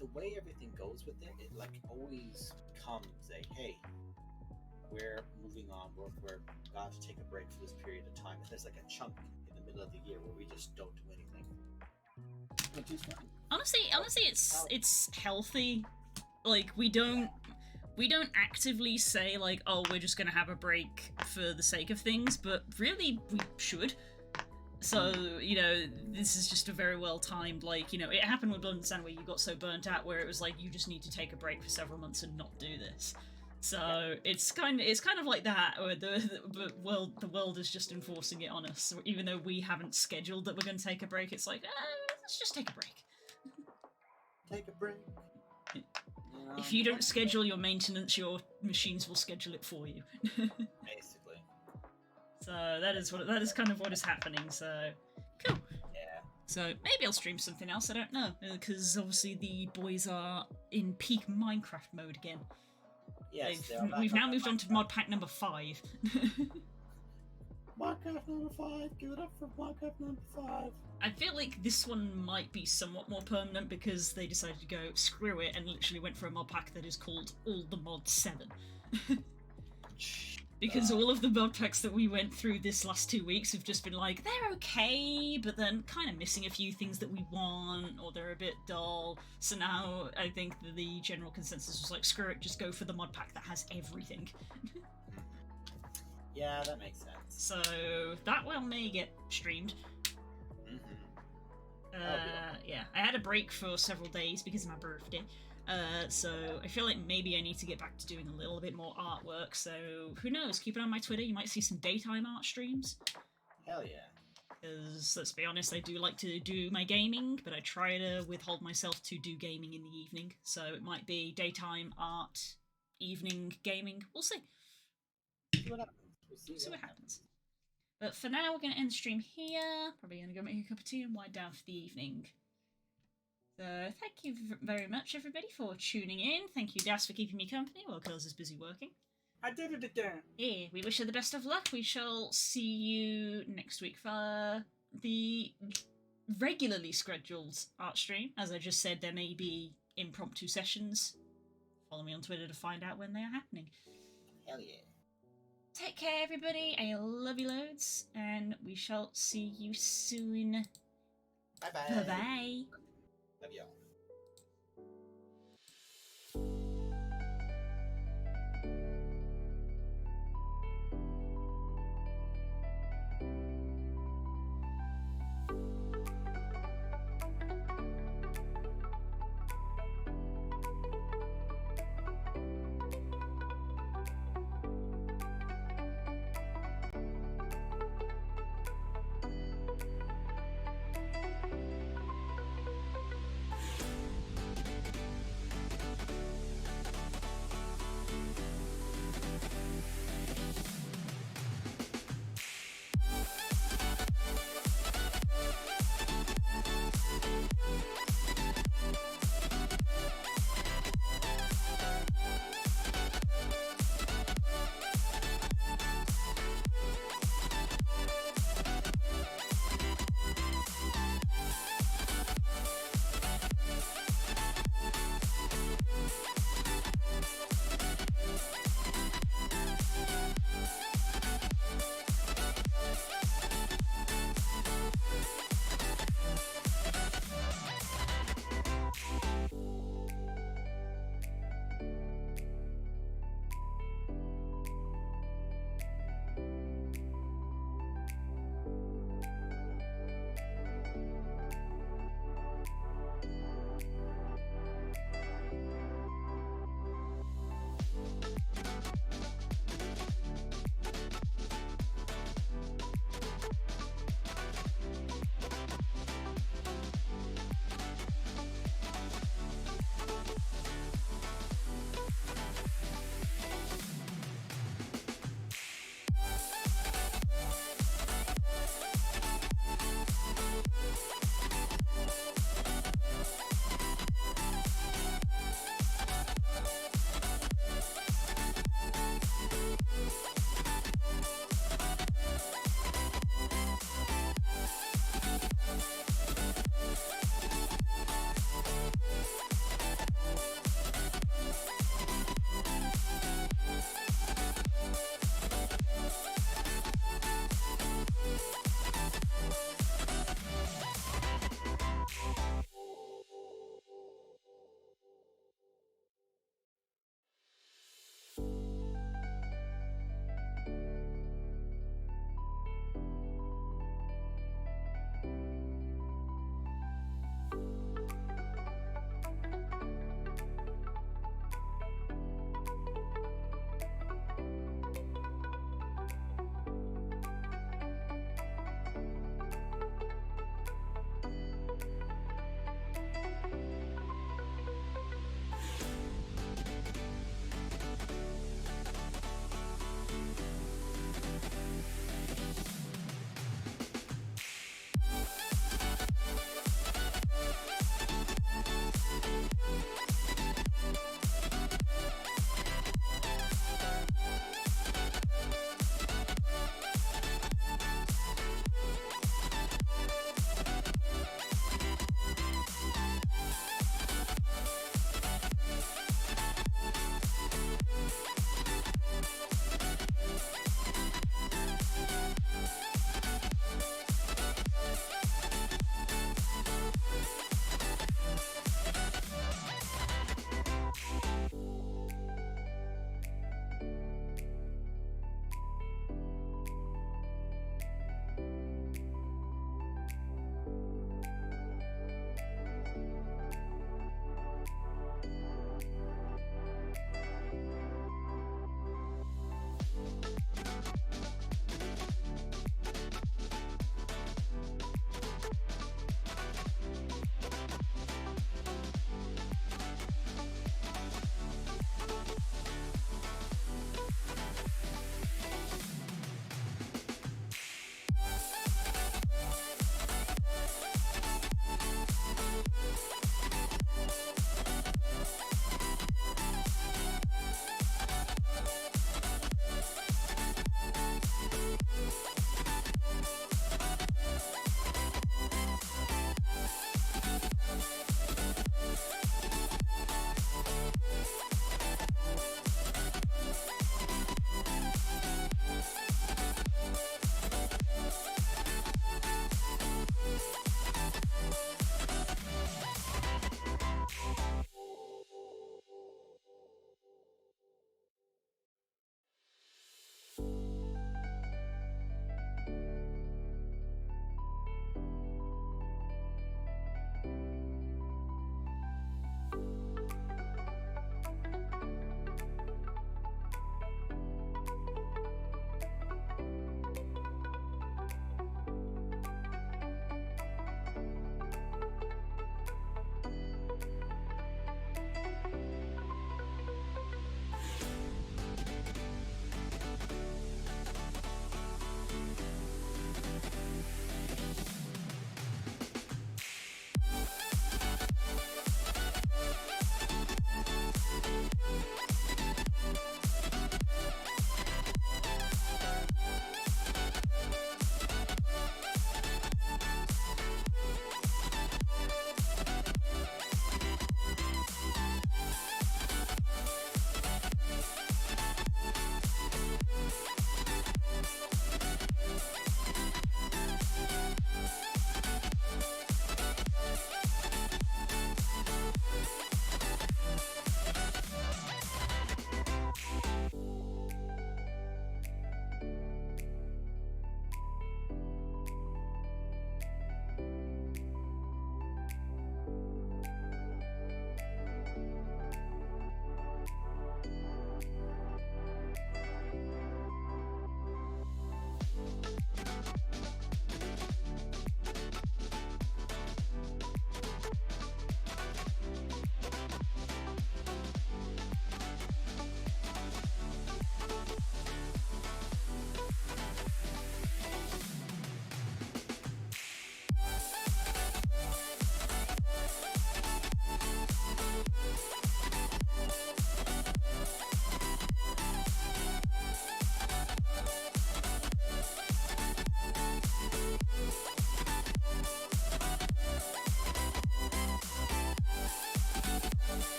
the way everything goes with it, it like always comes a hey, we're moving on. We're got to take a break for this period of time. And there's like a chunk in the middle of the year where we just don't do anything. Which is fine. Honestly, it's healthy. Like we don't actively say like, oh, we're just gonna have a break for the sake of things, but really we should. So, you know, this is just a very well timed, like, you know, it happened with Blood and Sand where you got so burnt out where it was like you just need to take a break for several months and not do this. So it's kind of like that, where the world is just enforcing it on us. Even though we haven't scheduled that we're going to take a break, it's like, let's just take a break. Take a break. If you don't schedule your maintenance, your machines will schedule it for you. Basically. So that is kind of what is happening. So cool. Yeah. So maybe I'll stream something else. I don't know, because obviously the boys are in peak Minecraft mode again. Yes. We've now moved on to mod pack number 5. Minecraft number 5. Give it up for Minecraft number 5. I feel like this one might be somewhat more permanent because they decided to go screw it and literally went for a mod pack that is called All the Mod 7. Because all of the mod packs that we went through this last 2 weeks have just been like, they're okay, but then kind of missing a few things that we want, or they're a bit dull. So now I think the general consensus was like, screw it, just go for the mod pack that has everything. Yeah, that makes sense. So that one may get streamed. Yeah, I had a break for several days because of my birthday. So I feel like maybe I need to get back to doing a little bit more artwork, so who knows, keep it on my Twitter, you might see some daytime art streams. Hell yeah. Because, let's be honest, I do like to do my gaming, but I try to withhold myself to do gaming in the evening, so it might be daytime art, evening gaming, we'll see. See what happens. We'll See what happens. But for now, we're going to end the stream here, probably going to go make a cup of tea and wind down for the evening. So, thank you very much, everybody, for tuning in. Thank you, Das, for keeping me company while Curls is busy working. I did it again. Yeah, we wish her the best of luck. We shall see you next week for the regularly scheduled art stream. As I just said, there may be impromptu sessions. Follow me on Twitter to find out when they are happening. Hell yeah. Take care, everybody. I love you loads, and we shall see you soon. Bye-bye. Bye-bye. Love y'all.